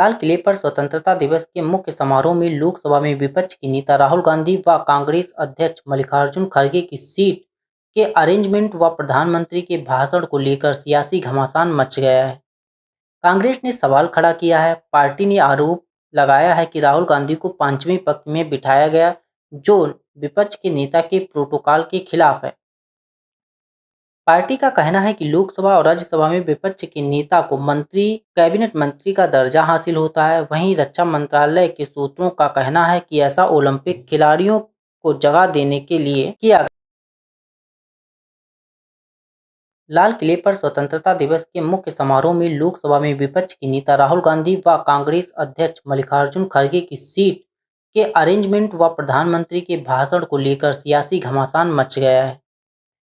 लाल किले पर स्वतंत्रता दिवस के मुख्य समारोह में लोकसभा में विपक्ष के नेता राहुल गांधी व कांग्रेस अध्यक्ष मल्लिकार्जुन खड़गे की सीट के अरेंजमेंट व प्रधानमंत्री के भाषण को लेकर सियासी घमासान मच गया है। कांग्रेस ने सवाल खड़ा किया है। पार्टी ने आरोप लगाया है कि राहुल गांधी को पांचवें पंक्ति में बिठाया गया, जो विपक्ष के नेता के प्रोटोकॉल के खिलाफ है। पार्टी का कहना है कि लोकसभा और राज्यसभा में विपक्ष के नेता को कैबिनेट मंत्री का दर्जा हासिल होता है। वहीं रक्षा मंत्रालय के सूत्रों का कहना है कि ऐसा ओलंपिक खिलाड़ियों को जगह देने के लिए किया गया। लाल किले पर स्वतंत्रता दिवस के मुख्य समारोह में लोकसभा में विपक्ष के नेता राहुल गांधी व कांग्रेस अध्यक्ष मल्लिकार्जुन खड़गे की सीट के अरेंजमेंट व प्रधानमंत्री के भाषण को लेकर सियासी घमासान मच गया है।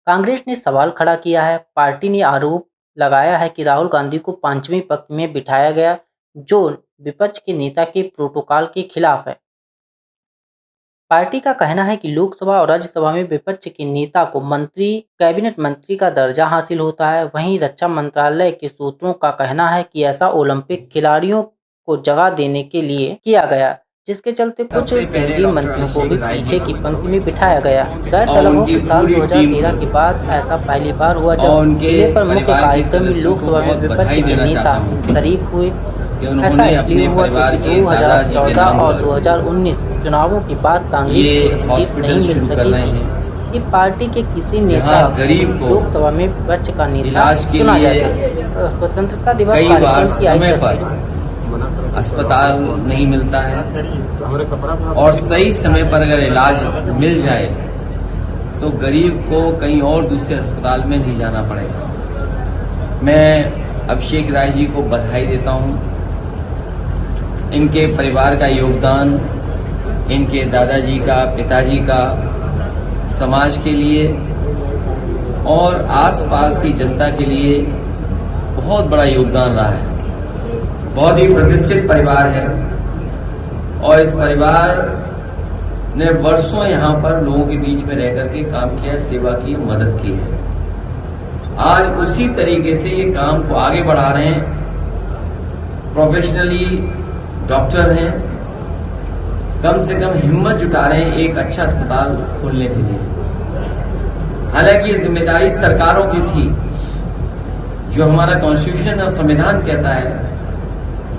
कांग्रेस ने सवाल खड़ा किया है। पार्टी ने आरोप लगाया है कि राहुल गांधी को पांचवीं पंक्ति में बिठाया गया, जो विपक्ष के नेता के प्रोटोकॉल के खिलाफ है। पार्टी का कहना है कि लोकसभा और राज्यसभा में विपक्ष के नेता को कैबिनेट मंत्री का दर्जा हासिल होता है। वहीं रक्षा मंत्रालय के सूत्रों का कहना है कि ऐसा ओलंपिक खिलाड़ियों को जगह देने के लिए किया गया, जिसके चलते कुछ केंद्रीय मंत्रियों को भी पीछे की पंक्ति में बिठाया गया। गौरतलब हो कि साल 2013 के बाद ऐसा पहली बार हुआ जब किले पर मुख्य कार्यक्रम में लोकसभा में विपक्ष के नेता शरीक हुए। ऐसा इसलिए हुआ क्योंकि 2014 और 2019 चुनावों के बाद कांग्रेस को जीत नहीं मिल सकी कि पार्टी के किसी नेता को लोकसभा में विपक्ष का नेता चुना जा सके। स्वतंत्रता दिवस कार्यक्रम की आई तस्वीर। अस्पताल नहीं मिलता है और सही समय पर अगर इलाज मिल जाए तो गरीब को कहीं और दूसरे अस्पताल में नहीं जाना पड़ेगा। मैं अभिषेक राय जी को बधाई देता हूं। इनके परिवार का योगदान, इनके दादाजी का, पिताजी का समाज के लिए और आसपास की जनता के लिए बहुत बड़ा योगदान रहा है। बहुत ही प्रतिष्ठित परिवार है और इस परिवार ने वर्षों यहाँ पर लोगों के बीच में रह करके काम किया, सेवा की, मदद की है। आज उसी तरीके से ये काम को आगे बढ़ा रहे हैं। प्रोफेशनली डॉक्टर हैं, कम से कम हिम्मत जुटा रहे हैं एक अच्छा अस्पताल खोलने के लिए। हालांकि ये जिम्मेदारी सरकारों की थी। जो हमारा कॉन्स्टिट्यूशन और संविधान कहता है,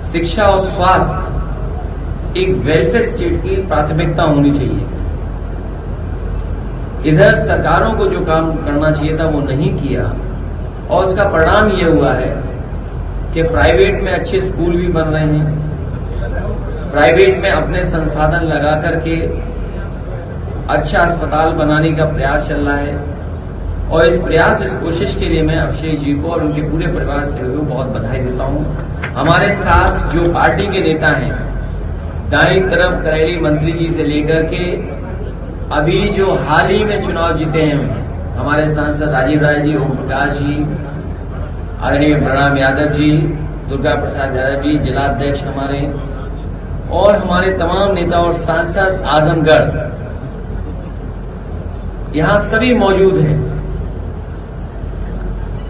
शिक्षा और स्वास्थ्य एक वेलफेयर स्टेट की प्राथमिकता होनी चाहिए। इधर सरकारों को जो काम करना चाहिए था वो नहीं किया और उसका परिणाम ये हुआ है कि प्राइवेट में अच्छे स्कूल भी बन रहे हैं, प्राइवेट में अपने संसाधन लगा करके अच्छा अस्पताल बनाने का प्रयास चल रहा है। और इस कोशिश के लिए मैं अभिषेक जी को और उनके पूरे परिवार से बहुत बधाई देता हूं। हमारे साथ जो पार्टी के नेता हैं, दाईं तरफ करेली मंत्री जी से लेकर के अभी जो हाल ही में चुनाव जीते हैं हमारे सांसद राजीव राय जी, ओम प्रकाश जी, आदरणीय प्रणाम यादव जी, दुर्गा प्रसाद यादव जी, जिलाध्यक्ष हमारे, और हमारे तमाम नेता और सांसद आजमगढ़, यहां सभी मौजूद हैं।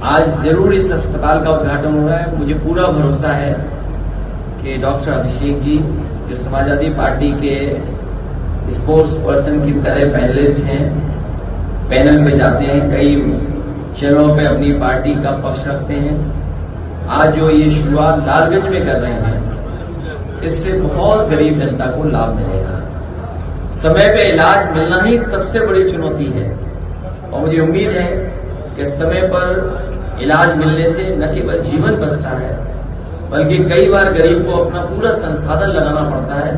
आज जरूर इस अस्पताल का उद्घाटन हो रहा है। मुझे पूरा भरोसा है कि डॉक्टर अभिषेक जी, जो समाजवादी पार्टी के स्पोर्ट्स पर्सन की तरह पैनलिस्ट हैं, पैनल पे जाते हैं, कई चरणों पे अपनी पार्टी का पक्ष रखते हैं, आज जो ये शुरुआत लालगंज में कर रहे हैं, इससे बहुत गरीब जनता को लाभ मिलेगा। समय पे इलाज मिलना ही सबसे बड़ी चुनौती है और मुझे उम्मीद है कि समय पर इलाज मिलने से न केवल जीवन बचता है बल्कि कई बार गरीब को अपना पूरा संसाधन लगाना पड़ता है,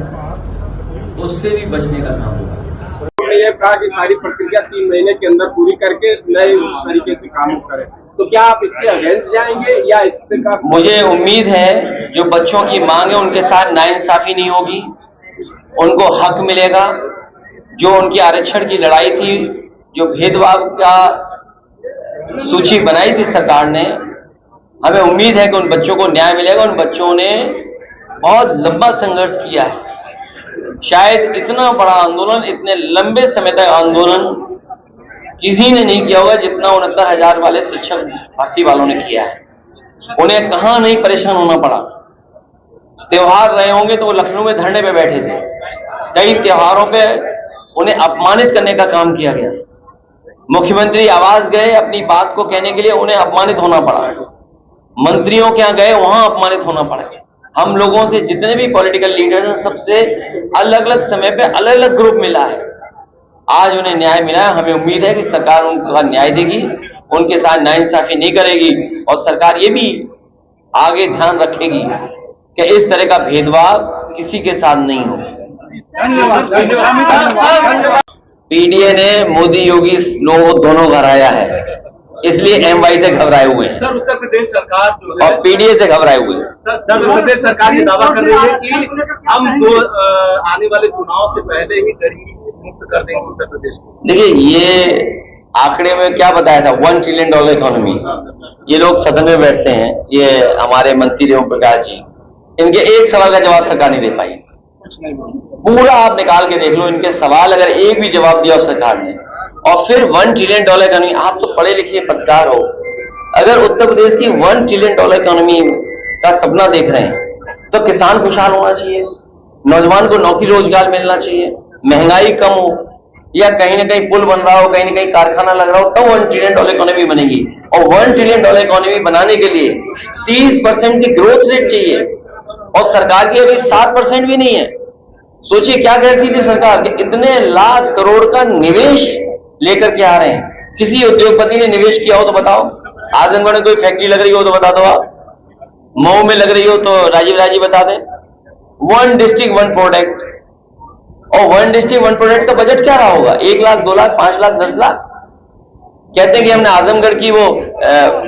उससे भी बचने का काम होगा। उन्होंने ये कहा कि सारी प्रक्रिया 3 महीने के अंदर पूरी करके नए तरीके से काम करें, तो क्या आप इसके अगेंस्ट जाएंगे या इससे का? मुझे उम्मीद है जो बच्चों की मांग है उनके साथ नाइंसाफी नहीं होगी, उनको हक मिलेगा। जो उनकी आरक्षण की लड़ाई थी, जो भेदभाव का सूची बनाई थी सरकार ने, हमें उम्मीद है कि उन बच्चों को न्याय मिलेगा। उन बच्चों ने बहुत लंबा संघर्ष किया है। शायद इतना बड़ा आंदोलन, इतने लंबे समय तक आंदोलन किसी ने नहीं किया होगा जितना 69,000 वाले शिक्षक भर्ती वालों ने किया है। उन्हें कहां नहीं परेशान होना पड़ा। त्योहार रहे होंगे तो वो लखनऊ में धरने पे बैठे थे। कई त्योहारों पे उन्हें अपमानित करने का काम किया गया। मुख्यमंत्री आवास गए अपनी बात को कहने के लिए, उन्हें अपमानित होना पड़ा। मंत्रियों के यहाँ गए, वहां अपमानित होना पड़ा। हम लोगों से जितने भी पॉलिटिकल लीडर्स हैं, सबसे अलग अलग समय पे अलग अलग ग्रुप मिला है। आज उन्हें न्याय मिला है। हमें उम्मीद है कि सरकार उनका न्याय देगी, उनके साथ नाइंसाफी नहीं करेगी, और सरकार ये भी आगे ध्यान रखेगी कि इस तरह का भेदभाव किसी के साथ नहीं हो। पीडीए ने मोदी योगी लोगों दोनों हराया है, इसलिए एमवाई से घबराए हुए हैं। सर, उत्तर प्रदेश सरकार जो है और पीडीए से घबराए हुए हैं। सर, उत्तर प्रदेश सरकार ये दावा कर रही है कि हम आने वाले चुनाव से पहले ही गरीबी मुक्त कर देंगे उत्तर प्रदेश को। देखिए, ये आंकड़े में क्या बताया था, $1 ट्रिलियन इकोनॉमी। ये लोग सदन में बैठते हैं, ये हमारे मंत्री ओम प्रकाश जी, इनके एक सवाल का जवाब सरकार नहीं दे पाई। पूरा आप निकाल के देख लो, इनके सवाल अगर एक भी जवाब दिया सरकार ने, और फिर $1 ट्रिलियन इकोनॉमी। आप तो पढ़े लिखे पत्रकार हो, अगर उत्तर प्रदेश की $1 ट्रिलियन इकोनॉमी का सपना देख रहे हैं तो किसान खुशहाल होना चाहिए, नौजवान को नौकरी रोजगार मिलना चाहिए, महंगाई कम हो, या कहीं ना कहीं पुल बन रहा हो, कहीं ना कहीं कारखाना लग रहा हो, तब $1 ट्रिलियन इकोनॉमी बनेगी। और $1 ट्रिलियन इकोनॉमी बनाने के लिए 30% की ग्रोथ रेट चाहिए, और सरकार की अभी 7% भी नहीं है। सोचिए क्या कहती थी सरकार कि इतने लाख करोड़ का निवेश लेकर के आ रहे हैं। किसी उद्योगपति ने निवेश किया हो तो बताओ, आजमगढ़ में कोई फैक्ट्री लग रही हो तो बता दो, आप मऊ में लग रही हो तो राजीव राजी बता दें। 1 डिस्ट्रिक्ट 1 प्रोडक्ट, और 1 डिस्ट्रिक्ट 1 प्रोडक्ट का बजट क्या रहा होगा? 1 लाख, 2 लाख, 5 लाख, 10 लाख। कहते हैं कि हमने आजमगढ़ की वो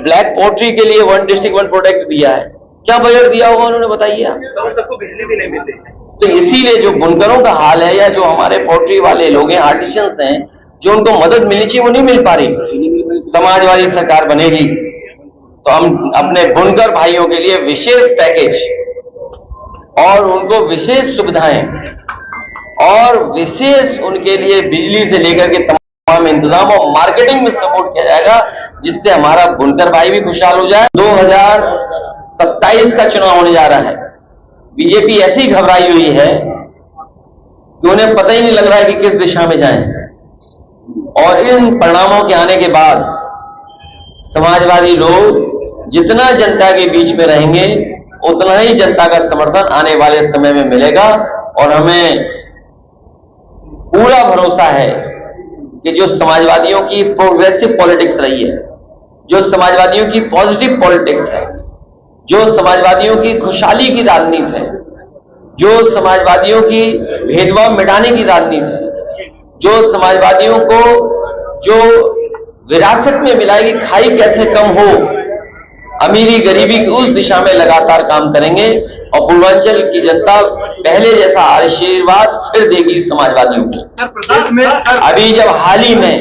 ब्लैक पोल्ट्री के लिए 1 डिस्ट्रिक्ट 1 प्रोडक्ट दिया है। क्या बजट दिया होगा उन्होंने, बताइए आप। सबको बिजली भी नहीं मिलती। तो इसीलिए जो बुनकरों का हाल है, या जो हमारे पोल्ट्री वाले लोग हैं, आर्टिशियंस हैं, जो उनको मदद मिलनी चाहिए वो नहीं मिल पा रही। समाजवादी सरकार बनेगी तो हम अपने बुनकर भाइयों के लिए विशेष पैकेज और उनको विशेष सुविधाएं और विशेष उनके लिए बिजली से लेकर के तमाम इंतजाम और मार्केटिंग में सपोर्ट किया जाएगा, जिससे हमारा बुनकर भाई भी खुशहाल हो जाए। 2027 का चुनाव होने जा रहा है। बीजेपी ऐसी घबराई हुई है कि उन्हें पता ही नहीं लग रहा है कि किस दिशा में जाएं। और इन परिणामों के आने के बाद समाजवादी लोग जितना जनता के बीच में रहेंगे, उतना ही जनता का समर्थन आने वाले समय में मिलेगा। और हमें पूरा भरोसा है कि जो समाजवादियों की प्रोग्रेसिव पॉलिटिक्स रही है, जो समाजवादियों की पॉजिटिव पॉलिटिक्स है, जो समाजवादियों की खुशहाली की राजनीति है, जो समाजवादियों की भेदभाव मिटाने की राजनीति है, जो समाजवादियों को जो विरासत में मिला है कि खाई कैसे कम हो, अमीरी गरीबी की, उस दिशा में लगातार काम करेंगे। और पूर्वांचल की जनता पहले जैसा आशीर्वाद फिर देगी समाजवादियों को। अभी जब हाल ही में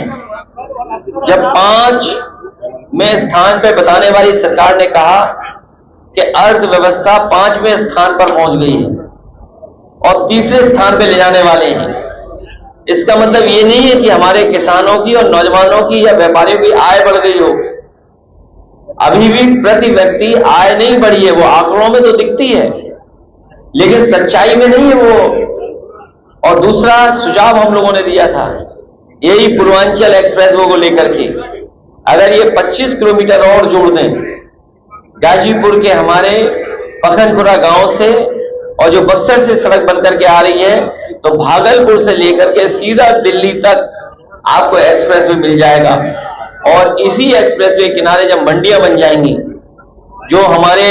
जब 5वें स्थान पे बताने वाली सरकार ने कहा कि अर्थव्यवस्था 5वें स्थान पर पहुंच गई है और 3रे स्थान पे ले जाने वाले हैं, इसका मतलब ये नहीं है कि हमारे किसानों की और नौजवानों की या व्यापारियों की आय बढ़ गई हो। अभी भी प्रति व्यक्ति आय नहीं बढ़ी है, वो आंकड़ों में तो दिखती है लेकिन सच्चाई में नहीं है वो। और दूसरा सुझाव हम लोगों ने दिया था, यही पूर्वांचल एक्सप्रेसवे को लेकर के, अगर ये 25 किलोमीटर और जोड़ दें गाजीपुर के हमारे पखनपुरा गांव से, और जो बक्सर से सड़क बनकर के आ रही है, तो भागलपुर से लेकर के सीधा दिल्ली तक आपको एक्सप्रेसवे मिल जाएगा। और इसी एक्सप्रेसवे किनारे जब मंडियां बन जाएंगी, जो हमारे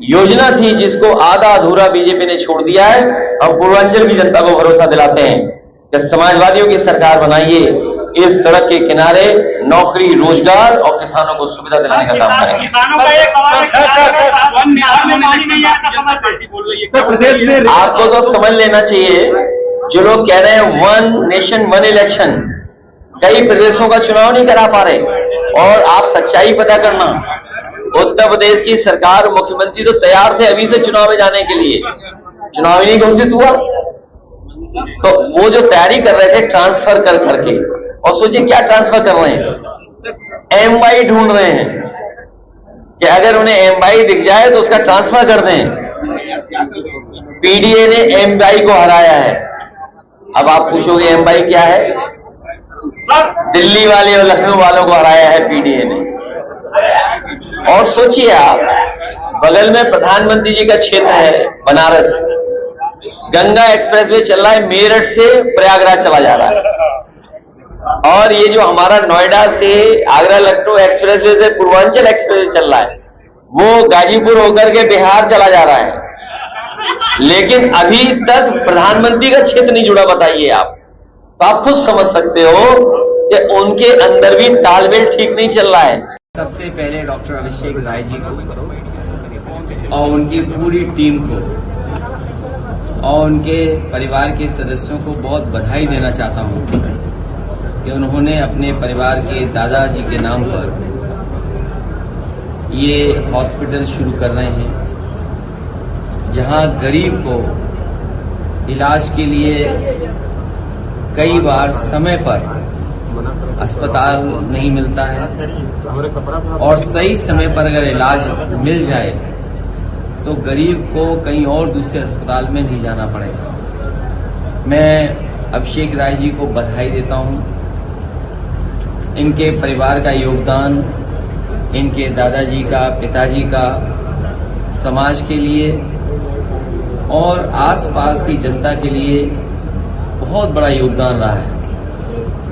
योजना थी जिसको आधा अधूरा बीजेपी ने छोड़ दिया है, हम पूर्वांचल की जनता को भरोसा दिलाते हैं कि समाजवादियों की सरकार बनाइए, इस सड़क के किनारे नौकरी, रोजगार और किसानों को सुविधा दिलाने का काम करेंगे। आपको तो समझ लेना चाहिए, जो लोग कह रहे हैं 1 नेशन 1 इलेक्शन, कई प्रदेशों का चुनाव नहीं करा पा रहे। और आप सच्चाई पता करना, उत्तर प्रदेश की सरकार, मुख्यमंत्री तो तैयार थे अभी से चुनाव में जाने के लिए, चुनाव ही नहीं घोषित हुआ, तो वो जो तैयारी कर रहे थे ट्रांसफर कर करके, और सोचिए क्या ट्रांसफर कर रहे हैं, एमवाई ढूंढ रहे हैं कि अगर उन्हें एमवाई दिख जाए तो उसका ट्रांसफर कर दें। पीडीए ने एमवाई को हराया है। अब आप पूछोगे एमवाई क्या है? दिल्ली वाले और लखनऊ वालों को हराया है पीडीए ने। और सोचिए आप, बगल में प्रधानमंत्री जी का क्षेत्र है बनारस, गंगा एक्सप्रेसवे चल रहा है, मेरठ से प्रयागराज चला जा रहा है। और ये जो हमारा नोएडा से आगरा लखनऊ एक्सप्रेसवे से पूर्वांचल एक्सप्रेसवे चल रहा है, वो गाजीपुर होकर के बिहार चला जा रहा है। लेकिन अभी तक प्रधानमंत्री का क्षेत्र नहीं जुड़ा। बताइए आप, तो आप खुद समझ सकते हो कि उनके अंदर भी तालमेल ठीक नहीं चल रहा है। सबसे पहले डॉक्टर अभिषेक राय जी को और उनकी पूरी टीम को और उनके परिवार के सदस्यों को बहुत बधाई देना चाहता हूं कि उन्होंने अपने परिवार के दादाजी के नाम पर ये हॉस्पिटल शुरू कर रहे हैं, जहां गरीब को इलाज के लिए कई बार समय पर अस्पताल नहीं मिलता है और सही समय पर अगर इलाज मिल जाए तो गरीब को कहीं और दूसरे अस्पताल में नहीं जाना पड़ेगा। मैं अभिषेक राय जी को बधाई देता हूं। इनके परिवार का योगदान, इनके दादाजी का, पिताजी का समाज के लिए और आसपास की जनता के लिए बहुत बड़ा योगदान रहा है।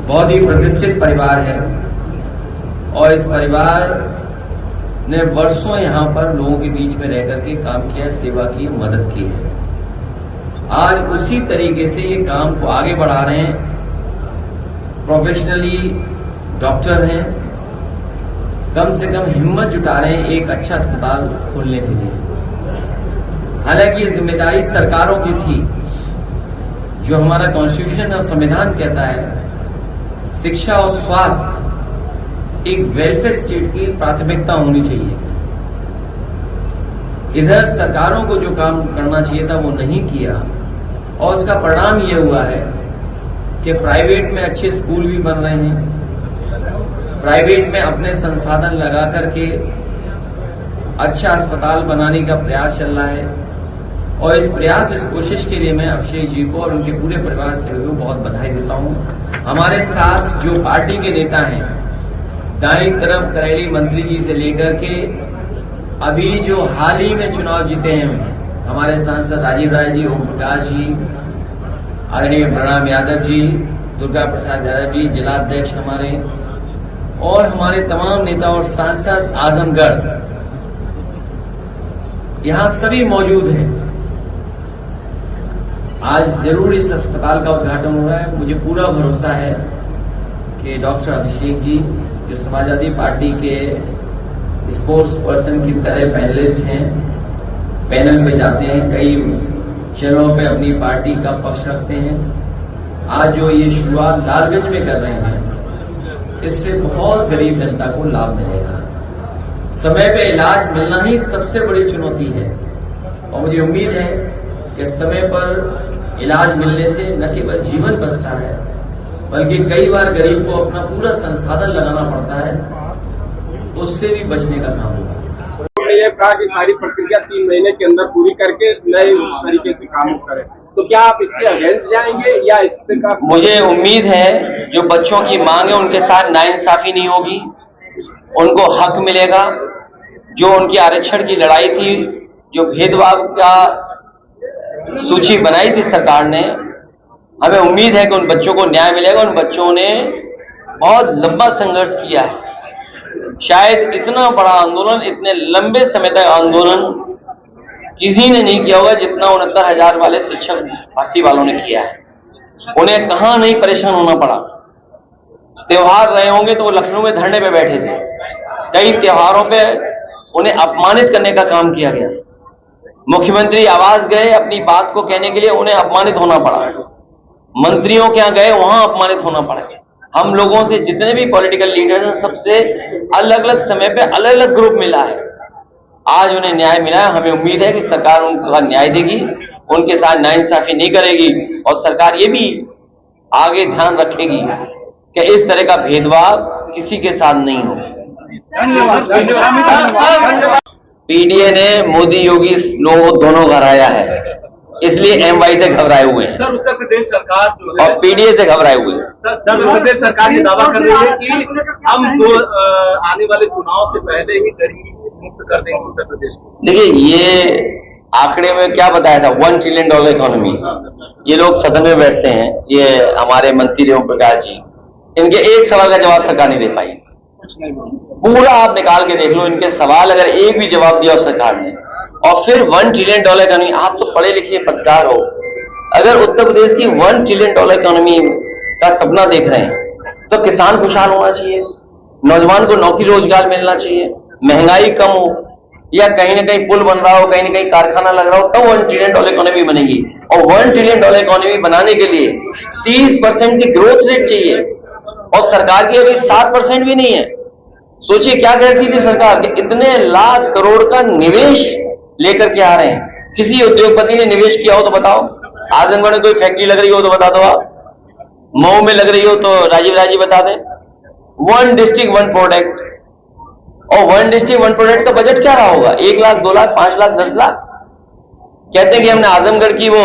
बहुत ही प्रतिष्ठित परिवार है और इस परिवार ने वर्षों यहाँ पर लोगों के बीच में रह करके काम किया, सेवा की, मदद की है। आज उसी तरीके से ये काम को आगे बढ़ा रहे हैं। प्रोफेशनली डॉक्टर हैं, कम से कम हिम्मत जुटा रहे हैं एक अच्छा अस्पताल खोलने के लिए। हालांकि ये जिम्मेदारी सरकारों की थी। जो हमारा कॉन्स्टिट्यूशन और संविधान कहता है, शिक्षा और स्वास्थ्य एक वेलफेयर स्टेट की प्राथमिकता होनी चाहिए। इधर सरकारों को जो काम करना चाहिए था वो नहीं किया और उसका परिणाम ये हुआ है कि प्राइवेट में अच्छे स्कूल भी बन रहे हैं, प्राइवेट में अपने संसाधन लगा करके अच्छा अस्पताल बनाने का प्रयास चल रहा है। और इस प्रयास, इस कोशिश के लिए मैं अभिषेक जी को और उनके पूरे परिवार से बहुत बधाई देता हूं। हमारे साथ जो पार्टी के नेता हैं, दाईं तरफ करेली मंत्री जी से लेकर के अभी जो हाल ही में चुनाव जीते हैं हमारे सांसद राजीव राय जी, ओम प्रकाश जी, आदरणीय प्रणाम यादव जी, दुर्गा प्रसाद यादव जी, जिलाध्यक्ष हमारे, और हमारे तमाम नेता और सांसद आजमगढ़, यहां सभी मौजूद हैं। आज जरूर इस अस्पताल का उद्घाटन हो रहा है। मुझे पूरा भरोसा है कि डॉक्टर अभिषेक जी, जो समाजवादी पार्टी के स्पोर्ट्स पर्सन की तरह पैनलिस्ट हैं, पैनल पे जाते हैं, कई चैनलों पे अपनी पार्टी का पक्ष रखते हैं, आज जो ये शुरुआत लालगंज में कर रहे हैं, इससे बहुत गरीब जनता को लाभ मिलेगा। समय पे इलाज मिलना ही सबसे बड़ी चुनौती है और मुझे उम्मीद है कि समय पर इलाज मिलने से न केवल जीवन बचता है, बल्कि कई बार गरीब को अपना पूरा संसाधन लगाना पड़ता है, उससे भी बचने का काम होगा। उन्होंने ये कहा कि सारी प्रक्रिया 3 महीने के अंदर पूरी करके नए तरीके से काम करें, तो क्या आप इसके अगेंस्ट जाएंगे या इससे का? मुझे उम्मीद है जो बच्चों की मांग है उनके साथ नाइंसाफी नहीं होगी, उनको हक मिलेगा। जो उनकी आरक्षण की लड़ाई थी, जो भेदभाव का सूची बनाई थी सरकार ने, हमें उम्मीद है कि उन बच्चों को न्याय मिलेगा। उन बच्चों ने बहुत लंबा संघर्ष किया है, शायद इतना बड़ा आंदोलन, इतने लंबे समय तक आंदोलन किसी ने नहीं किया होगा जितना 69,000 वाले शिक्षक भर्ती वालों ने किया है। उन्हें कहां नहीं परेशान होना पड़ा। त्योहार रहे होंगे तो वो लखनऊ में धरने पे बैठे थे, कई त्योहारों पे उन्हें अपमानित करने का काम किया गया। मुख्यमंत्री आवास गए अपनी बात को कहने के लिए, उन्हें अपमानित होना पड़ा। मंत्रियों के यहाँ गए, वहां अपमानित होना पड़ा। हम लोगों से जितने भी पॉलिटिकल लीडर्स हैं, सबसे अलग अलग समय पे अलग अलग ग्रुप मिला है। आज उन्हें न्याय मिला है। हमें उम्मीद है कि सरकार उनका न्याय देगी, उनके साथ नाइंसाफी नहीं करेगी और सरकार ये भी आगे ध्यान रखेगी कि इस तरह का भेदभाव किसी के साथ नहीं हो। पीडीए ने मोदी योगी लोगों दोनों हराया है, इसलिए एमवाई से घबराए हुए हैं सर उत्तर प्रदेश सरकार जो है और पीडीए से घबराए हुए हैं। सर उत्तर प्रदेश सरकार ये दावा कर रही है कि हम आने वाले चुनाव से पहले ही गरीबी मुक्त कर देंगे उत्तर प्रदेश को। देखिए, ये आंकड़े में क्या बताया था, $1 ट्रिलियन इकोनॉमी। ये लोग सदन में बैठते हैं, ये हमारे मंत्री ओम प्रकाश जी, इनके एक सवाल का जवाब सरकार नहीं दे पाई। पूरा आप निकाल के देख लो, इनके सवाल अगर एक भी जवाब दिया सरकार ने, और फिर $1 ट्रिलियन इकोनॉमी। आप तो पढ़े लिखे पत्रकार हो, अगर उत्तर प्रदेश की $1 ट्रिलियन इकोनॉमी का सपना देख रहे हैं तो किसान खुशहाल होना चाहिए, नौजवान को नौकरी रोजगार मिलना चाहिए, महंगाई कम हो, या कहीं ना कहीं पुल बन रहा हो, कहीं ना कहीं कारखाना लग रहा हो, तब $1 ट्रिलियन इकोनॉमी बनेगी। और $1 ट्रिलियन इकोनॉमी बनाने के लिए 30% की ग्रोथ रेट चाहिए, और सरकार की अभी 7% भी नहीं है। सोचिए क्या कहती थी सरकार कि इतने लाख करोड़ का निवेश लेकर के आ रहे हैं। किसी उद्योगपति ने निवेश किया हो तो बताओ, आजमगढ़ में कोई फैक्ट्री लग रही हो तो बता दो, आप मऊ में लग रही हो तो राजीव राजी बता दें। 1 डिस्ट्रिक्ट 1 प्रोडक्ट, और 1 डिस्ट्रिक्ट 1 प्रोडक्ट का बजट क्या रहा होगा? 1 लाख, 2 लाख, 5 लाख, 10 लाख। कहते हैं कि हमने आजमगढ़ की वो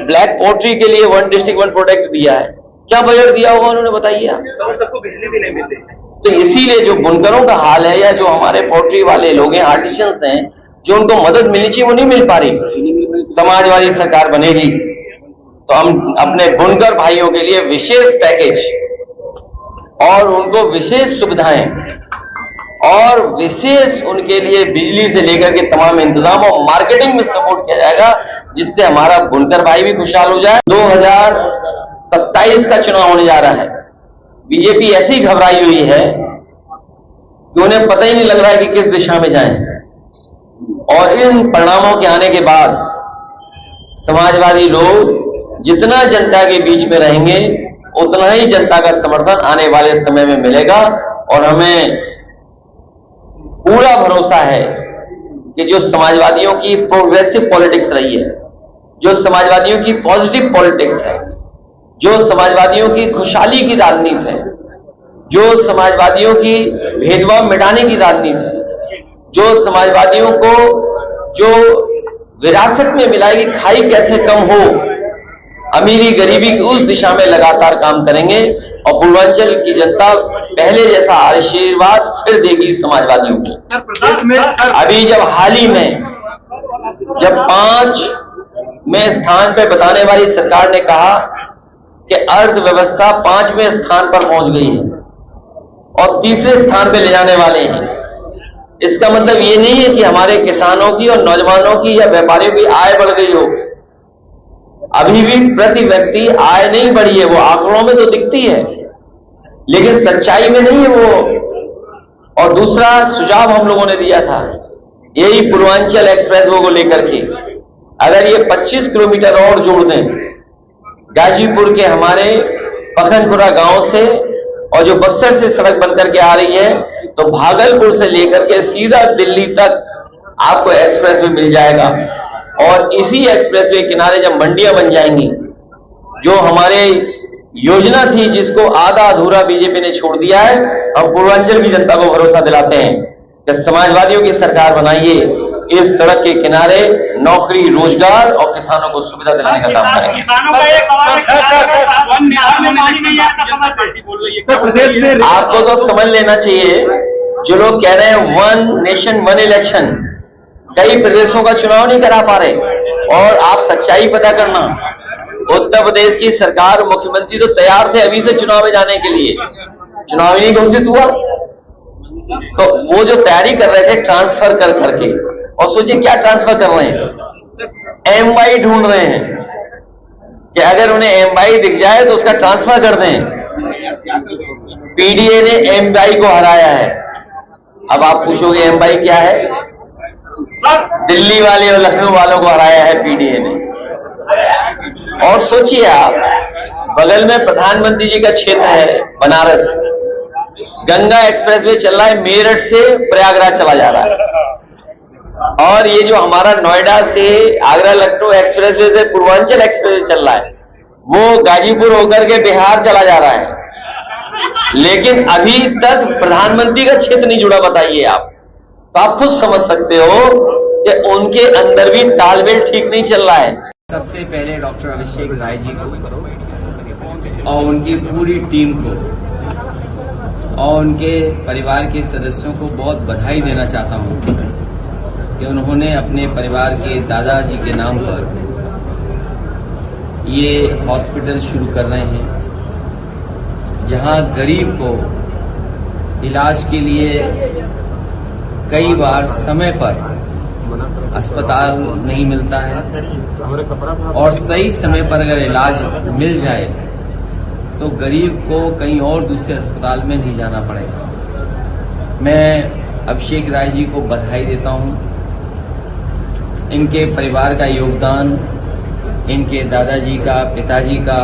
ब्लैक पोल्ट्री के लिए 1 डिस्ट्रिक्ट 1 प्रोडक्ट दिया है, क्या बजट दिया होगा उन्होंने, बताइए आप। सबको बिजली भी नहीं मिलती। तो इसीलिए जो बुनकरों का हाल है, या जो हमारे पोल्ट्री वाले लोग हैं, आर्टिशियंस हैं, जो उनको मदद मिलनी चाहिए वो नहीं मिल पा रही। समाजवादी सरकार बनेगी तो हम अपने बुनकर भाइयों के लिए विशेष पैकेज और उनको विशेष सुविधाएं और विशेष उनके लिए बिजली से लेकर के तमाम इंतजाम और मार्केटिंग में सपोर्ट किया जाएगा, जिससे हमारा बुनकर भाई भी खुशहाल हो जाए। 2027 का चुनाव होने जा रहा है। बीजेपी ऐसी घबराई हुई है कि उन्हें पता ही नहीं लग रहा है कि किस दिशा में जाएं। और इन परिणामों के आने के बाद समाजवादी लोग जितना जनता के बीच में रहेंगे, उतना ही जनता का समर्थन आने वाले समय में मिलेगा। और हमें पूरा भरोसा है कि जो समाजवादियों की प्रोग्रेसिव पॉलिटिक्स रही है, जो समाजवादियों की पॉजिटिव पॉलिटिक्स है, जो समाजवादियों की खुशहाली की राजनीति है, जो समाजवादियों की भेदभाव मिटाने की राजनीति है, जो समाजवादियों को जो विरासत में मिला है कि खाई कैसे कम हो, अमीरी गरीबी की उस दिशा में लगातार काम करेंगे। और पूर्वांचल की जनता पहले जैसा आशीर्वाद फिर देगी समाजवादियों को। अभी जब हाल ही में जब 5 में स्थान पे बताने वाली सरकार ने कहा कि अर्थव्यवस्था 5वें स्थान पर पहुंच गई है और 3रे स्थान पे ले जाने वाले हैं, इसका मतलब ये नहीं है कि हमारे किसानों की और नौजवानों की या व्यापारियों की आय बढ़ गई हो। अभी भी प्रति व्यक्ति आय नहीं बढ़ी है, वो आंकड़ों में तो दिखती है लेकिन सच्चाई में नहीं है वो। और दूसरा सुझाव हम लोगों ने दिया था, यही पूर्वांचल एक्सप्रेसवे को लेकर के, अगर ये 25 किलोमीटर और जोड़ दें गाजीपुर के हमारे पखनपुरा गांव से, और जो बक्सर से सड़क बनकर के आ रही है, तो भागलपुर से लेकर के सीधा दिल्ली तक आपको एक्सप्रेसवे मिल जाएगा। और इसी एक्सप्रेसवे किनारे जब मंडियां बन जाएंगी, जो हमारे योजना थी जिसको आधा अधूरा बीजेपी ने छोड़ दिया है, हम पूर्वांचल की जनता को भरोसा दिलाते हैं कि समाजवादियों की सरकार बनाइए, इस सड़क के किनारे नौकरी, रोजगार और किसानों को सुविधा दिलाने का काम करेंगे। आपको तो समझ लेना चाहिए, जो लोग कह रहे हैं 1 नेशन 1 इलेक्शन, कई प्रदेशों का चुनाव नहीं करा पा रहे। और आप सच्चाई पता करना, उत्तर प्रदेश की सरकार, मुख्यमंत्री तो तैयार थे अभी से चुनाव में जाने के लिए, चुनाव ही नहीं घोषित हुआ, तो वो जो तैयारी कर रहे थे ट्रांसफर कर करके, और सोचिए क्या ट्रांसफर कर रहे हैं, एमवाई ढूंढ रहे हैं कि अगर उन्हें एमवाई दिख जाए तो उसका ट्रांसफर कर दें। पीडीए ने एमवाई को हराया है। अब आप पूछोगे एमवाई क्या है? दिल्ली वाले और लखनऊ वालों को हराया है पीडीए ने। और सोचिए आप, बगल में प्रधानमंत्री जी का क्षेत्र है बनारस, गंगा एक्सप्रेसवे चल रहा है, मेरठ से प्रयागराज चला जा रहा है। और ये जो हमारा नोएडा से आगरा लखनऊ एक्सप्रेसवे से पूर्वांचल एक्सप्रेसवे चल रहा है, वो गाजीपुर होकर के बिहार चला जा रहा है। लेकिन अभी तक प्रधानमंत्री का क्षेत्र नहीं जुड़ा, बताइए आप। तो आप खुद समझ सकते हो कि उनके अंदर भी तालमेल ठीक नहीं चल रहा है। सबसे पहले डॉक्टर अभिषेक राय जी को और उनकी पूरी टीम को और उनके परिवार के सदस्यों को बहुत बधाई देना चाहता हूं कि उन्होंने अपने परिवार के दादाजी के नाम पर ये हॉस्पिटल शुरू कर रहे हैं, जहां गरीब को इलाज के लिए कई बार समय पर अस्पताल नहीं मिलता है और सही समय पर अगर इलाज मिल जाए तो गरीब को कहीं और दूसरे अस्पताल में नहीं जाना पड़ेगा। मैं अभिषेक राय जी को बधाई देता हूं। इनके परिवार का योगदान, इनके दादाजी का, पिताजी का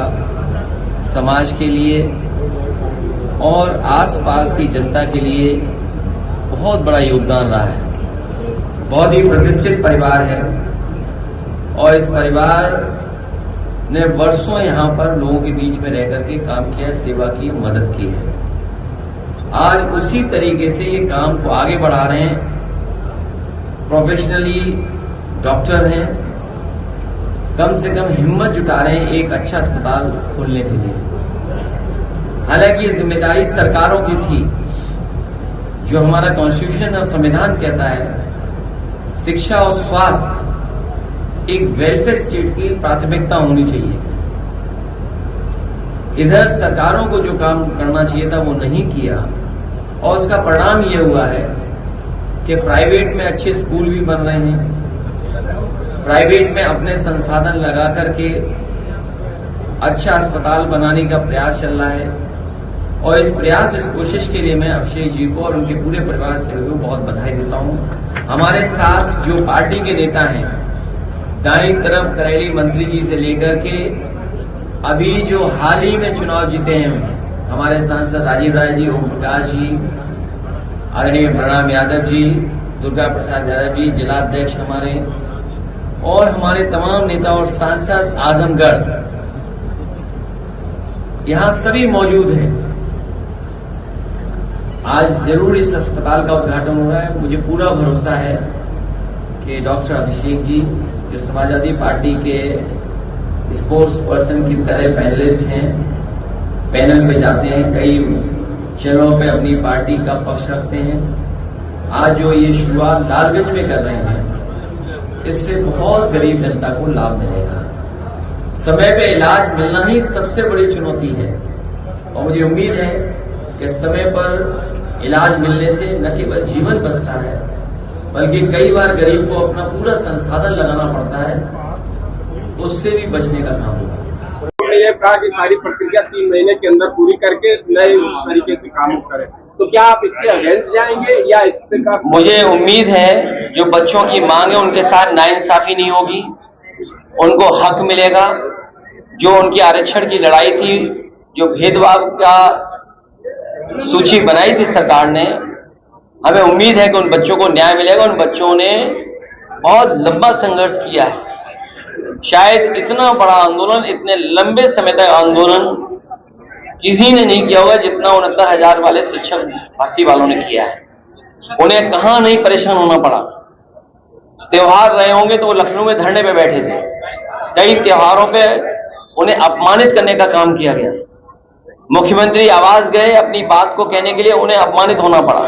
समाज के लिए और आसपास की जनता के लिए बहुत बड़ा योगदान रहा है। बहुत ही प्रतिष्ठित परिवार है और इस परिवार ने वर्षों यहाँ पर लोगों के बीच में रह करके काम किया, सेवा की, मदद की है। आज उसी तरीके से ये काम को आगे बढ़ा रहे हैं। प्रोफेशनली डॉक्टर हैं, कम से कम हिम्मत जुटा रहे हैं एक अच्छा अस्पताल खोलने के लिए। हालांकि ये जिम्मेदारी सरकारों की थी। जो हमारा कॉन्स्टिट्यूशन और संविधान कहता है, शिक्षा और स्वास्थ्य एक वेलफेयर स्टेट की प्राथमिकता होनी चाहिए। इधर सरकारों को जो काम करना चाहिए था वो नहीं किया और उसका परिणाम ये हुआ है कि प्राइवेट में अच्छे स्कूल भी बन रहे हैं, प्राइवेट में अपने संसाधन लगा करके अच्छा अस्पताल बनाने का प्रयास चल रहा है और इस प्रयास, इस कोशिश के लिए मैं अभिषेक जी को और उनके पूरे परिवार से भी बहुत बधाई देता हूं। हमारे साथ जो पार्टी के नेता हैं, दाईं तरफ करेली मंत्री जी से लेकर के अभी जो हाल ही में चुनाव जीते हैं हमारे सांसद राजीव राय जी, ओम प्रकाश जी, आदरणीय प्रणाम यादव जी, दुर्गा प्रसाद यादव जी, जिलाध्यक्ष हमारे, और हमारे तमाम नेता और सांसद आजमगढ़, यहां सभी मौजूद हैं। आज जरूर इस अस्पताल का उद्घाटन हो रहा है। मुझे पूरा भरोसा है कि डॉक्टर अभिषेक जी, जो समाजवादी पार्टी के स्पोर्ट्स पर्सन की तरह पैनलिस्ट हैं, पैनल पे जाते हैं, कई चैनलों पे अपनी पार्टी का पक्ष रखते हैं, आज जो ये शुरुआत लालगंज में कर रहे हैं, इससे बहुत गरीब जनता को लाभ मिलेगा। समय पे इलाज मिलना ही सबसे बड़ी चुनौती है और मुझे उम्मीद है कि समय पर इलाज मिलने से न केवल जीवन बचता है बल्कि कई बार गरीब को अपना पूरा संसाधन लगाना पड़ता है, उससे भी बचने का काम होगा। उन्होंने ये कहा कि सारी प्रक्रिया 3 महीने के अंदर पूरी करके नए तरीके से काम करें, तो क्या आप इसके अगेंस्ट जाएंगे या इससे का? मुझे उम्मीद है जो बच्चों की मांग है उनके साथ नाइंसाफी नहीं होगी, उनको हक मिलेगा। जो उनकी आरक्षण की लड़ाई थी, जो भेदभाव का सूची बनाई थी सरकार ने, हमें उम्मीद है कि उन बच्चों को न्याय मिलेगा। उन बच्चों ने बहुत लंबा संघर्ष किया है। शायद इतना बड़ा आंदोलन, इतने लंबे समय तक आंदोलन किसी ने नहीं किया होगा जितना 69,000 वाले शिक्षक भर्ती वालों ने किया है। उन्हें कहां नहीं परेशान होना पड़ा। त्योहार रहे होंगे तो वो लखनऊ में धरने पे बैठे थे। कई त्योहारों पे उन्हें अपमानित करने का काम किया गया। मुख्यमंत्री आवास गए अपनी बात को कहने के लिए, उन्हें अपमानित होना पड़ा।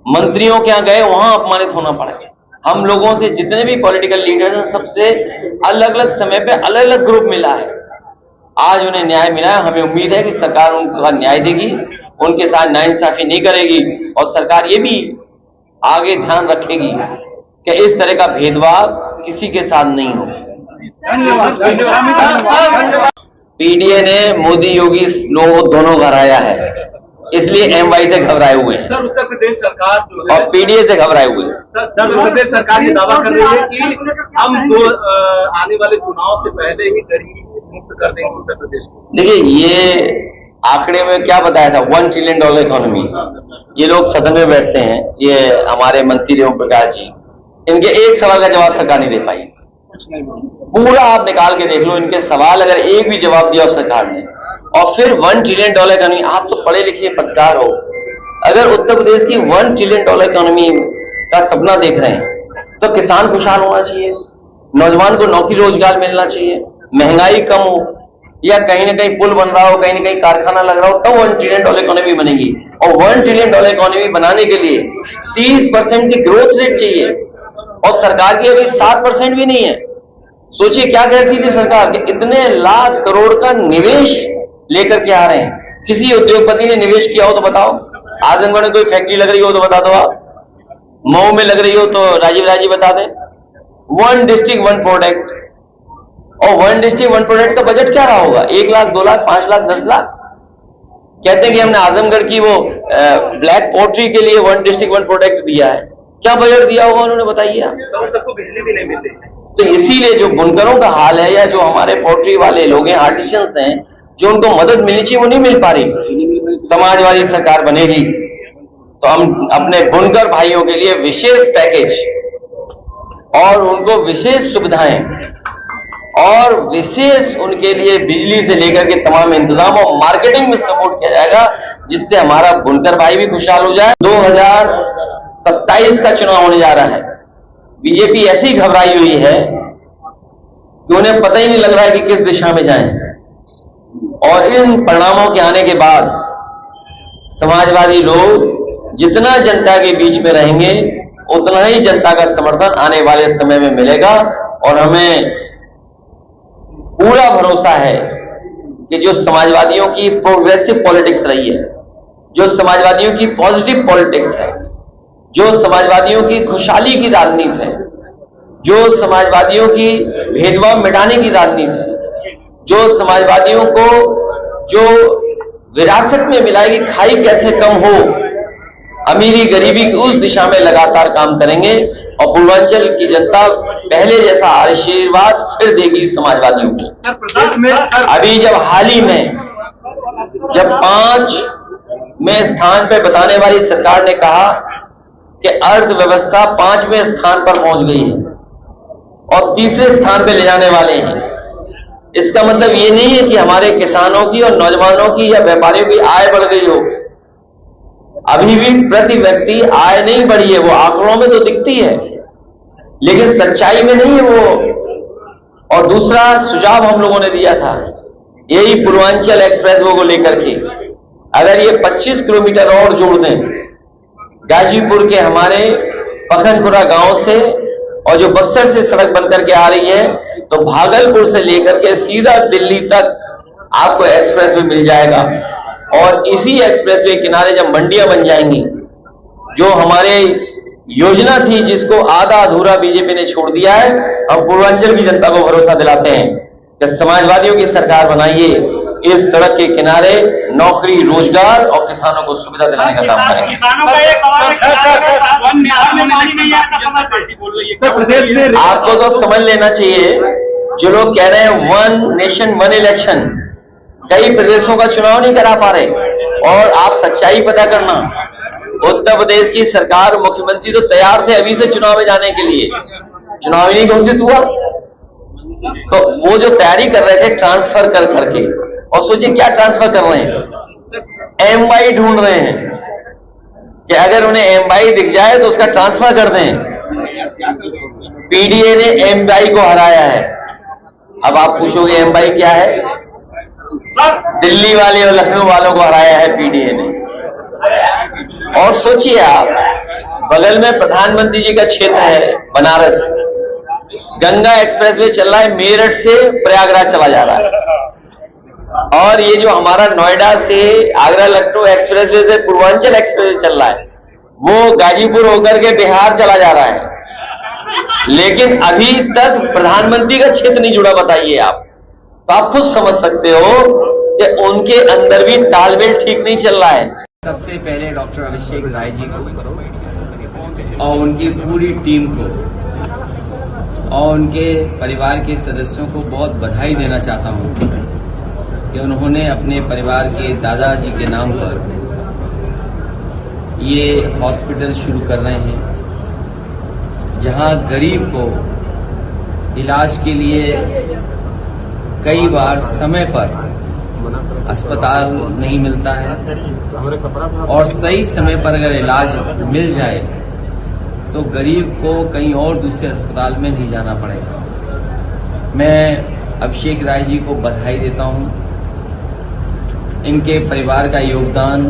मंत्रियों के यहाँ गए, वहां अपमानित होना पड़ा। हम लोगों से जितने भी पॉलिटिकल लीडर्स हैं, सबसे अलग अलग समय पे अलग अलग ग्रुप मिला है। आज उन्हें न्याय मिला है। हमें उम्मीद है कि सरकार उनका न्याय देगी, उनके साथ नाइंसाफी नहीं करेगी और सरकार ये भी आगे ध्यान रखेगी कि इस तरह का भेदभाव किसी के साथ नहीं हो। पीडीए ने मोदी योगी लोगों दोनों घबराया है, इसलिए एमवाई से घबराए हुए हैं। सर, उत्तर प्रदेश सरकार जो है और पीडीए से घबराए हुए हैं। सर, उत्तर प्रदेश सरकार ये दावा कर रही है कि हम आने वाले चुनाव से पहले ही गरीबी मुक्त कर देंगे उत्तर प्रदेश को। देखिए, ये आंकड़े में क्या बताया था, $1 ट्रिलियन इकोनॉमी। ये लोग सदन में बैठते हैं, ये हमारे मंत्री ओम प्रकाश जी, इनके एक सवाल का जवाब सरकार नहीं दे पाई। पूरा आप निकाल के देख लो, इनके सवाल अगर एक भी जवाब दिया सरकार ने, और फिर $1 ट्रिलियन इकोनॉमी। आप तो पढ़े लिखे पत्रकार हो, अगर उत्तर प्रदेश की $1 ट्रिलियन इकोनॉमी का सपना देख रहे हैं, तो किसान खुशहाल होना चाहिए, नौजवान को नौकरी रोजगार मिलना चाहिए, महंगाई कम हो, या कहीं ना कहीं पुल बन रहा हो, कहीं ना कहीं कारखाना लग रहा हो, तब $1 ट्रिलियन इकोनॉमी बनेगी। और $1 ट्रिलियन इकोनॉमी बनाने के लिए 30% की ग्रोथ रेट चाहिए, और सरकार की अभी 7% भी नहीं है। सोचिए क्या कहती थी सरकार कि इतने लाख करोड़ का निवेश लेकर के आ रहे हैं। किसी उद्योगपति ने निवेश किया हो तो बताओ, आजमगढ़ में कोई फैक्ट्री लग रही हो तो बता दो आप, मऊ में लग रही हो तो राजीव राजी बता दें। 1 डिस्ट्रिक्ट 1 प्रोडक्ट, और 1 डिस्ट्रिक्ट 1 प्रोडक्ट का बजट क्या रहा होगा? 1 लाख, 2 लाख, 5 लाख, 10 लाख। कहते हैं कि हमने आजमगढ़ की वो ब्लैक पोल्ट्री के लिए 1 डिस्ट्रिक्ट 1 प्रोडक्ट दिया है, क्या बजट दिया होगा उन्होंने, बताइए आप। सबको बिजली भी नहीं मिलती। तो इसीलिए जो बुनकरों का हाल है, या जो हमारे पोल्ट्री वाले लोग हैं, आर्टिशियंस हैं, जो उनको मदद मिलनी चाहिए वो नहीं मिल पा रही। समाजवादी सरकार बनेगी तो हम अपने बुनकर भाइयों के लिए विशेष पैकेज और उनको विशेष सुविधाएं और विशेष उनके लिए बिजली से लेकर के तमाम इंतजाम और मार्केटिंग में सपोर्ट किया जाएगा, जिससे हमारा बुनकर भाई भी खुशहाल हो जाए। 2027 का चुनाव होने जा रहा है। बीजेपी ऐसी घबराई हुई है कि उन्हें पता ही नहीं लग रहा है कि किस दिशा में जाएं। और इन परिणामों के आने के बाद समाजवादी लोग जितना जनता के बीच में रहेंगे, उतना ही जनता का समर्थन आने वाले समय में मिलेगा। और हमें पूरा भरोसा है कि जो समाजवादियों की प्रोग्रेसिव पॉलिटिक्स रही है, जो समाजवादियों की पॉजिटिव पॉलिटिक्स है, जो समाजवादियों की खुशहाली की राजनीति है, जो समाजवादियों की भेदभाव मिटाने की राजनीति है, जो समाजवादियों को जो विरासत में मिला है कि खाई कैसे कम हो, अमीरी गरीबी की उस दिशा में लगातार काम करेंगे। और पूर्वांचल की जनता पहले जैसा आशीर्वाद फिर देगी समाजवादियों को। अभी जब हाल ही में जब 5वें स्थान पे बताने वाली सरकार ने कहा कि अर्थव्यवस्था 5वें स्थान पर पहुंच गई है और 3रे स्थान पे ले जाने वाले हैं, इसका मतलब ये नहीं है कि हमारे किसानों की और नौजवानों की या व्यापारियों की आय बढ़ गई हो। अभी भी प्रति व्यक्ति आय नहीं बढ़ी है, वो आंकड़ों में तो दिखती है लेकिन सच्चाई में नहीं है वो। और दूसरा सुझाव हम लोगों ने दिया था यही पूर्वांचल एक्सप्रेसवे को लेकर के, अगर ये 25 किलोमीटर और जोड़ दें गाजीपुर के हमारे पखनपुरा गांव से, और जो बक्सर से सड़क बनकर के आ रही है, तो भागलपुर से लेकर के सीधा दिल्ली तक आपको एक्सप्रेसवे मिल जाएगा। और इसी एक्सप्रेसवे किनारे जब मंडियां बन जाएंगी, जो हमारे योजना थी जिसको आधा अधूरा बीजेपी ने छोड़ दिया है, हम पूर्वांचल की जनता को भरोसा दिलाते हैं कि समाजवादियों की सरकार बनाइए, इस सड़क के किनारे नौकरी, रोजगार और किसानों को सुविधा दिलाने का काम करेंगे। आपको तो समझ लेना चाहिए, जो लोग कह रहे हैं 1 नेशन 1 इलेक्शन, कई प्रदेशों का चुनाव नहीं करा पा रहे। और आप सच्चाई पता करना, उत्तर प्रदेश की सरकार, मुख्यमंत्री तो तैयार थे अभी से चुनाव में जाने के लिए, चुनाव ही नहीं घोषित हुआ, तो वो जो तैयारी कर रहे थे ट्रांसफर कर करके, और सोचिए क्या ट्रांसफर कर रहे हैं, एमवाई ढूंढ रहे हैं कि अगर उन्हें एमवाई दिख जाए तो उसका ट्रांसफर कर दें। पीडीए ने एमवाई को हराया है। अब आप पूछोगे एमवाई क्या है? दिल्ली वाले और लखनऊ वालों को हराया है पीडीए ने। और सोचिए आप, बगल में प्रधानमंत्री जी का क्षेत्र है बनारस, गंगा एक्सप्रेसवे चल रहा है, मेरठ से प्रयागराज चला जा रहा है। और ये जो हमारा नोएडा से आगरा लखनऊ एक्सप्रेसवे से पूर्वांचल एक्सप्रेसवे चल रहा है, वो गाजीपुर होकर के बिहार चला जा रहा है, लेकिन अभी तक प्रधानमंत्री का क्षेत्र नहीं जुड़ा। बताइए आप, तो आप खुद समझ सकते हो कि उनके अंदर भी तालमेल ठीक नहीं चल रहा है। सबसे पहले डॉक्टर अभिषेक राय जी को और उनकी पूरी टीम को और उनके परिवार के सदस्यों को बहुत बधाई देना चाहता हूं कि उन्होंने अपने परिवार के दादाजी के नाम पर ये हॉस्पिटल शुरू कर रहे हैं, जहां गरीब को इलाज के लिए कई बार समय पर अस्पताल नहीं मिलता है, और सही समय पर अगर इलाज मिल जाए तो गरीब को कहीं और दूसरे अस्पताल में नहीं जाना पड़ेगा। मैं अभिषेक राय जी को बधाई देता हूं। इनके परिवार का योगदान,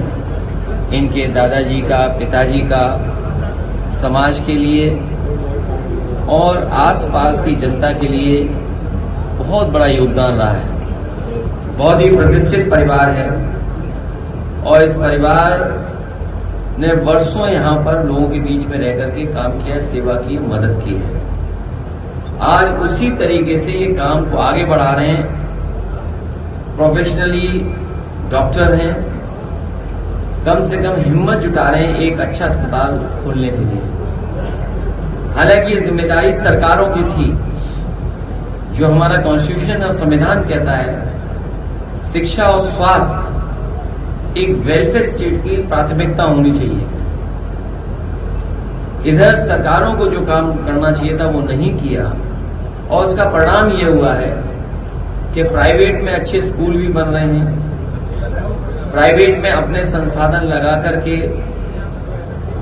इनके दादाजी का, पिताजी का समाज के लिए और आसपास की जनता के लिए बहुत बड़ा योगदान रहा है। बहुत ही प्रतिष्ठित परिवार है और इस परिवार ने वर्षों यहाँ पर लोगों के बीच में रह करके काम किया, सेवा की, मदद की है। आज उसी तरीके से ये काम को आगे बढ़ा रहे हैं। प्रोफेशनली डॉक्टर हैं, कम से कम हिम्मत जुटा रहे हैं एक अच्छा अस्पताल खोलने के लिए। हालांकि ये जिम्मेदारी सरकारों की थी। जो हमारा कॉन्स्टिट्यूशन और संविधान कहता है, शिक्षा और स्वास्थ्य एक वेलफेयर स्टेट की प्राथमिकता होनी चाहिए। इधर सरकारों को जो काम करना चाहिए था वो नहीं किया और उसका परिणाम ये हुआ है कि प्राइवेट में अच्छे स्कूल भी बन रहे हैं, प्राइवेट में अपने संसाधन लगा करके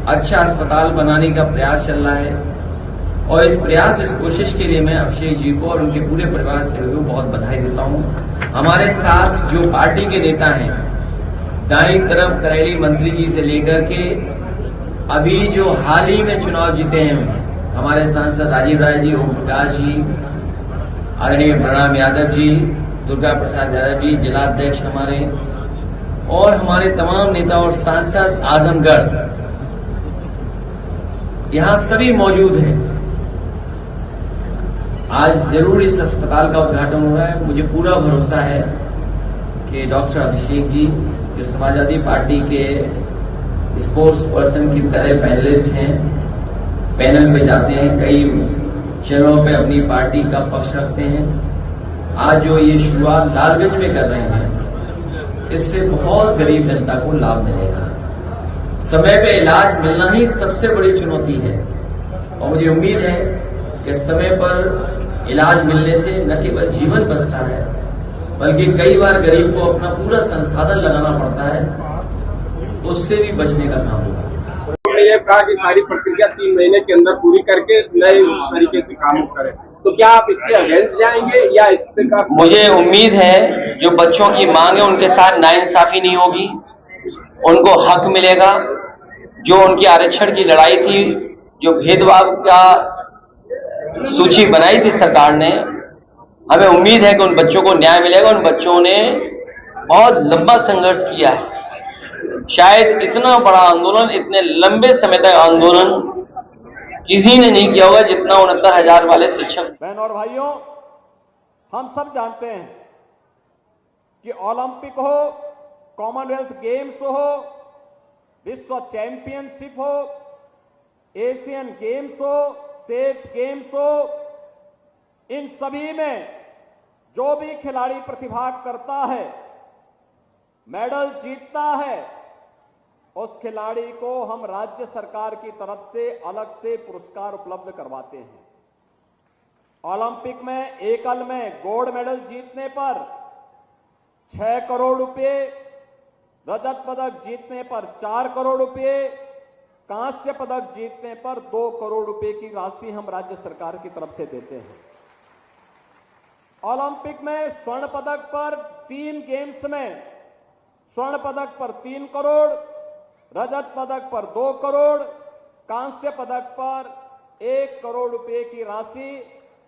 अच्छा अस्पताल बनाने का प्रयास चल रहा है। और इस प्रयास, इस कोशिश के लिए मैं अभिषेक जी को और उनके पूरे परिवार से भी बहुत बधाई देता हूं। हमारे साथ जो पार्टी के नेता हैं, दाईं तरफ करेली मंत्री जी से लेकर के अभी जो हाल ही में चुनाव जीते हैं हमारे सांसद राजीव राय जी, ओम प्रकाश जी, आदरणीय प्रणाम यादव जी, दुर्गा प्रसाद यादव जी, जिलाध्यक्ष हमारे, और हमारे तमाम नेता और सांसद आजमगढ़, यहां सभी मौजूद हैं। आज जरूर इस अस्पताल का उद्घाटन हो रहा है। मुझे पूरा भरोसा है कि डॉक्टर अभिषेक जी, जो समाजवादी पार्टी के स्पोर्ट्स पर्सन की तरह पैनलिस्ट हैं, पैनल पे जाते हैं, कई चैनलों पे अपनी पार्टी का पक्ष रखते हैं, आज जो ये शुरुआत लालगंज में कर रहे हैं, इससे बहुत गरीब जनता को लाभ मिलेगा। समय पे इलाज मिलना ही सबसे बड़ी चुनौती है और मुझे उम्मीद है कि समय पर इलाज मिलने से न केवल जीवन बचता है, बल्कि कई बार गरीब को अपना पूरा संसाधन लगाना पड़ता है, उससे भी बचने का काम होगा। उन्होंने ये कहा कि सारी प्रक्रिया 3 महीने के अंदर पूरी करके नए तरीके से काम करें, तो क्या आप इसके अगेंस्ट जाएंगे या इसका? मुझे उम्मीद है जो बच्चों की मांग है उनके साथ नाइंसाफी नहीं होगी, उनको हक मिलेगा। जो उनकी आरक्षण की लड़ाई थी, जो भेदभाव का सूची बनाई थी सरकार ने, हमें उम्मीद है कि उन बच्चों को न्याय मिलेगा। उन बच्चों ने बहुत लंबा संघर्ष किया है। शायद इतना बड़ा आंदोलन, इतने लंबे समय तक आंदोलन किसी ने नहीं किया होगा जितना 69,000 वाले शिक्षक। बहन और भाइयों, हम सब जानते हैं कि ओलंपिक हो, कॉमनवेल्थ गेम्स हो, विश्व चैंपियनशिप हो, एशियन गेम्स हो, सेफ गेम्स हो, इन सभी में जो भी खिलाड़ी प्रतिभाग करता है, मेडल जीतता है, उस खिलाड़ी को हम राज्य सरकार की तरफ से अलग से पुरस्कार उपलब्ध करवाते हैं। ओलंपिक में एकल में गोल्ड मेडल जीतने पर 6 करोड़ रुपए, रजत पदक जीतने पर 4 करोड़ रुपए, कांस्य पदक जीतने पर 2 करोड़ रुपए की राशि हम राज्य सरकार की तरफ से देते हैं। ओलंपिक में स्वर्ण पदक पर 3 गेम्स में स्वर्ण पदक पर 3 करोड़, रजत पदक पर 2 करोड़, कांस्य पदक पर 1 करोड़ रुपए की राशि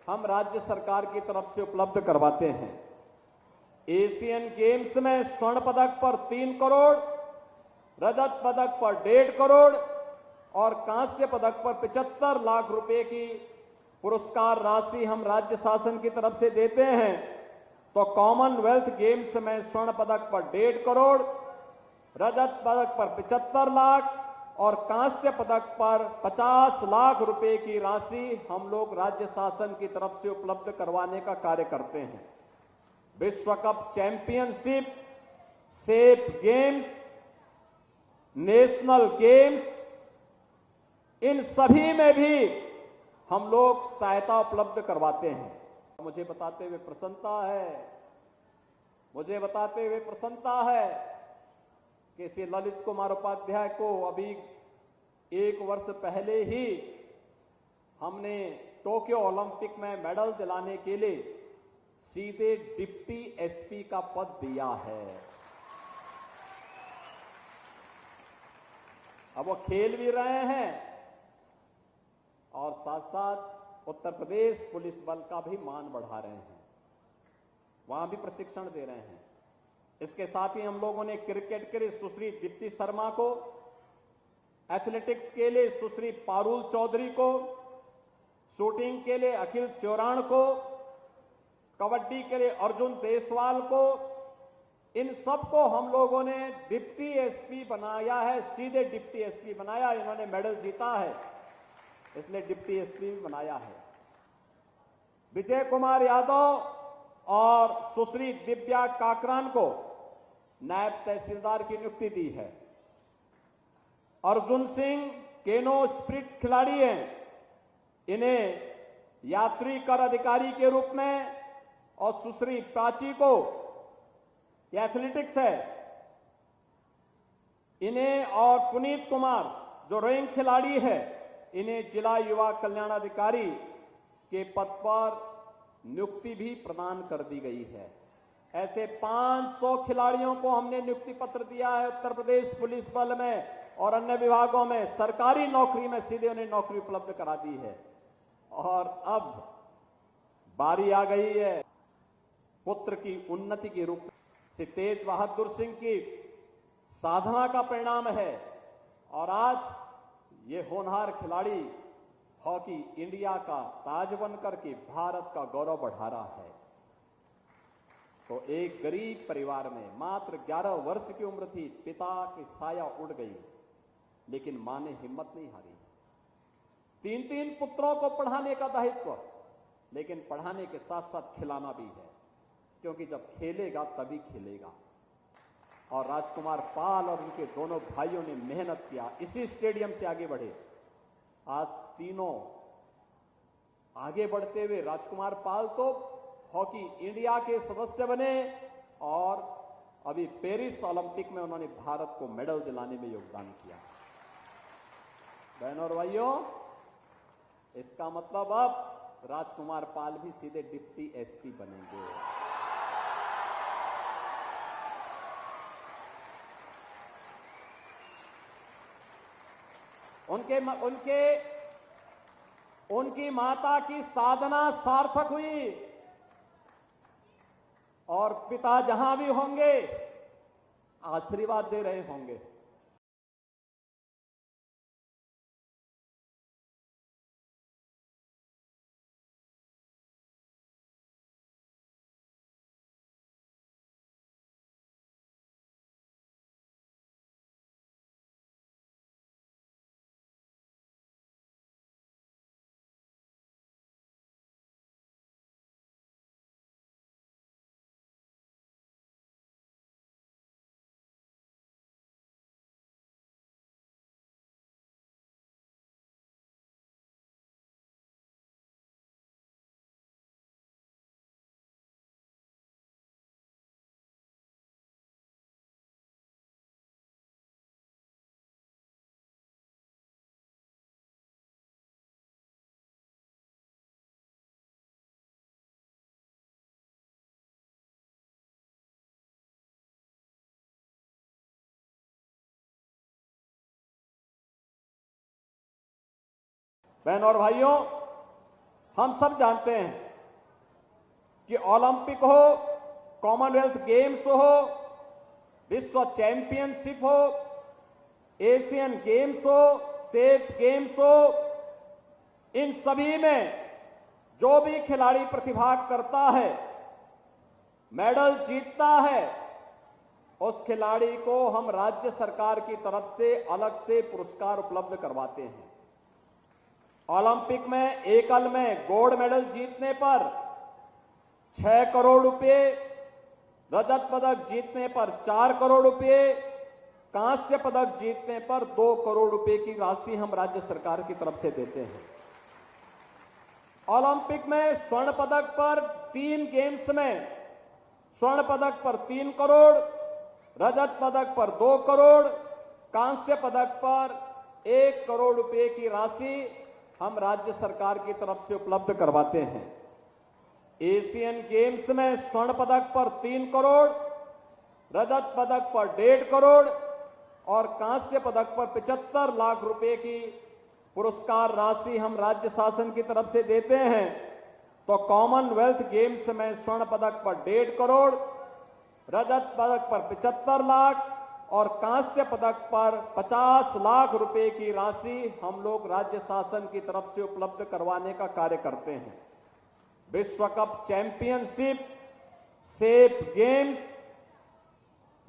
हम राज्य सरकार की तरफ से उपलब्ध करवाते हैं। एशियन गेम्स में स्वर्ण पदक पर 3 करोड़, रजत पदक पर 1.5 करोड़ और कांस्य पदक पर 75 लाख रुपए की पुरस्कार राशि हम राज्य शासन की तरफ से देते हैं। तो कॉमनवेल्थ गेम्स में स्वर्ण पदक पर 1.5 करोड़, रजत पदक पर 75 लाख और कांस्य पदक पर 50 लाख रुपए की राशि हम लोग राज्य शासन की तरफ से उपलब्ध करवाने का कार्य करते हैं। विश्व cup championship, SAF games, national games, इन सभी में भी हम लोग सहायता उपलब्ध करवाते हैं। मुझे बताते हुए प्रसन्नता है कि श्री ललित कुमार उपाध्याय को अभी 1 वर्ष पहले ही हमने टोक्यो ओलंपिक में मेडल दिलाने के लिए सीधे डिप्टी एसपी का पद दिया है। अब वो खेल भी रहे हैं और साथ साथ उत्तर प्रदेश पुलिस बल का भी मान बढ़ा रहे हैं, वहां भी प्रशिक्षण दे रहे हैं। इसके साथ ही हम लोगों ने क्रिकेट के लिए सुश्री दीप्ति शर्मा को, एथलेटिक्स के लिए सुश्री पारुल चौधरी को, शूटिंग के लिए अखिल स्योराण को, कबड्डी के लिए अर्जुन देसवाल को, इन सबको हम लोगों ने डिप्टी एसपी बनाया है, सीधे डिप्टी एसपी बनाया। इन्होंने मेडल जीता है इसलिए डिप्टी एसपी बनाया है। विजय कुमार यादव और सुश्री दिव्या काकरान को नायब तहसीलदार की नियुक्ति दी है। अर्जुन सिंह केनो स्प्रिट खिलाड़ी हैं, इन्हें यात्री कर अधिकारी के रूप में, और सुश्री प्राची को ये एथलेटिक्स है, इन्हें, और पुनीत कुमार जो रोइंग खिलाड़ी है, इन्हें जिला युवा कल्याण अधिकारी के पद पर नियुक्ति भी प्रदान कर दी गई है। ऐसे 500 खिलाड़ियों को हमने नियुक्ति पत्र दिया है उत्तर प्रदेश पुलिस बल में और अन्य विभागों में, सरकारी नौकरी में सीधे उन्हें नौकरी उपलब्ध करा दी है। और अब बारी आ गई है पुत्र की उन्नति के रूप से तेज बहादुर सिंह की साधना का परिणाम है, और आज ये होनहार खिलाड़ी हॉकी इंडिया का ताज बनकर के भारत का गौरव बढ़ा रहा है। तो एक गरीब परिवार में मात्र 11 वर्ष की उम्र थी, पिता की साया उड़ गई, लेकिन मां ने हिम्मत नहीं हारी। 3-3 पुत्रों को पढ़ाने का दायित्व, लेकिन पढ़ाने के साथ साथ खिलाना भी है, क्योंकि जब खेलेगा तभी खिलेगा। और राजकुमार पाल और उनके दोनों भाइयों ने मेहनत किया, इसी स्टेडियम से आगे बढ़े। आज तीनों आगे बढ़ते हुए, राजकुमार पाल तो हॉकी इंडिया के सदस्य बने और अभी पेरिस ओलंपिक में उन्होंने भारत को मेडल दिलाने में योगदान किया। बहनों और भाइयों, इसका मतलब अब राजकुमार पाल भी सीधे डिप्टी एसपी बनेंगे। उनकी माता की साधना सार्थक हुई और पिता जहां भी होंगे आशीर्वाद दे रहे होंगे। बहनों और भाइयों, हम सब जानते हैं कि ओलंपिक हो, कॉमनवेल्थ गेम्स हो, विश्व चैंपियनशिप हो, एशियन गेम्स हो, सेफ गेम्स हो, इन सभी में जो भी खिलाड़ी प्रतिभाग करता है, मेडल जीतता है, उस खिलाड़ी को हम राज्य सरकार की तरफ से अलग से पुरस्कार उपलब्ध करवाते हैं। ओलंपिक में एकल में गोल्ड मेडल जीतने पर 6 करोड़ रुपए, रजत पदक जीतने पर 4 करोड़ रुपए, कांस्य पदक जीतने पर 2 करोड़ रुपए की राशि हम राज्य सरकार की तरफ से देते हैं। ओलंपिक में स्वर्ण पदक पर 3 गेम्स में स्वर्ण पदक पर 3 करोड़, रजत पदक पर 2 करोड़, कांस्य पदक पर 1 करोड़ रुपए की राशि हम राज्य सरकार की तरफ से उपलब्ध करवाते हैं। एशियन गेम्स में स्वर्ण पदक पर 3 करोड़, रजत पदक पर 1.5 करोड़ और कांस्य पदक पर 75 लाख रुपए की पुरस्कार राशि हम राज्य शासन की तरफ से देते हैं। तो कॉमनवेल्थ गेम्स में स्वर्ण पदक पर 1.5 करोड़, रजत पदक पर 75 लाख और कांस्य पदक पर 50 लाख रुपए की राशि हम लोग राज्य शासन की तरफ से उपलब्ध करवाने का कार्य करते हैं। विश्व cup championship, SAF games,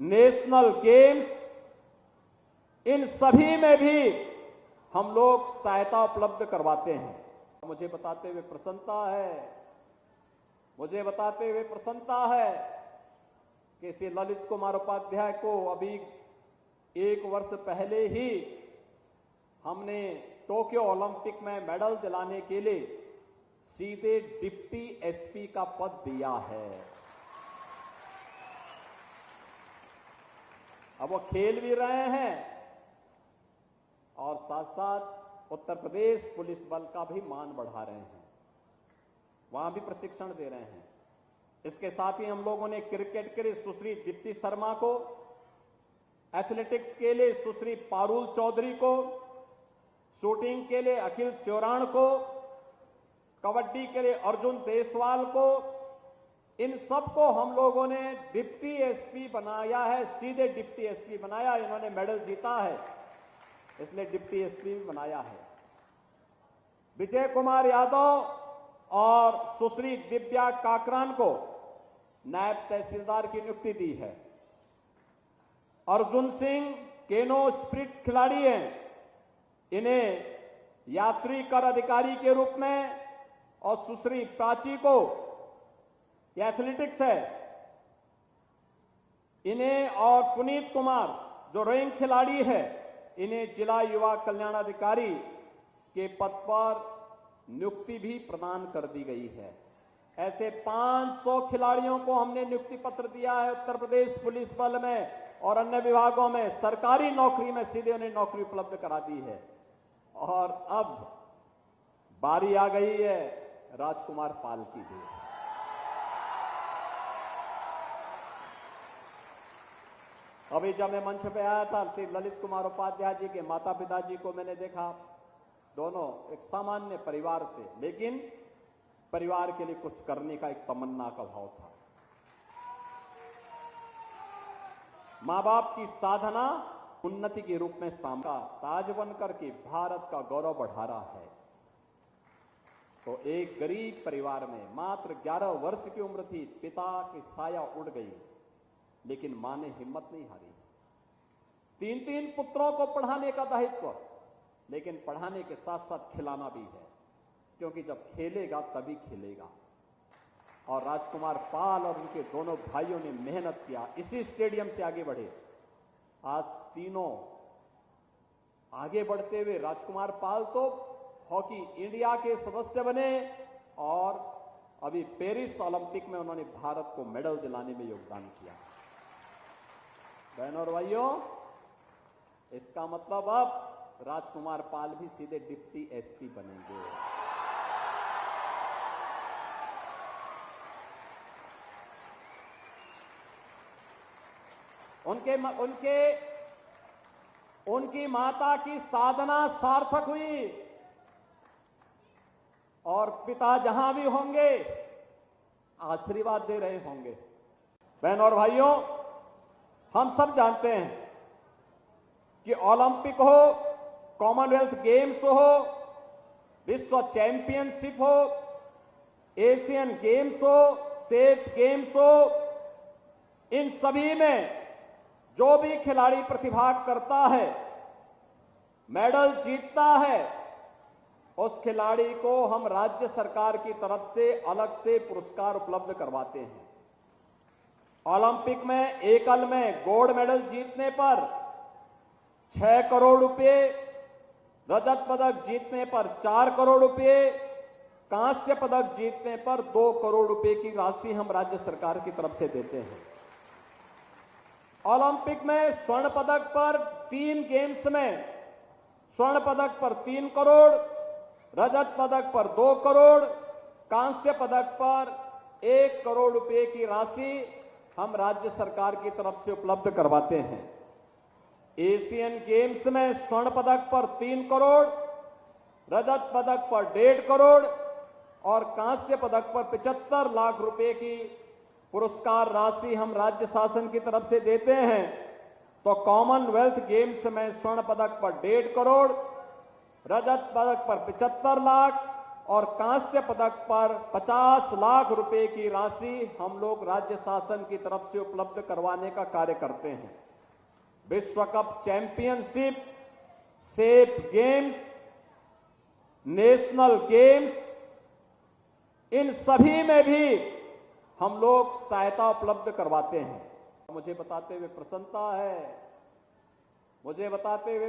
national games, इन सभी में भी हम लोग सहायता उपलब्ध करवाते हैं। मुझे बताते हुए प्रसन्नता है कि श्री ललित कुमार उपाध्याय को अभी 1 वर्ष पहले ही हमने टोक्यो ओलंपिक में मेडल दिलाने के लिए सीधे डिप्टी एसपी का पद दिया है। अब वो खेल भी रहे हैं और साथ साथ उत्तर प्रदेश पुलिस बल का भी मान बढ़ा रहे हैं, वहां भी प्रशिक्षण दे रहे हैं। इसके साथ ही हम लोगों ने क्रिकेट के लिए सुश्री दीप्ति शर्मा को, एथलेटिक्स के लिए सुश्री पारुल चौधरी को, शूटिंग के लिए अखिल श्योराण को, कबड्डी के लिए अर्जुन देसवाल को, इन सबको हम लोगों ने डिप्टी एसपी बनाया है, सीधे डिप्टी एसपी बनाया। इन्होंने मेडल जीता है इसलिए डिप्टी एसपी बनाया है। विजय कुमार यादव और सुश्री दिव्या काकरान को नायब तहसीलदार की नियुक्ति दी है। अर्जुन सिंह केनो स्प्रिट खिलाड़ी हैं, इन्हें यात्री कर अधिकारी के रूप में, और सुश्री प्राची को ये एथलेटिक्स है, इन्हें, और पुनीत कुमार जो रोइंग खिलाड़ी है, इन्हें जिला युवा कल्याण अधिकारी के पद पर नियुक्ति भी प्रदान कर दी गई है। ऐसे 500 खिलाड़ियों को हमने नियुक्ति पत्र दिया है उत्तर प्रदेश पुलिस बल में और अन्य विभागों में, सरकारी नौकरी में सीधे उन्हें नौकरी उपलब्ध करा दी है। और अब बारी आ गई है राजकुमार पाल की भी। अभी जब मैं मंच पे आया था, श्री ललित कुमार उपाध्याय जी के माता पिता जी को मैंने देखा, दोनों एक सामान्य परिवार से, लेकिन परिवार के लिए कुछ करने का एक तमन्ना का भाव था। मां बाप की साधना उन्नति के रूप में सामका ताज बनकर के भारत का गौरव बढ़ा रहा है। तो एक गरीब परिवार में मात्र 11 वर्ष की उम्र थी, पिता की साया उड़ गई, लेकिन मां ने हिम्मत नहीं हारी। 3 पुत्रों को पढ़ाने का दायित्व, लेकिन पढ़ाने के साथ साथ खिलाना भी है, क्योंकि जब खेलेगा तभी खिलेगा। और राजकुमार पाल और उनके दोनों भाइयों ने मेहनत किया, इसी स्टेडियम से आगे बढ़े। आज तीनों आगे बढ़ते हुए राजकुमार पाल तो हॉकी इंडिया के सदस्य बने और अभी पेरिस ओलंपिक में उन्होंने भारत को मेडल दिलाने में योगदान किया। बहनों और भाइयों, इसका मतलब अब राजकुमार पाल भी सीधे डिप्टी एसपी बनेंगे। उनकी माता की साधना सार्थक हुई और पिता जहां भी होंगे आशीर्वाद दे रहे होंगे। बहनों और भाइयों, हम सब जानते हैं कि ओलंपिक हो, कॉमनवेल्थ गेम्स हो, विश्व चैंपियनशिप हो, एशियन गेम्स हो, सेफ गेम्स हो, इन सभी में जो भी खिलाड़ी प्रतिभाग करता है, मेडल जीतता है, उस खिलाड़ी को हम राज्य सरकार की तरफ से अलग से पुरस्कार उपलब्ध करवाते हैं। ओलंपिक में एकल में गोल्ड मेडल जीतने पर 6 करोड़ रुपए, रजत पदक जीतने पर 4 करोड़ रुपए, कांस्य पदक जीतने पर 2 करोड़ रुपए की राशि हम राज्य सरकार की तरफ से देते हैं। ओलंपिक में स्वर्ण पदक पर 3 गेम्स में स्वर्ण पदक पर 3 करोड़, रजत पदक पर 2 करोड़, कांस्य पदक पर 1 करोड़ रुपए की राशि हम राज्य सरकार की तरफ से उपलब्ध करवाते हैं। एशियन गेम्स में स्वर्ण पदक पर 3 करोड़, रजत पदक पर 1.5 करोड़ और कांस्य पदक पर 75 लाख रुपए की पुरस्कार राशि हम राज्य शासन की तरफ से देते हैं। तो कॉमनवेल्थ गेम्स में स्वर्ण पदक पर 1.5 करोड़, रजत पदक पर 75 लाख और कांस्य पदक पर 50 लाख रुपए की राशि हम लोग राज्य शासन की तरफ से उपलब्ध करवाने का कार्य करते हैं। विश्व cup championship, SAF games, national games, इन सभी में भी हम लोग सहायता उपलब्ध करवाते हैं। मुझे बताते हुए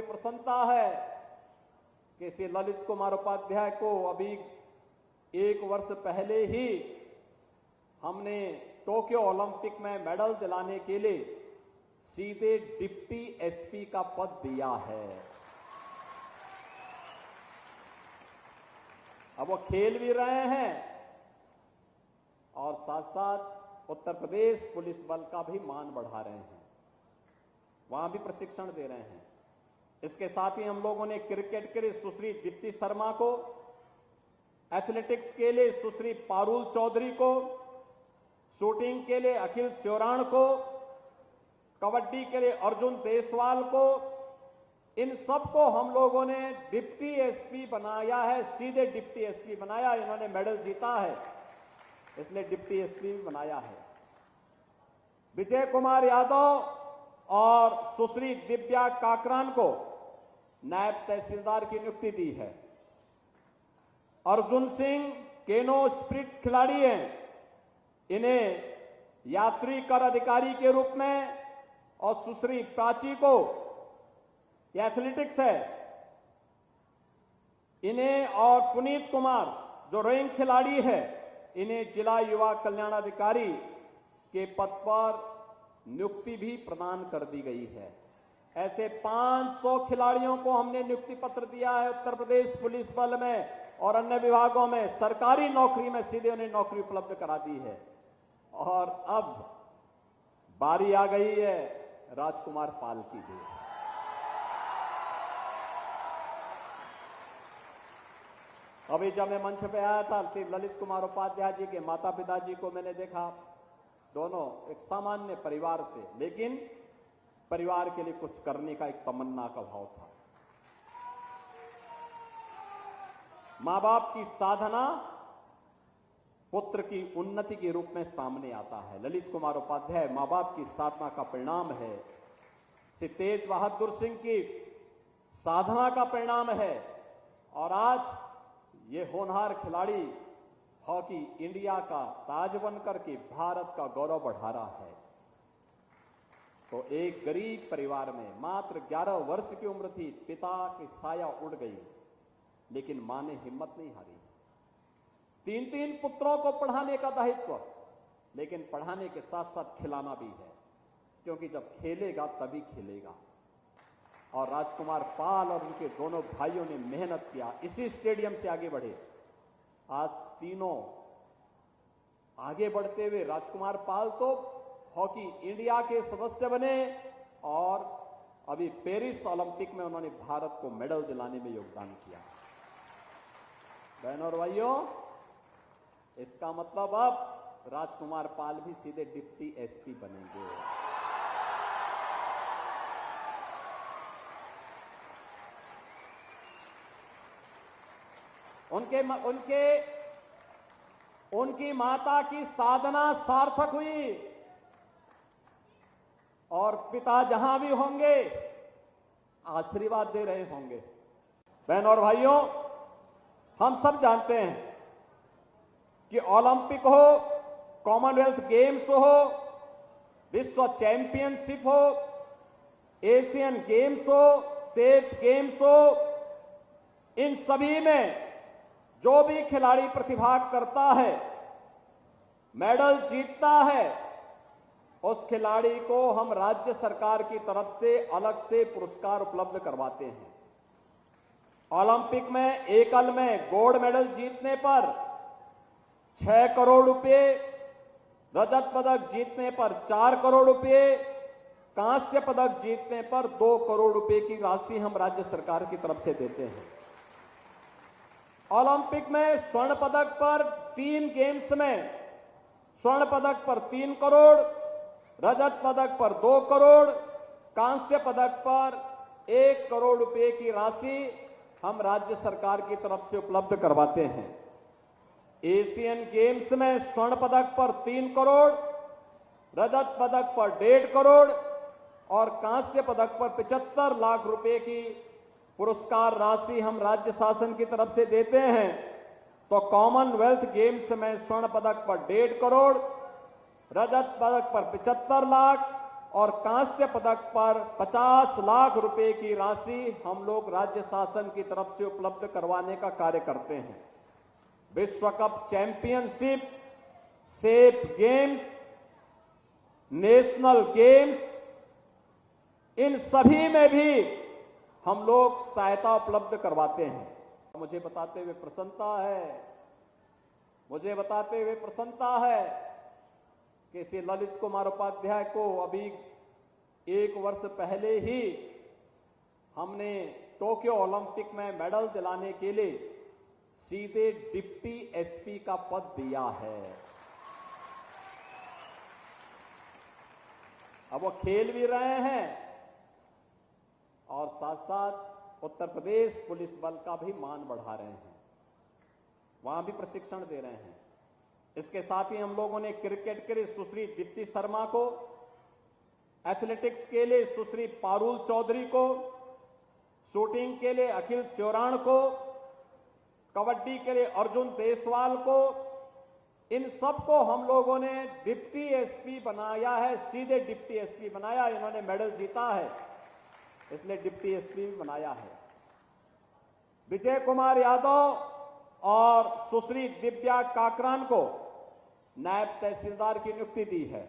प्रसन्नता है कि श्री ललित कुमार उपाध्याय को अभी 1 वर्ष पहले ही हमने टोक्यो ओलंपिक में मेडल दिलाने के लिए सीधे डिप्टी एसपी का पद दिया है। अब वो खेल भी रहे हैं और साथ साथ उत्तर प्रदेश पुलिस बल का भी मान बढ़ा रहे हैं, वहां भी प्रशिक्षण दे रहे हैं। इसके साथ ही हम लोगों ने क्रिकेट के लिए सुश्री दीप्ति शर्मा को, एथलेटिक्स के लिए सुश्री पारुल चौधरी को, शूटिंग के लिए अखिल स्योराण को, कबड्डी के लिए अर्जुन देसवाल को, इन सबको हम लोगों ने डिप्टी एसपी बनाया है, सीधे डिप्टी एसपी बनाया। इन्होंने मेडल जीता है इसलिए डिप्टी एसपी बनाया है। विजय कुमार यादव और सुश्री दिव्या काकरान को नायब तहसीलदार की नियुक्ति दी है। अर्जुन सिंह केनो स्प्रिट खिलाड़ी हैं, इन्हें यात्री कर अधिकारी के रूप में, और सुश्री प्राची को ये एथलेटिक्स है, इन्हें, और पुनीत कुमार जो रोइंग खिलाड़ी है, इन्हें जिला युवा कल्याण अधिकारी के पद पर नियुक्ति भी प्रदान कर दी गई है। ऐसे 500 खिलाड़ियों को हमने नियुक्ति पत्र दिया है उत्तर प्रदेश पुलिस बल में और अन्य विभागों में। सरकारी नौकरी में सीधे उन्हें नौकरी उपलब्ध करा दी है। और अब बारी आ गई है राजकुमार पाल की भी। अभी जब मैं मंच पे आया था, श्री ललित कुमार उपाध्याय जी के माता पिताजी को मैंने देखा, दोनों एक सामान्य परिवार से, लेकिन परिवार के लिए कुछ करने का एक तमन्ना का भाव था। मां बाप की साधना पुत्र की उन्नति के रूप में सामने आता है। ललित कुमार उपाध्याय मां बाप की साधना का परिणाम है, श्री तेज बहादुर सिंह की साधना का परिणाम है, और आज ये होनहार खिलाड़ी हॉकी इंडिया का ताज बनकर के भारत का गौरव बढ़ा रहा है। तो एक गरीब परिवार में मात्र 11 वर्ष की उम्र थी, पिता की साया उड़ गई, लेकिन मां ने हिम्मत नहीं हारी। 3 पुत्रों को पढ़ाने का दायित्व, लेकिन पढ़ाने के साथ साथ खिलाना भी है, क्योंकि जब खेलेगा तभी खिलेगा। और राजकुमार पाल और उनके दोनों भाइयों ने मेहनत किया, इसी स्टेडियम से आगे बढ़े। आज तीनों आगे बढ़ते हुए, राजकुमार पाल तो हॉकी इंडिया के सदस्य बने और अभी पेरिस ओलंपिक में उन्होंने भारत को मेडल दिलाने में योगदान किया। बहनों और भाइयों, इसका मतलब अब राजकुमार पाल भी सीधे डिप्टी एसपी बनेंगे। उनकी माता की साधना सार्थक हुई और पिता जहां भी होंगे आशीर्वाद दे रहे होंगे। बहनों और भाइयों, हम सब जानते हैं कि ओलंपिक हो, कॉमनवेल्थ गेम्स हो, विश्व चैंपियनशिप हो, एशियन गेम्स हो, सेफ गेम्स हो, इन सभी में जो भी खिलाड़ी प्रतिभाग करता है, मेडल जीतता है, उस खिलाड़ी को हम राज्य सरकार की तरफ से अलग से पुरस्कार उपलब्ध करवाते हैं। ओलंपिक में एकल में गोल्ड मेडल जीतने पर 6 करोड़ रुपए, रजत पदक जीतने पर 4 करोड़ रुपए, कांस्य पदक जीतने पर 2 करोड़ रुपए की राशि हम राज्य सरकार की तरफ से देते हैं। ओलंपिक में स्वर्ण पदक पर 3 गेम्स में स्वर्ण पदक पर 3 करोड़, रजत पदक पर 2 करोड़, कांस्य पदक पर 1 करोड़ रुपए की राशि हम राज्य सरकार की तरफ से उपलब्ध करवाते हैं। एशियन गेम्स में स्वर्ण पदक पर 3 करोड़, रजत पदक पर 1.5 करोड़ और कांस्य पदक पर 75 लाख रुपए की पुरस्कार राशि हम राज्य शासन की तरफ से देते हैं। तो कॉमनवेल्थ गेम्स में स्वर्ण पदक पर 1.5 करोड़, रजत पदक पर 75 लाख और कांस्य पदक पर 50 लाख रुपए की राशि हम लोग राज्य शासन की तरफ से उपलब्ध करवाने का कार्य करते हैं। विश्व cup championship, SAF games, national games, इन सभी में भी हम लोग सहायता उपलब्ध करवाते हैं। मुझे बताते हुए प्रसन्नता है कि श्री ललित कुमार उपाध्याय को अभी 1 वर्ष पहले ही हमने टोक्यो ओलंपिक में मेडल दिलाने के लिए सीधे डिप्टी एसपी का पद दिया है। अब वो खेल भी रहे हैं और साथ साथ उत्तर प्रदेश पुलिस बल का भी मान बढ़ा रहे हैं, वहां भी प्रशिक्षण दे रहे हैं। इसके साथ ही हम लोगों ने क्रिकेट के लिए सुश्री दीप्ति शर्मा को, एथलेटिक्स के लिए सुश्री पारुल चौधरी को, शूटिंग के लिए अखिल श्योराण को, कबड्डी के लिए अर्जुन देसवाल को, इन सबको हम लोगों ने डिप्टी एसपी बनाया है, सीधे डिप्टी एसपी बनाया। इन्होंने मेडल जीता है इसलिए डिप्टी एसपी बनाया है। विजय कुमार यादव और सुश्री दिव्या काकरान को नायब तहसीलदार की नियुक्ति दी है।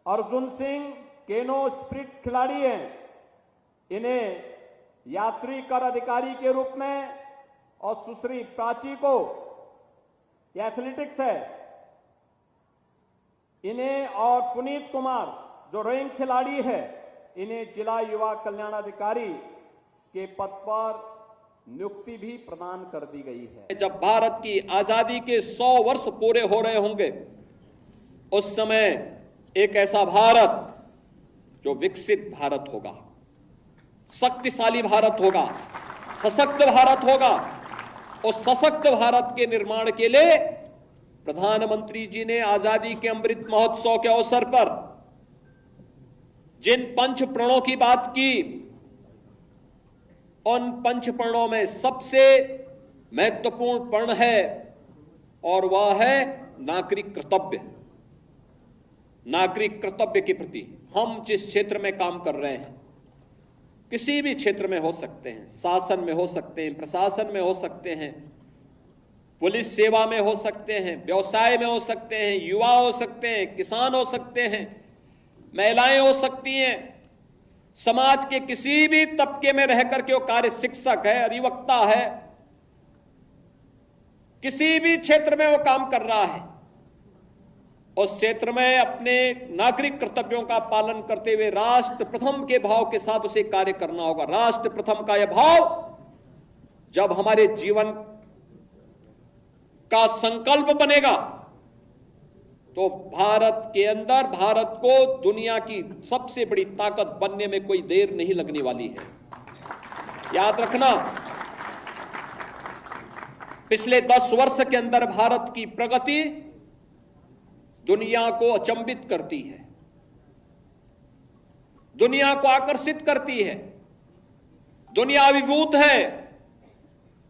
अर्जुन सिंह केनो स्प्रिट खिलाड़ी हैं, इन्हें यात्री कर अधिकारी के रूप में, और सुश्री प्राची को ये एथलेटिक्स है, इन्हें, और पुनीत कुमार जो रोइंग खिलाड़ी है, इन्हें जिला युवा कल्याण अधिकारी के पद पर नियुक्ति भी प्रदान कर दी गई है। जब भारत की आजादी के 100 वर्ष पूरे हो रहे होंगे, उस समय एक ऐसा भारत जो विकसित भारत होगा, शक्तिशाली भारत होगा, सशक्त भारत होगा। उस सशक्त भारत के निर्माण के लिए प्रधानमंत्री जी ने आजादी के अमृत महोत्सव के अवसर पर जिन 5 प्रणों की बात की, उन 5 प्रणों में सबसे महत्वपूर्ण प्रण है और वह है नागरिक कर्तव्य। नागरिक कर्तव्य के प्रति हम जिस क्षेत्र में काम कर रहे हैं, किसी भी क्षेत्र में हो सकते हैं, शासन में हो सकते हैं, प्रशासन में हो सकते हैं, पुलिस सेवा में हो सकते हैं, व्यवसाय में हो सकते हैं, युवा हो सकते हैं, किसान हो सकते हैं, महिलाएं हो सकती हैं, समाज के किसी भी तबके में रहकर के वो कार्य, शिक्षक है, अधिवक्ता है, किसी भी क्षेत्र में वो काम कर रहा है, उस क्षेत्र में अपने नागरिक कर्तव्यों का पालन करते हुए राष्ट्र प्रथम के भाव के साथ उसे कार्य करना होगा। राष्ट्र प्रथम का यह भाव जब हमारे जीवन का संकल्प बनेगा, तो भारत के अंदर भारत को दुनिया की सबसे बड़ी ताकत बनने में कोई देर नहीं लगने वाली है। याद रखना, पिछले 10 वर्ष के अंदर भारत की प्रगति दुनिया को अचंभित करती है, दुनिया को आकर्षित करती है। दुनिया अभिभूत है,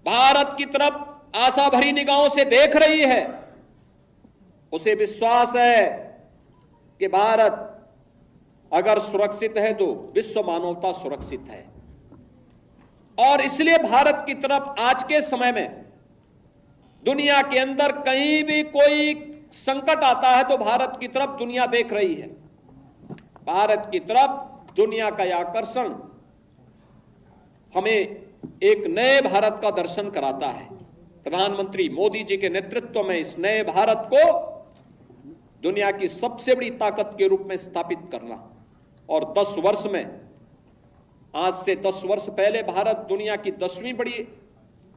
भारत की तरफ आशा भरी निगाहों से देख रही है। उसे विश्वास है कि भारत अगर सुरक्षित है तो विश्व मानवता सुरक्षित है। और इसलिए भारत की तरफ आज के समय में दुनिया के अंदर कहीं भी कोई संकट आता है तो भारत की तरफ दुनिया देख रही है। भारत की तरफ दुनिया का यह आकर्षण हमें एक नए भारत का दर्शन कराता है। प्रधानमंत्री मोदी जी के नेतृत्व में इस नए भारत को दुनिया की सबसे बड़ी ताकत के रूप में स्थापित करना, और 10 वर्ष में, आज से 10 वर्ष पहले भारत दुनिया की 10वीं बड़ी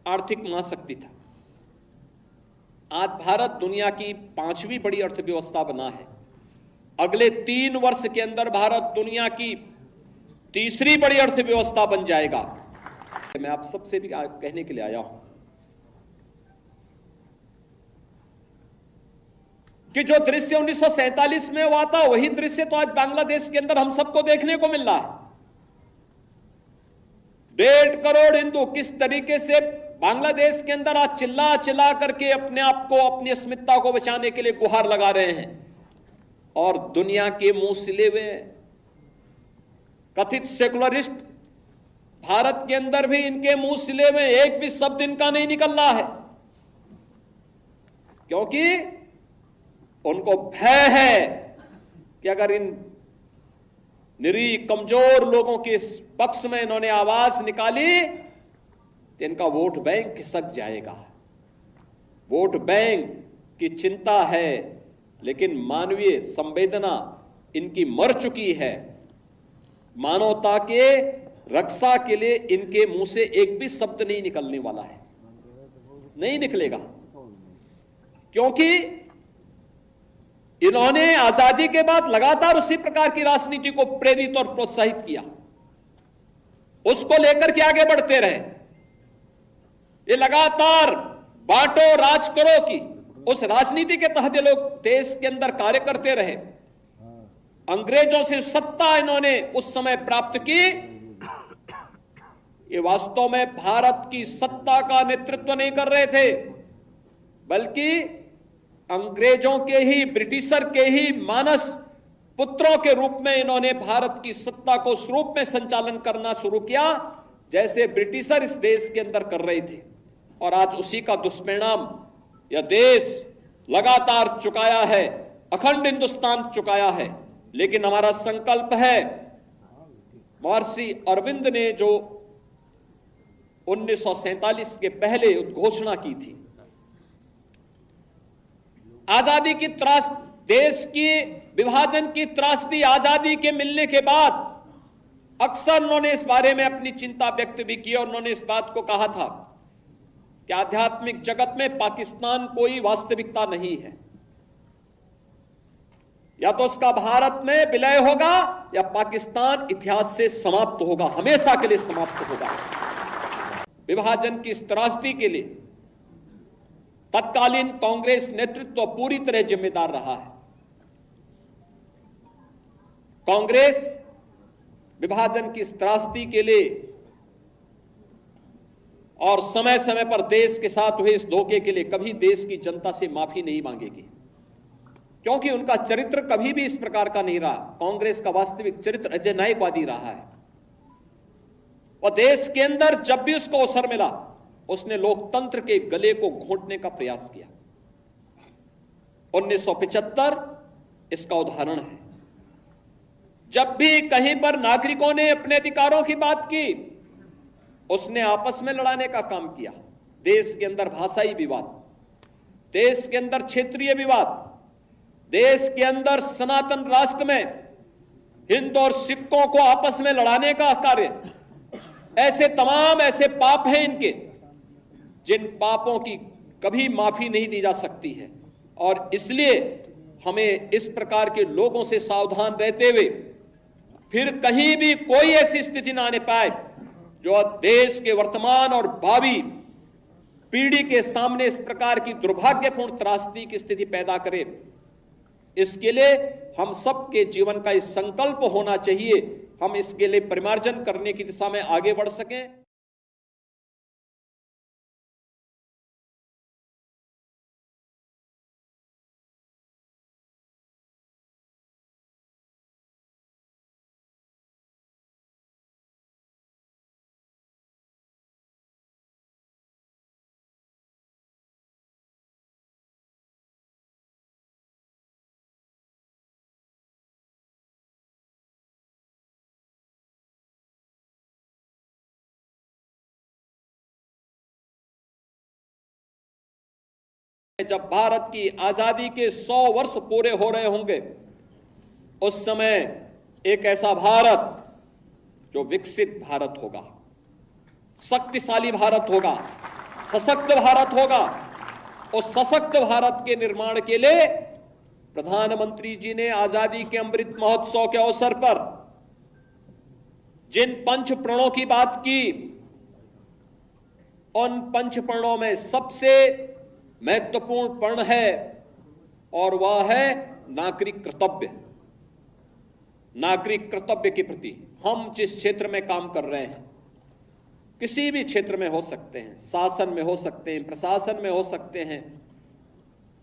आर्थिक महाशक्ति था। आज भारत दुनिया की 5वीं बड़ी अर्थव्यवस्था बना है। अगले 3 वर्ष के अंदर भारत दुनिया की 3री बड़ी अर्थव्यवस्था बन जाएगा। मैं आप सबसे भी कहने के लिए आया हूं कि जो दृश्य 1947 में हुआ था, वही दृश्य तो आज बांग्लादेश के अंदर हम सबको देखने को मिल रहा है। 1.5 करोड़ हिंदू किस तरीके से बांग्लादेश के अंदर आज चिल्ला चिल्ला करके अपने आप को, अपनी अस्मिता को बचाने के लिए गुहार लगा रहे हैं, और दुनिया के मुंह सिले हुए कथित सेकुलरिस्ट भारत के अंदर भी इनके मुंह सिले हुए एक भी शब्द इनका नहीं निकल रहा है, क्योंकि उनको भय है कि अगर इन निरीह कमजोर लोगों के इस पक्ष में इन्होंने आवाज निकाली तो इनका वोट बैंक खिसक जाएगा। वोट बैंक की चिंता है, लेकिन मानवीय संवेदना इनकी मर चुकी है। मानवता के रक्षा के लिए इनके मुंह से एक भी शब्द नहीं निकलने वाला है, नहीं निकलेगा, क्योंकि इन्होंने आजादी के बाद लगातार उसी प्रकार की राजनीति को प्रेरित और प्रोत्साहित किया, उसको लेकर के आगे बढ़ते रहे। ये लगातार बांटो राज करो की उस राजनीति के तहत ये लोग देश के अंदर कार्य करते रहे। अंग्रेजों से सत्ता इन्होंने उस समय प्राप्त की। ये वास्तव में भारत की सत्ता का नेतृत्व नहीं कर रहे थे, बल्कि अंग्रेजों के ही, ब्रिटिशर के ही मानस पुत्रों के रूप में इन्होंने भारत की सत्ता को उस रूप में संचालन करना शुरू किया जैसे ब्रिटिशर इस देश के अंदर कर रहे थे। और आज उसी का दुष्परिणाम यह देश लगातार चुकाया है, अखंड हिंदुस्तान चुकाया है। लेकिन हमारा संकल्प है, महर्षि अरविंद ने जो 1947 के पहले घोषणा की थी, आजादी की त्रास, देश की विभाजन की त्रासदी आजादी के मिलने के बाद अक्सर उन्होंने इस बारे में अपनी चिंता व्यक्त भी की, और उन्होंने इस बात को कहा था कि आध्यात्मिक जगत में पाकिस्तान कोई वास्तविकता नहीं है, या तो उसका भारत में विलय होगा या पाकिस्तान इतिहास से समाप्त होगा, हमेशा के लिए समाप्त होगा। विभाजन की इस त्रासदी के लिए तत्कालीन कांग्रेस नेतृत्व पूरी तरह जिम्मेदार रहा है। कांग्रेस विभाजन की इस त्रासदी के लिए और समय समय पर देश के साथ हुए इस धोखे के लिए कभी देश की जनता से माफी नहीं मांगेगी, क्योंकि उनका चरित्र कभी भी इस प्रकार का नहीं रहा। कांग्रेस का वास्तविक चरित्र अधिनायकवादी रहा है, और देश के अंदर जब भी उसको अवसर मिला उसने लोकतंत्र के गले को घोंटने का प्रयास किया। 1975 इसका उदाहरण है। जब भी कहीं पर नागरिकों ने अपने अधिकारों की बात की, उसने आपस में लड़ाने का काम किया। देश के अंदर भाषाई विवाद, देश के अंदर क्षेत्रीय विवाद, देश के अंदर सनातन राष्ट्र में हिंदू और सिखों को आपस में लड़ाने का कार्य, ऐसे तमाम ऐसे पाप हैं इनके, जिन पापों की कभी माफी नहीं दी जा सकती है। और इसलिए हमें इस प्रकार के लोगों से सावधान रहते हुए फिर कहीं भी कोई ऐसी स्थिति ना आने पाए जो देश के वर्तमान और भावी पीढ़ी के सामने इस प्रकार की दुर्भाग्यपूर्ण त्रासदी की स्थिति पैदा करे। इसके लिए हम सबके जीवन का इस संकल्प होना चाहिए, हम इसके लिए परिमार्जन करने की दिशा में आगे बढ़ सकें। जब भारत की आजादी के 100 वर्ष पूरे हो रहे होंगे, उस समय एक ऐसा भारत जो विकसित भारत होगा, शक्तिशाली भारत होगा, सशक्त भारत होगा। उस सशक्त भारत के निर्माण के लिए प्रधानमंत्री जी ने आजादी के अमृत महोत्सव के अवसर पर जिन पंच प्रणों की बात की, उन पंच प्रणों में सबसे महत्वपूर्ण प्रण है और वह है नागरिक कर्तव्य। नागरिक कर्तव्य के प्रति हम जिस क्षेत्र में काम कर रहे हैं, किसी भी क्षेत्र में हो सकते हैं, शासन में हो सकते हैं, प्रशासन में हो सकते हैं,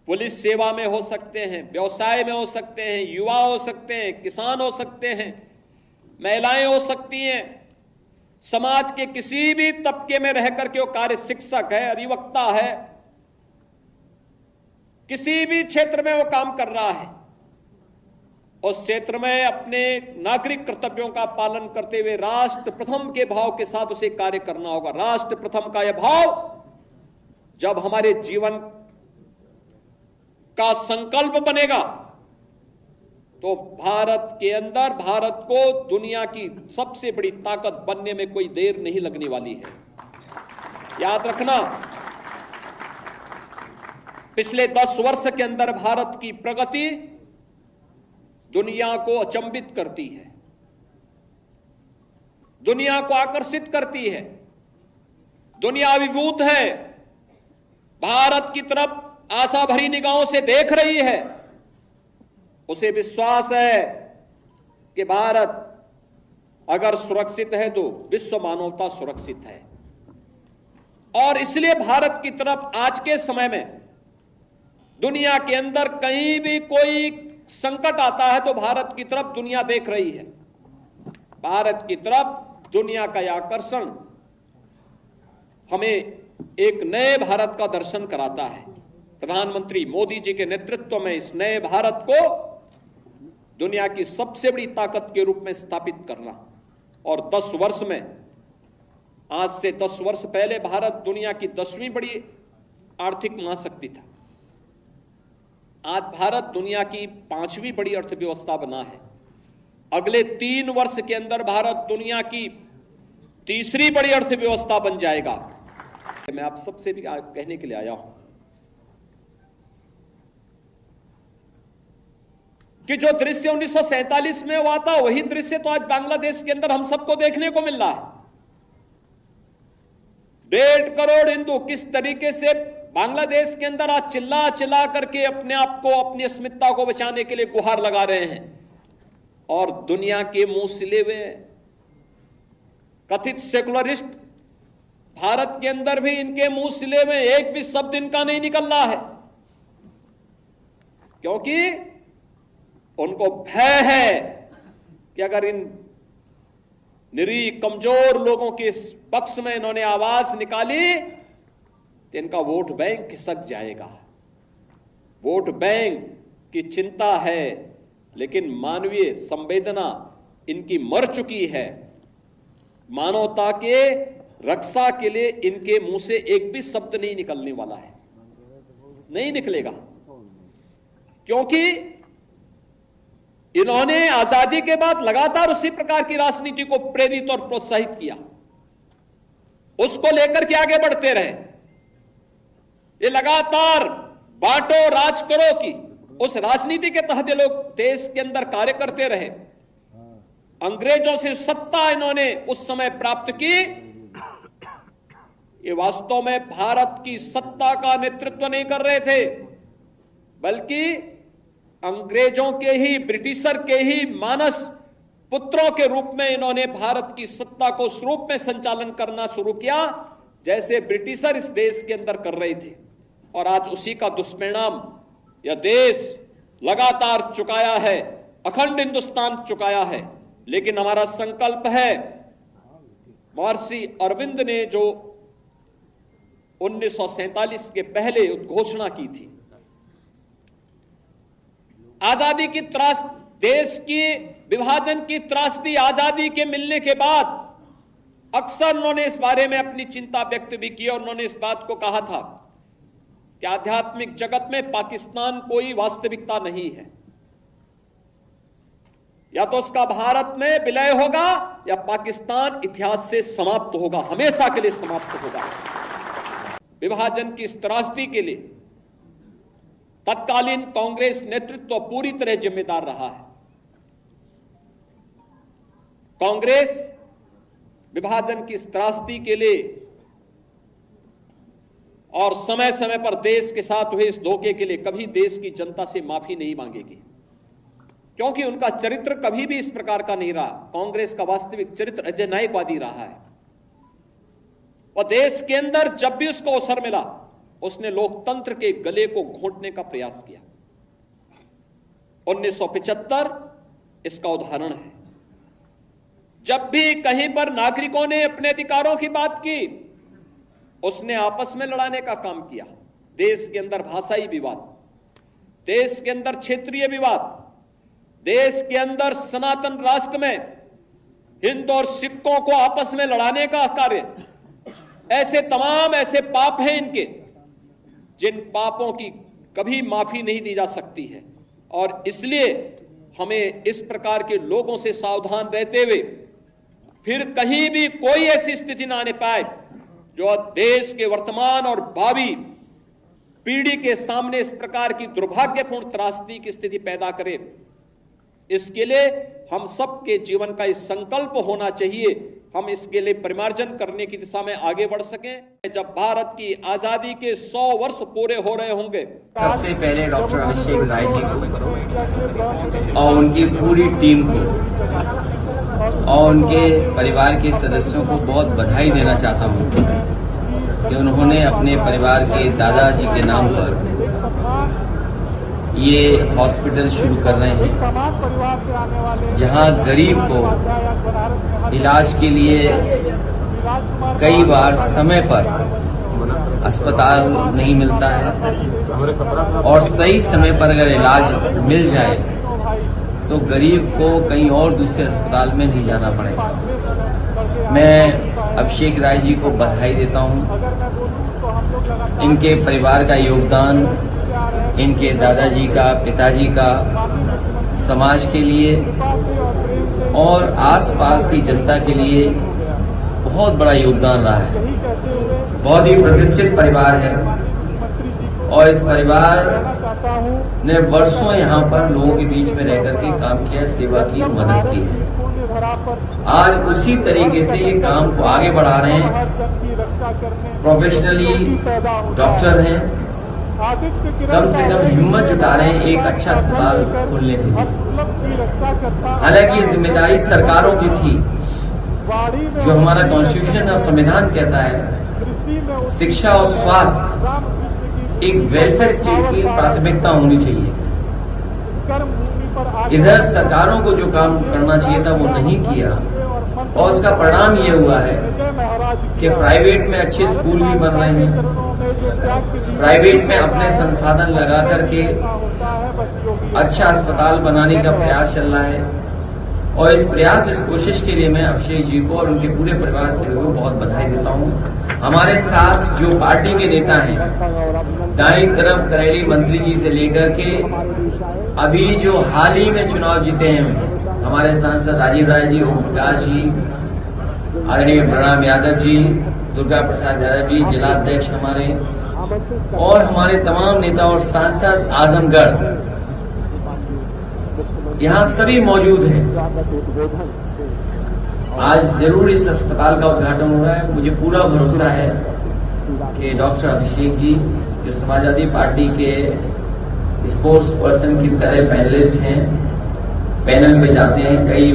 पुलिस सेवा में हो सकते हैं, व्यवसाय में हो सकते हैं, युवा हो सकते हैं, किसान हो सकते हैं, महिलाएं हो सकती हैं, समाज के किसी भी तबके में रहकर के वो कार्य, शिक्षक है, अधिवक्ता है, किसी भी क्षेत्र में वो काम कर रहा है, उस क्षेत्र में अपने नागरिक कर्तव्यों का पालन करते हुए राष्ट्र प्रथम के भाव के साथ उसे कार्य करना होगा। राष्ट्र प्रथम का यह भाव जब हमारे जीवन का संकल्प बनेगा, तो भारत के अंदर भारत को दुनिया की सबसे बड़ी ताकत बनने में कोई देर नहीं लगने वाली है। याद रखना, पिछले 10 वर्ष के अंदर भारत की प्रगति दुनिया को अचंभित करती है, दुनिया को आकर्षित करती है। दुनिया अभिभूत है, भारत की तरफ आशा भरी निगाहों से देख रही है। उसे विश्वास है कि भारत अगर सुरक्षित है तो विश्व मानवता सुरक्षित है, और इसलिए भारत की तरफ आज के समय में दुनिया के अंदर कहीं भी कोई संकट आता है तो भारत की तरफ दुनिया देख रही है। भारत की तरफ दुनिया का यह आकर्षण हमें एक नए भारत का दर्शन कराता है। प्रधानमंत्री मोदी जी के नेतृत्व में इस नए भारत को दुनिया की सबसे बड़ी ताकत के रूप में स्थापित करना, और 10 वर्ष में, आज से 10 वर्ष पहले भारत दुनिया की 10वीं बड़ी आर्थिक महाशक्ति था। आज भारत दुनिया की 5वीं बड़ी अर्थव्यवस्था बना है। अगले 3 वर्ष के अंदर भारत दुनिया की 3री बड़ी अर्थव्यवस्था बन जाएगा। मैं आप सबसे भी कहने के लिए आया हूं कि जो दृश्य 1947 में हुआ था, वही दृश्य तो आज बांग्लादेश के अंदर हम सबको देखने को मिल रहा है। 1.5 करोड़ हिंदू किस तरीके से बांग्लादेश के अंदर आज चिल्ला चिल्ला करके अपने आप को, अपनी अस्मिता को बचाने के लिए गुहार लगा रहे हैं, और दुनिया के मुंह सिले हुए कथित सेकुलरिस्ट भारत के अंदर भी इनके मुंह सिले हुए एक भी शब्द इनका नहीं निकल रहा है, क्योंकि उनको भय है कि अगर इन निरीह कमजोर लोगों के इस पक्ष में इन्होंने आवाज निकाली तो इनका वोट बैंक खिसक जाएगा। वोट बैंक की चिंता है, लेकिन मानवीय संवेदना इनकी मर चुकी है। मानवता के रक्षा के लिए इनके मुंह से एक भी शब्द नहीं निकलने वाला है, नहीं निकलेगा, क्योंकि इन्होंने आजादी के बाद लगातार उसी प्रकार की राजनीति को प्रेरित और प्रोत्साहित किया, उसको लेकर के आगे बढ़ते रहे। ये लगातार बांटो राज करो की उस राजनीति के तहत ये लोग देश के अंदर कार्य करते रहे। अंग्रेजों से सत्ता इन्होंने उस समय प्राप्त की। ये वास्तव में भारत की सत्ता का नेतृत्व नहीं कर रहे थे, बल्कि अंग्रेजों के ही, ब्रिटिशर के ही मानस पुत्रों के रूप में इन्होंने भारत की सत्ता को उस रूप में संचालन करना शुरू किया जैसे ब्रिटिशर इस देश के अंदर कर रहे थे। और आज उसी का दुष्परिणाम यह देश लगातार चुकाया है, अखंड हिंदुस्तान चुकाया है। लेकिन हमारा संकल्प है, महर्षि अरविंद ने जो 1947 के पहले घोषणा की थी, आजादी की त्रास, देश की विभाजन की त्रासदी आजादी के मिलने के बाद अक्सर उन्होंने इस बारे में अपनी चिंता व्यक्त भी की, और उन्होंने इस बात को कहा था कि आध्यात्मिक जगत में पाकिस्तान कोई वास्तविकता नहीं है। या तो उसका भारत में विलय होगा या पाकिस्तान इतिहास से समाप्त होगा, हमेशा के लिए समाप्त होगा। विभाजन की इस त्रासदी के लिए तत्कालीन कांग्रेस नेतृत्व पूरी तरह जिम्मेदार रहा है। कांग्रेस विभाजन की इस त्रासदी के लिए और समय समय पर देश के साथ हुए इस धोखे के लिए कभी देश की जनता से माफी नहीं मांगेगी, क्योंकि उनका चरित्र कभी भी इस प्रकार का नहीं रहा। कांग्रेस का वास्तविक चरित्र अधिनायकवादी रहा है। और देश के अंदर जब भी उसको अवसर मिला, उसने लोकतंत्र के गले को घोंटने का प्रयास किया। 1975 इसका उदाहरण है। जब भी कहीं पर नागरिकों ने अपने अधिकारों की बात की, उसने आपस में लड़ाने का काम किया। देश के अंदर भाषाई विवाद, देश के अंदर क्षेत्रीय विवाद, देश के अंदर सनातन राष्ट्र में हिंदू और सिखों को आपस में लड़ाने का कार्य, ऐसे तमाम ऐसे पाप हैं इनके, जिन पापों की कभी माफी नहीं दी जा सकती है। और इसलिए हमें इस प्रकार के लोगों से सावधान रहते हुए फिर कहीं भी कोई ऐसी स्थिति ना आने पाए जो देश के वर्तमान और भावी पीढ़ी के सामने इस प्रकार की दुर्भाग्यपूर्ण त्रासदी की स्थिति पैदा करे। इसके लिए हम सबके जीवन का इस संकल्प होना चाहिए, हम इसके लिए परिमार्जन करने की दिशा में आगे बढ़ सकें। जब भारत की आजादी के 100 वर्ष पूरे हो रहे होंगे, सबसे पहले डॉक्टर अभिषेक राय जी को और उनकी पूरी टीम को और उनके परिवार के सदस्यों को बहुत बधाई देना चाहता हूं कि उन्होंने अपने परिवार के दादाजी के नाम पर ये हॉस्पिटल शुरू कर रहे हैं, जहां गरीब को इलाज के लिए कई बार समय पर अस्पताल नहीं मिलता है और सही समय पर अगर इलाज मिल जाए तो गरीब को कहीं और दूसरे अस्पताल में नहीं जाना पड़ेगा। मैं अभिषेक राय जी को बधाई देता हूं। इनके परिवार का योगदान, इनके दादाजी का, पिताजी का समाज के लिए और आसपास की जनता के लिए बहुत बड़ा योगदान रहा है। बहुत ही प्रतिष्ठित परिवार है और इस परिवार ने वर्षों यहाँ पर लोगों के बीच में रह करके काम किया, सेवा की, मदद की है। आज उसी तरीके से ये काम को आगे बढ़ा रहे हैं। प्रोफेशनली डॉक्टर हैं, कम से कम हिम्मत जुटा रहे हैं एक अच्छा अस्पताल खोलने के लिए। हालांकि ये जिम्मेदारी सरकारों की थी। जो हमारा कॉन्स्टिट्यूशन और संविधान कहता है, शिक्षा और स्वास्थ्य एक वेलफेयर स्टेट की प्राथमिकता होनी चाहिए। इधर सरकारों को जो काम करना चाहिए था वो नहीं किया और उसका परिणाम ये हुआ है कि प्राइवेट में अच्छे स्कूल भी बन रहे हैं, प्राइवेट में अपने संसाधन लगा करके अच्छा अस्पताल बनाने का प्रयास चल रहा है। और इस प्रयास, इस कोशिश के लिए मैं अभिषेक जी को और उनके पूरे परिवार से को बहुत बधाई देता हूं। हमारे साथ जो पार्टी के नेता हैं, दाईं तरफ करेली मंत्री जी से लेकर के अभी जो हाल ही में चुनाव जीते हैं हमारे सांसद राजीव राय जी, ओम प्रकाश जी, आदरणीय बलराम यादव जी, दुर्गा प्रसाद यादव जी, जिलाध्यक्ष हमारे, और हमारे तमाम नेता और सांसद आजमगढ़, यहाँ सभी मौजूद हैं। आज जरूर इस अस्पताल का उद्घाटन हो रहा है। मुझे पूरा भरोसा है कि डॉक्टर अभिषेक जी, जो समाजवादी पार्टी के स्पोर्ट्स पर्सन की तरह पैनलिस्ट हैं, पैनल पे जाते हैं, कई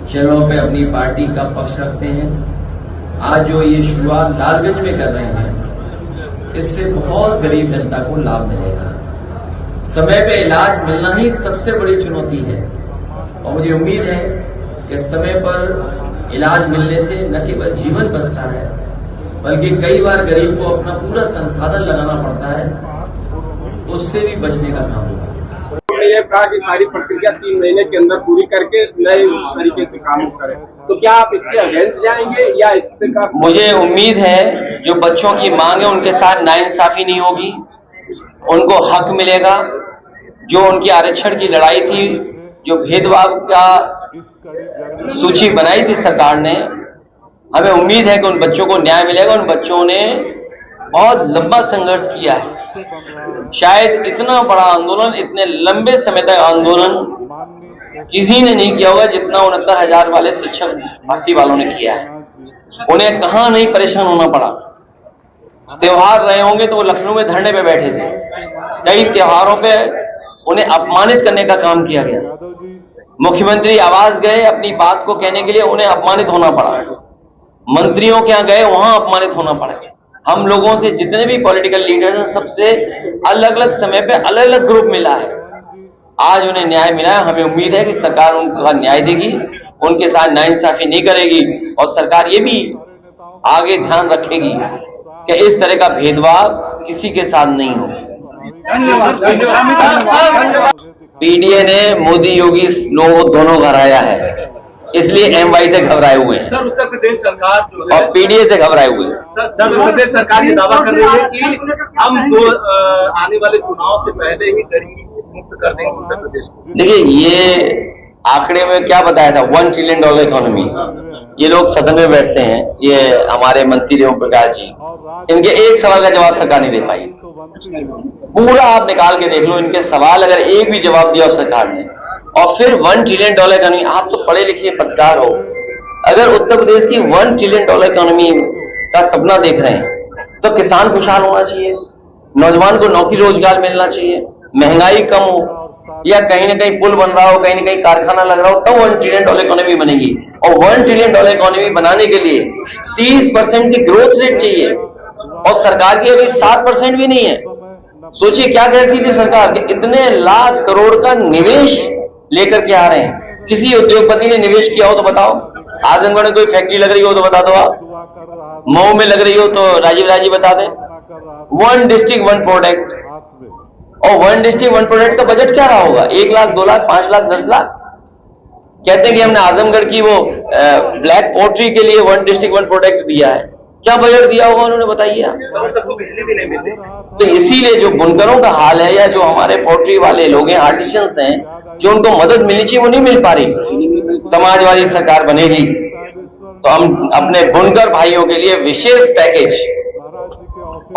चैनलों पे अपनी पार्टी का पक्ष रखते हैं, आज जो ये शुरुआत लालगंज में कर रहे हैं, इससे बहुत गरीब जनता को लाभ मिलेगा। समय पे इलाज मिलना ही सबसे बड़ी चुनौती है और मुझे उम्मीद है कि समय पर इलाज मिलने से न केवल जीवन बचता है, बल्कि कई बार गरीब को अपना पूरा संसाधन लगाना पड़ता है, उससे भी बचने का काम होगा। उन्होंने ये कहा कि सारी प्रक्रिया 3 महीने के अंदर पूरी करके नए तरीके से काम करें, तो क्या आप इसके अगेंस्ट जाएंगे या इससे का? मुझे उम्मीद है जो बच्चों की मांग है उनके साथ नाइंसाफी नहीं होगी। उनको हक मिलेगा। जो उनकी आरक्षण की लड़ाई थी, जो भेदभाव का सूची बनाई थी सरकार ने, हमें उम्मीद है कि उन बच्चों को न्याय मिलेगा। उन बच्चों ने बहुत लंबा संघर्ष किया है। शायद इतना बड़ा आंदोलन, इतने लंबे समय तक आंदोलन किसी ने नहीं किया होगा जितना 69,000 वाले शिक्षक भर्ती वालों ने किया है। उन्हें कहां नहीं परेशान होना पड़ा। त्योहार रहे होंगे तो वो लखनऊ में धरने पे बैठे थे। कई त्योहारों पे उन्हें अपमानित करने का काम किया गया। मुख्यमंत्री आवास गए अपनी बात को कहने के लिए, उन्हें अपमानित होना पड़ा। मंत्रियों के यहाँ गए, वहां अपमानित होना पड़ा। हम लोगों से जितने भी पॉलिटिकल लीडर्स हैं, सबसे अलग अलग समय पे अलग अलग ग्रुप मिला है। आज उन्हें न्याय मिला है। हमें उम्मीद है कि सरकार उनका न्याय देगी, उनके साथ नाइंसाफी नहीं करेगी और सरकार ये भी आगे ध्यान रखेगी कि इस तरह का भेदभाव किसी के साथ नहीं हो। पीडीए ने मोदी योगी लोगों दोनों हराया है, इसलिए एमवाई से घबराए हुए हैं। सर, उत्तर प्रदेश सरकार जो है और पीडीए से घबराए हुए हैं। सर, उत्तर प्रदेश सरकार ये दावा कर रही है कि हम आने वाले चुनाव से पहले ही गरीबी मुक्त कर देंगे उत्तर प्रदेश को। देखिए, ये आंकड़े में क्या बताया था, $1 ट्रिलियन इकोनॉमी। ये लोग सदन में बैठते हैं, ये हमारे मंत्री ओम प्रकाश जी, इनके एक सवाल का जवाब सरकार नहीं दे पाई। पूरा आप निकाल के देख लो, इनके सवाल अगर एक भी जवाब दिया सरकार ने। और फिर $1 ट्रिलियन इकोनॉमी, आप तो पढ़े लिखे पत्रकार हो, अगर उत्तर प्रदेश की $1 ट्रिलियन इकोनॉमी का सपना देख रहे हैं तो किसान खुशहाल होना चाहिए, नौजवान को नौकरी रोजगार मिलना चाहिए, महंगाई कम हो, या कहीं ना कहीं पुल बन रहा हो, कहीं ना कहीं कारखाना लग रहा हो, तब $1 ट्रिलियन इकोनॉमी बनेगी। और $1 ट्रिलियन इकोनॉमी बनाने के लिए 30% की ग्रोथ रेट चाहिए और सरकार की अभी 7% भी नहीं है। सोचिए क्या कहती थी सरकार कि इतने लाख करोड़ का निवेश लेकर के आ रहे हैं। किसी उद्योगपति ने निवेश किया हो तो बताओ। आजमगढ़ में कोई फैक्ट्री लग रही हो तो बता दो आप, मऊ में लग रही हो तो राजीव बता दें। 1 डिस्ट्रिक्ट 1 प्रोडक्ट, और 1 डिस्ट्रिक्ट 1 प्रोडक्ट का बजट क्या रहा होगा? 1 लाख, 2 लाख, 5 लाख, 10 लाख। कहते हैं कि हमने आजमगढ़ की वो ब्लैक पोट्री के लिए 1 डिस्ट्रिक्ट 1 प्रोडक्ट दिया है। क्या बजट दिया होगा उन्होंने, बताइए। बिजली भी नहीं मिलती। तो इसीलिए जो बुनकरों का हाल है, या जो हमारे पोट्री वाले लोग हैं, आर्टिशियंस हैं, जो उनको मदद मिलनी चाहिए वो नहीं मिल पा रही। समाजवादी सरकार बनेगी तो हम अपने बुनकर भाइयों के लिए विशेष पैकेज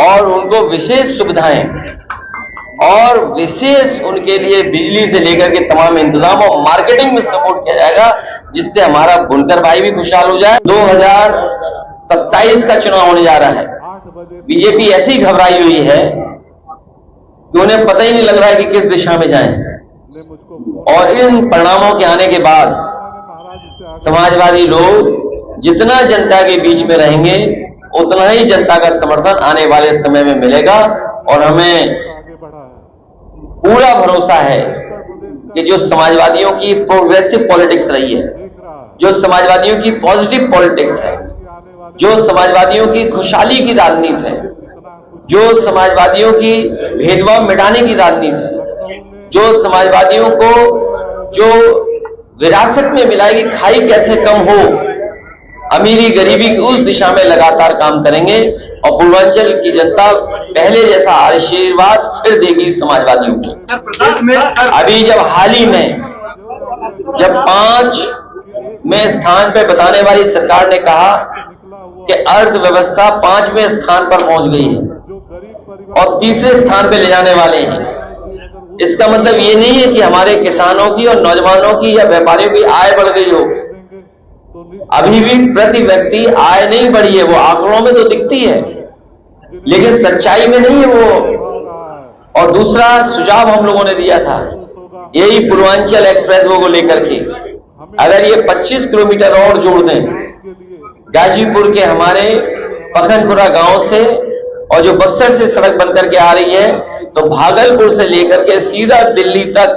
और उनको विशेष सुविधाएं और विशेष उनके लिए बिजली से लेकर के तमाम इंतजाम और मार्केटिंग में सपोर्ट किया जाएगा, जिससे हमारा बुनकर भाई भी खुशहाल हो जाए। 2027 का चुनाव होने जा रहा है। बीजेपी ऐसी घबराई हुई है कि उन्हें पता ही नहीं लग रहा है कि किस दिशा में जाएं। और इन परिणामों के आने के बाद समाजवादी लोग जितना जनता के बीच में रहेंगे, उतना ही जनता का समर्थन आने वाले समय में मिलेगा। और हमें पूरा भरोसा है कि जो समाजवादियों की प्रोग्रेसिव पॉलिटिक्स रही है, जो समाजवादियों की पॉजिटिव पॉलिटिक्स है, जो समाजवादियों की खुशहाली की राजनीति है, जो समाजवादियों की भेदभाव मिटाने की राजनीति है, जो समाजवादियों को जो विरासत में मिला कि खाई कैसे कम हो, अमीरी गरीबी की उस दिशा में लगातार काम करेंगे। और पूर्वांचल की जनता पहले जैसा आशीर्वाद फिर देगी समाजवादियों को। अभी जब हाल ही में जब 5वें स्थान पर बताने वाली सरकार ने कहा कि अर्थव्यवस्था 5वें स्थान पर पहुंच गई है और 3रे स्थान पे ले जाने वाले हैं, इसका मतलब ये नहीं है कि हमारे किसानों की और नौजवानों की या व्यापारियों की आय बढ़ गई हो। अभी भी प्रति व्यक्ति आय नहीं बढ़ी है, वो आंकड़ों में तो दिखती है लेकिन सच्चाई में नहीं है वो। और दूसरा सुझाव हम लोगों ने दिया था, यही पूर्वांचल एक्सप्रेसवे को लेकर के, अगर ये 25 किलोमीटर और जोड़ दें गाजीपुर के हमारे पखनपुरा गांव से, और जो बक्सर से सड़क बनकर के आ रही है, तो भागलपुर से लेकर के सीधा दिल्ली तक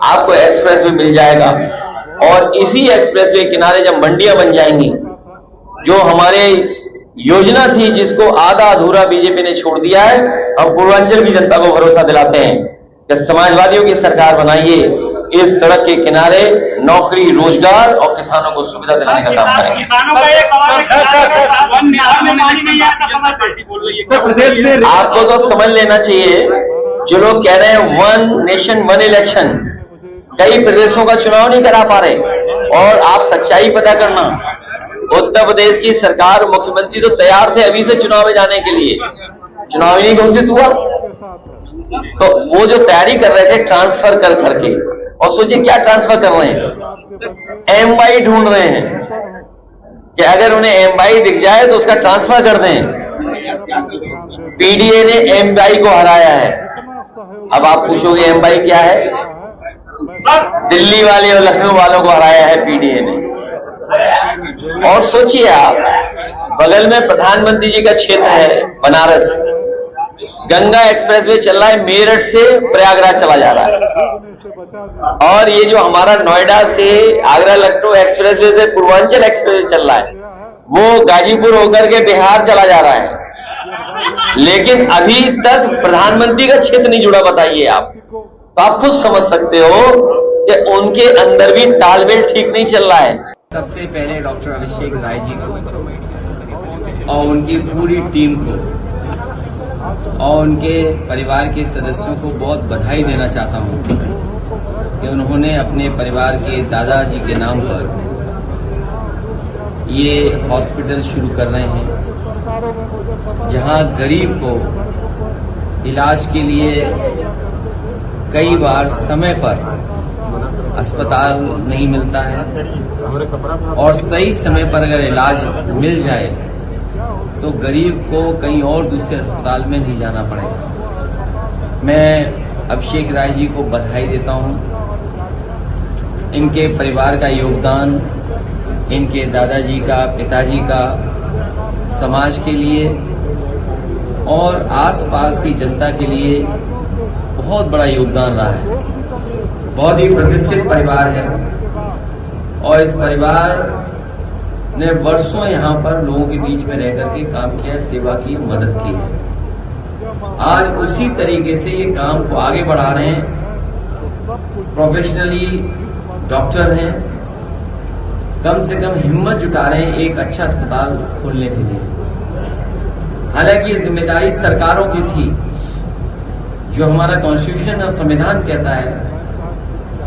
आपको एक्सप्रेसवे मिल जाएगा। और इसी एक्सप्रेसवे किनारे जब मंडियां बन जाएंगी, जो हमारे योजना थी जिसको आधा अधूरा बीजेपी ने छोड़ दिया है, हम पूर्वांचल की जनता को भरोसा दिलाते हैं कि समाजवादियों की सरकार बनाइए, इस सड़क के किनारे नौकरी, रोजगार और किसानों को सुविधा दिलाने का काम करेंगे। आपको तो समझ लेना चाहिए जो लोग कह रहे हैं वन नेशन वन इलेक्शन, कई प्रदेशों का चुनाव नहीं करा पा रहे। और आप सच्चाई पता करना, उत्तर प्रदेश की सरकार, मुख्यमंत्री तो तैयार थे अभी से चुनाव में जाने के लिए, चुनाव ही नहीं घोषित हुआ। तो वो जो तैयारी कर रहे थे ट्रांसफर कर करके, और सोचिए क्या ट्रांसफर कर रहे हैं, एमवाई ढूंढ रहे हैं कि अगर उन्हें एमवाई दिख जाए तो उसका ट्रांसफर कर दें। पीडीए ने एमवाई को हराया है। अब आप पूछोगे एमवाई क्या है? दिल्ली वाले और लखनऊ वालों को हराया है पीडीए ने। और सोचिए आप, बगल में प्रधानमंत्री जी का क्षेत्र है बनारस, गंगा एक्सप्रेसवे चल रहा है, मेरठ से प्रयागराज चला जा रहा है। और ये जो हमारा नोएडा से आगरा लखनऊ एक्सप्रेसवे से पूर्वांचल एक्सप्रेसवे चल रहा है, वो गाजीपुर होकर के बिहार चला जा रहा है। लेकिन अभी तक प्रधानमंत्री का क्षेत्र नहीं जुड़ा। बताइए आप, तो आप खुद समझ सकते हो कि उनके अंदर भी तालमेल ठीक नहीं चल रहा है। सबसे पहले डॉक्टर अभिषेक राय जी को और उनकी पूरी टीम को और उनके परिवार के सदस्यों को बहुत बधाई देना चाहता हूं कि उन्होंने अपने परिवार के दादाजी के नाम पर ये हॉस्पिटल शुरू कर रहे हैं, जहां गरीब को इलाज के लिए कई बार समय पर अस्पताल नहीं मिलता है, और सही समय पर अगर इलाज मिल जाए तो गरीब को कहीं और दूसरे अस्पताल में नहीं जाना पड़ेगा। मैं अभिषेक राय जी को बधाई देता हूं। इनके परिवार का योगदान, इनके दादाजी का, पिताजी का समाज के लिए और आसपास की जनता के लिए बहुत बड़ा योगदान रहा है। बहुत ही प्रतिष्ठित परिवार है और इस परिवार ने वर्षों यहाँ पर लोगों के बीच में रह करके काम किया, सेवा की, मदद की है। आज उसी तरीके से ये काम को आगे बढ़ा रहे हैं। प्रोफेशनली डॉक्टर हैं, कम से कम हिम्मत जुटा रहे हैं एक अच्छा अस्पताल खोलने के लिए। हालांकि ये जिम्मेदारी सरकारों की थी। जो हमारा कॉन्स्टिट्यूशन और संविधान कहता है,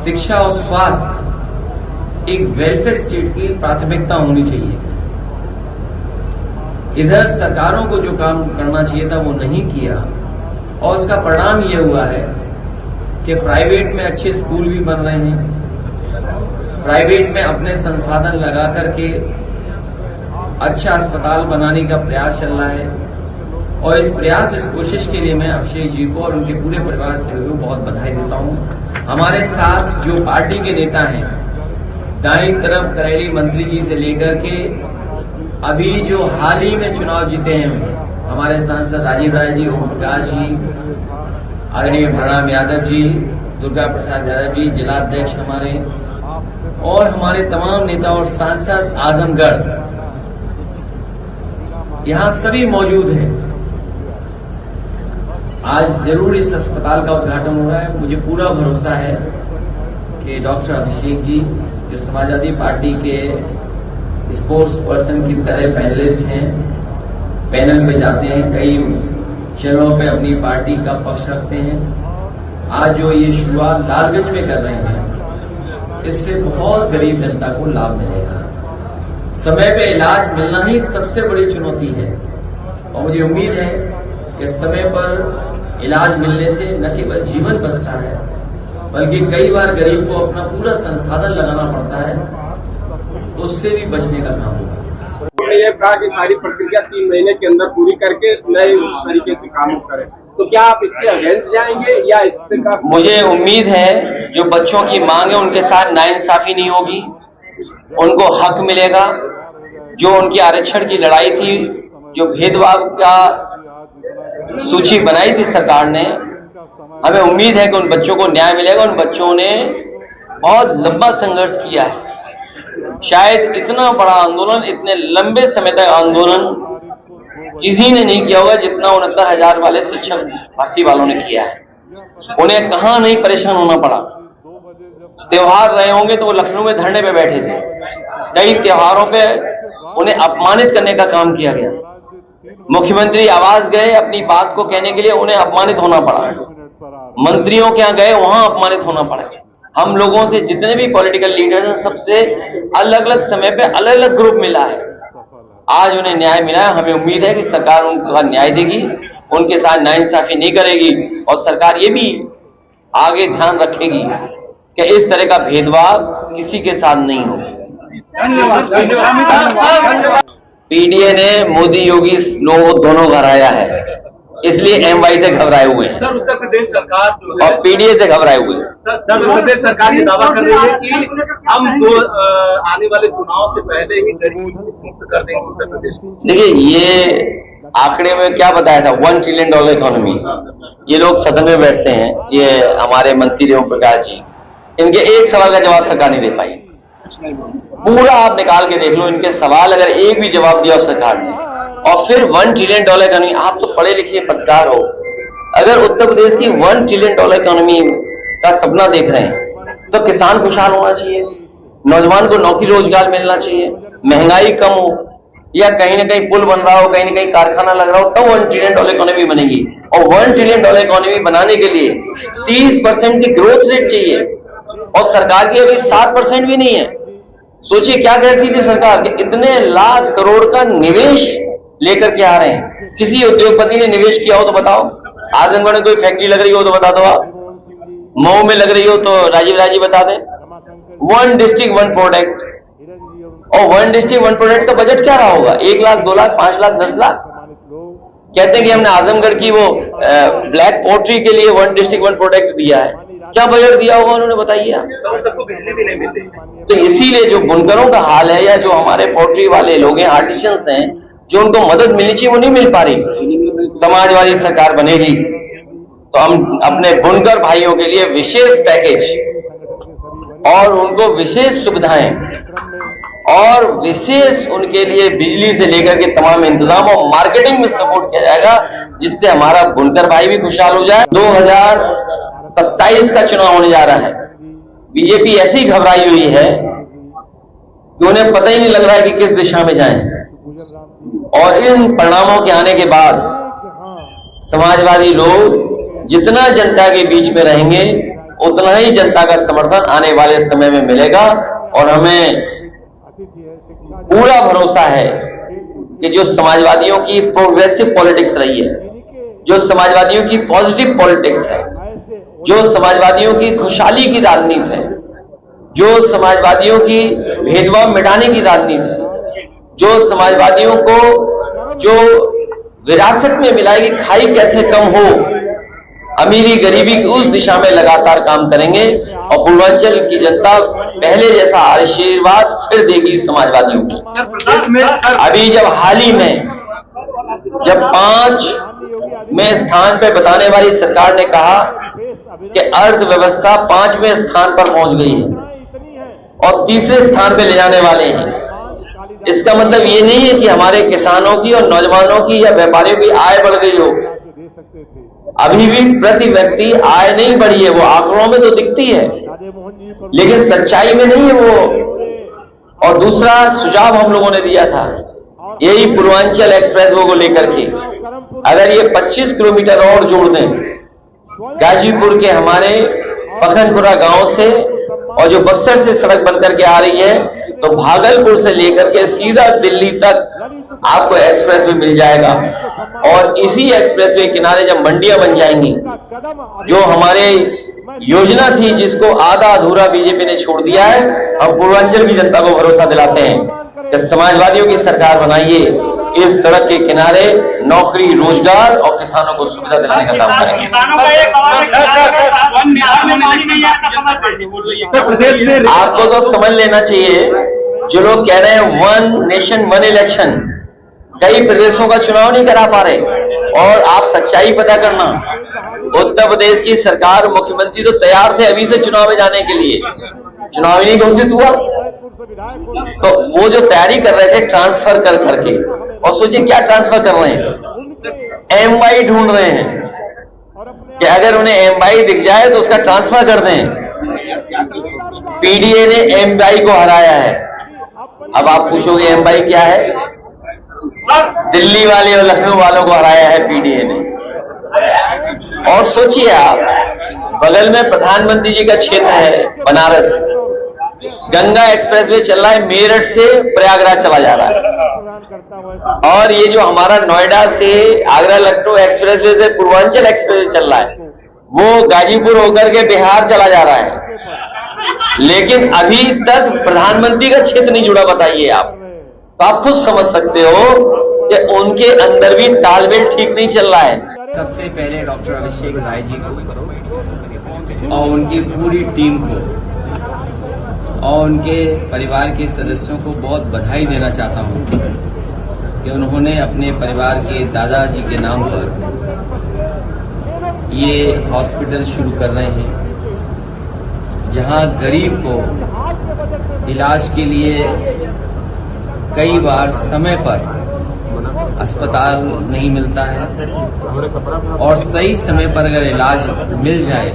शिक्षा और स्वास्थ्य एक वेलफेयर स्टेट की प्राथमिकता होनी चाहिए। इधर सरकारों को जो काम करना चाहिए था वो नहीं किया, और उसका परिणाम ये हुआ है कि प्राइवेट में अच्छे स्कूल भी बन रहे हैं, प्राइवेट में अपने संसाधन लगा करके अच्छा अस्पताल बनाने का प्रयास चल रहा है। और इस प्रयास, इस कोशिश के लिए मैं अभिषेक जी को और उनके पूरे परिवार से भी बहुत बधाई देता हूं। हमारे साथ जो पार्टी के नेता हैं, दाईं तरफ करेली मंत्री जी से लेकर के अभी जो हाल ही में चुनाव जीते हैं हमारे सांसद राजीव राय जी, ओम प्रकाश जी, आदरणीय प्रणाम यादव जी, दुर्गा प्रसाद यादव जी, जिलाध्यक्ष हमारे, और हमारे तमाम नेता और सांसद आजमगढ़, यहां सभी मौजूद हैं। आज जरूर इस अस्पताल का उद्घाटन हो रहा है। मुझे पूरा भरोसा है कि डॉक्टर अभिषेक जी, जो समाजवादी पार्टी के स्पोर्ट्स पर्सन की तरह पैनलिस्ट हैं, पैनल पे जाते हैं, कई चैनलों पे अपनी पार्टी का पक्ष रखते हैं, आज जो ये शुरुआत लालगंज में कर रहे हैं, इससे बहुत गरीब जनता को लाभ मिलेगा। समय पे इलाज मिलना ही सबसे बड़ी चुनौती है, और मुझे उम्मीद है कि समय पर इलाज मिलने से न केवल जीवन बचता है, बल्कि कई बार गरीब को अपना पूरा संसाधन लगाना पड़ता है, उससे भी बचने का काम होगा। उन्होंने ये कहा कि सारी प्रक्रिया 3 महीने के अंदर पूरी करके नए तरीके से काम करें, तो क्या आप इसके अगेंस्ट जाएंगे या इससे का? मुझे उम्मीद है जो बच्चों की मांग है उनके साथ नाइंसाफी नहीं होगी, उनको हक मिलेगा। जो उनकी आरक्षण की लड़ाई थी, जो भेदभाव का सूची बनाई थी सरकार ने, हमें उम्मीद है कि उन बच्चों को न्याय मिलेगा। उन बच्चों ने बहुत लंबा संघर्ष किया है। शायद इतना बड़ा आंदोलन, इतने लंबे समय तक आंदोलन किसी ने नहीं किया होगा जितना 69,000 वाले शिक्षक भर्ती वालों ने किया है। उन्हें कहां नहीं परेशान होना पड़ा। त्योहार रहे होंगे तो वो लखनऊ में धरने पे बैठे थे। कई त्योहारों पे उन्हें अपमानित करने का काम किया गया। मुख्यमंत्री आवास गए अपनी बात को कहने के लिए, उन्हें अपमानित होना पड़ा। मंत्रियों के यहाँ गए, वहां अपमानित होना पड़ा। हम लोगों से जितने भी पॉलिटिकल लीडर्स हैं, सबसे अलग अलग समय पे अलग अलग ग्रुप मिला है। आज उन्हें न्याय मिला है। हमें उम्मीद है कि सरकार उनका न्याय देगी, उनके साथ नाइंसाफी नहीं करेगी, और सरकार ये भी आगे ध्यान रखेगी कि इस तरह का भेदभाव किसी के साथ नहीं हो। पीडीए ने मोदी योगी लोगों दोनों हराया है, इसलिए एमवाई से घबराए हुए हैं। सर, उत्तर प्रदेश सरकार और पीडीए से घबराए हुए हैं। सर, उत्तर प्रदेश सरकार ये दावा कर रही है कि हम आने वाले चुनाव से पहले ही गरीबी मुक्त कर देंगे उत्तर प्रदेश को। देखिए, ये आंकड़े में क्या बताया था, $1 ट्रिलियन इकोनॉमी। ये लोग सदन में बैठते हैं, ये हमारे मंत्री ओम प्रकाश जी, इनके एक सवाल का जवाब सरकार नहीं दे पाई। पूरा आप निकाल के देख लो, इनके सवाल अगर एक भी जवाब दिया सरकार ने, और फिर $1 ट्रिलियन इकोनॉमी। आप तो पढ़े लिखे पत्रकार हो, अगर उत्तर प्रदेश की $1 ट्रिलियन इकोनॉमी का सपना देख रहे हैं तो किसान खुशहाल होना चाहिए, नौजवान को नौकरी रोजगार मिलना चाहिए, महंगाई कम हो, या कहीं ना कहीं पुल बन रहा हो, कहीं ना कहीं कारखाना लग रहा हो, तब $1 ट्रिलियन इकोनॉमी बनेगी। और $1 ट्रिलियन इकोनॉमी बनाने के लिए 30% की ग्रोथ रेट चाहिए, और सरकार की अभी 7% भी नहीं है। सोचिए क्या कहती थी सरकार कि इतने लाख करोड़ का निवेश लेकर के आ रहे हैं। किसी उद्योगपति ने निवेश किया हो तो बताओ, आजमगढ़ में कोई फैक्ट्री लग रही हो तो बता दो, आप मऊ में लग रही हो तो राजीव बता दें। 1 डिस्ट्रिक्ट 1 प्रोडक्ट, और 1 डिस्ट्रिक्ट 1 प्रोडक्ट का बजट क्या रहा होगा? 1 लाख, 2 लाख, 5 लाख, 10 लाख। कहते हैं कि हमने आजमगढ़ की वो ब्लैक पोट्री के लिए 1 डिस्ट्रिक्ट 1 प्रोडक्ट दिया है। क्या बजट दिया होगा उन्होंने, बताइए आप। तो इसीलिए जो बुनकरों का हाल है, या जो हमारे पोट्री वाले लोग हैं, आर्टिशियंस हैं, जो उनको मदद मिलनी चाहिए वो नहीं मिल पा रही। समाजवादी सरकार बनेगी तो हम अपने बुनकर भाइयों के लिए विशेष पैकेज और उनको विशेष सुविधाएं और विशेष उनके लिए बिजली से लेकर के तमाम इंतजाम और मार्केटिंग में सपोर्ट किया जाएगा, जिससे हमारा बुनकर भाई भी खुशहाल हो जाए। 2027 का चुनाव होने जा रहा है। बीजेपी ऐसी घबराई हुई है कि उन्हें पता ही नहीं लग रहा है कि किस दिशा में जाएं। और इन परिणामों के आने के बाद समाजवादी लोग जितना जनता के बीच में रहेंगे, उतना ही जनता का समर्थन आने वाले समय में मिलेगा। और हमें पूरा भरोसा है कि जो समाजवादियों की प्रोग्रेसिव पॉलिटिक्स रही है, जो समाजवादियों की पॉजिटिव पॉलिटिक्स है, जो समाजवादियों की खुशहाली की राजनीति है, जो समाजवादियों की भेदभाव मिटाने की राजनीति है, जो समाजवादियों को जो विरासत में मिला है कि खाई कैसे कम हो, अमीरी गरीबी की उस दिशा में लगातार काम करेंगे। और पूर्वांचल की जनता पहले जैसा आशीर्वाद फिर देगी समाजवादियों को। अभी जब हाल ही में जब 5 में स्थान पे बताने वाली सरकार ने कहा कि अर्थव्यवस्था 5वें स्थान पर पहुंच गई है और 3रे स्थान पे ले जाने वाले हैं, इसका मतलब ये नहीं है कि हमारे किसानों की और नौजवानों की या व्यापारियों की आय बढ़ गई हो। अभी भी प्रति व्यक्ति आय नहीं बढ़ी है, वो आंकड़ों में तो दिखती है लेकिन सच्चाई में नहीं है वो। और दूसरा सुझाव हम लोगों ने दिया था, यही पूर्वांचल एक्सप्रेसवे को लेकर के, अगर ये 25 किलोमीटर और जोड़ दें गाजीपुर के हमारे पखनपुरा गांव से, और जो बक्सर से सड़क बन करके आ रही है, तो भागलपुर से लेकर के सीधा दिल्ली तक आपको एक्सप्रेसवे मिल जाएगा। और इसी एक्सप्रेसवे किनारे जब मंडियां बन जाएंगी, जो हमारे योजना थी जिसको आधा अधूरा बीजेपी ने छोड़ दिया है, हम पूर्वांचल की जनता को भरोसा दिलाते हैं कि समाजवादियों की सरकार बनाइए, इस सड़क के किनारे नौकरी, रोजगार और किसानों को सुविधा दिलाने का काम करेंगे। आपको तो समझ लेना चाहिए, जो लोग कह रहे हैं 1 नेशन 1 इलेक्शन, कई प्रदेशों का चुनाव नहीं करा पा रहे। और आप सच्चाई पता करना, उत्तर प्रदेश की सरकार, मुख्यमंत्री तो तैयार थे अभी से चुनाव में जाने के लिए, चुनाव ही नहीं घोषित हुआ, तो वो जो तैयारी कर रहे थे ट्रांसफर कर करके, और सोचिए क्या ट्रांसफर कर रहे हैं, एमवाई ढूंढ रहे हैं कि अगर उन्हें एमवाई दिख जाए तो उसका ट्रांसफर कर दें। पीडीए ने एमवाई को हराया है। अब आप पूछोगे एमवाई क्या है? दिल्ली वाले और लखनऊ वालों को हराया है पीडीए ने। और सोचिए आप, बगल में प्रधानमंत्री जी का क्षेत्र है बनारस, गंगा एक्सप्रेसवे चल रहा है, मेरठ से प्रयागराज चला जा रहा है। और ये जो हमारा नोएडा से आगरा लखनऊ एक्सप्रेसवे से पूर्वांचल एक्सप्रेसवे चल रहा है, वो गाजीपुर होकर के बिहार चला जा रहा है, लेकिन अभी तक प्रधानमंत्री का क्षेत्र नहीं जुड़ा। बताइए आप, तो आप खुद समझ सकते हो कि उनके अंदर भी तालमेल ठीक नहीं चल रहा है। सबसे पहले डॉक्टर अभिषेक राय जी को और उनकी पूरी टीम को और उनके परिवार के सदस्यों को बहुत बधाई देना चाहता हूं कि उन्होंने अपने परिवार के दादाजी के नाम पर ये हॉस्पिटल शुरू कर रहे हैं, जहां गरीब को इलाज के लिए कई बार समय पर अस्पताल नहीं मिलता है और सही समय पर अगर इलाज मिल जाए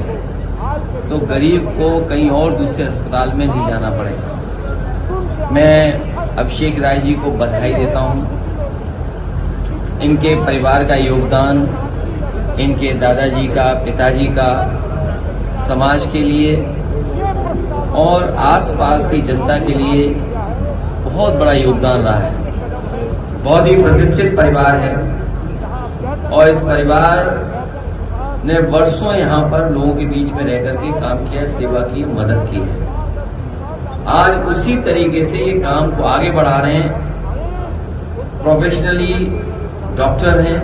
तो गरीब को कहीं और दूसरे अस्पताल में नहीं जाना पड़ेगा। मैं अभिषेक राय जी को बधाई देता हूं। इनके परिवार का योगदान, इनके दादाजी का, पिताजी का समाज के लिए और आसपास की जनता के लिए बहुत बड़ा योगदान रहा है। बहुत ही प्रतिष्ठित परिवार है और इस परिवार ने वर्षों यहाँ पर लोगों के बीच में रह करके काम किया, सेवा की, मदद की है। आज उसी तरीके से ये काम को आगे बढ़ा रहे हैं। प्रोफेशनली डॉक्टर हैं,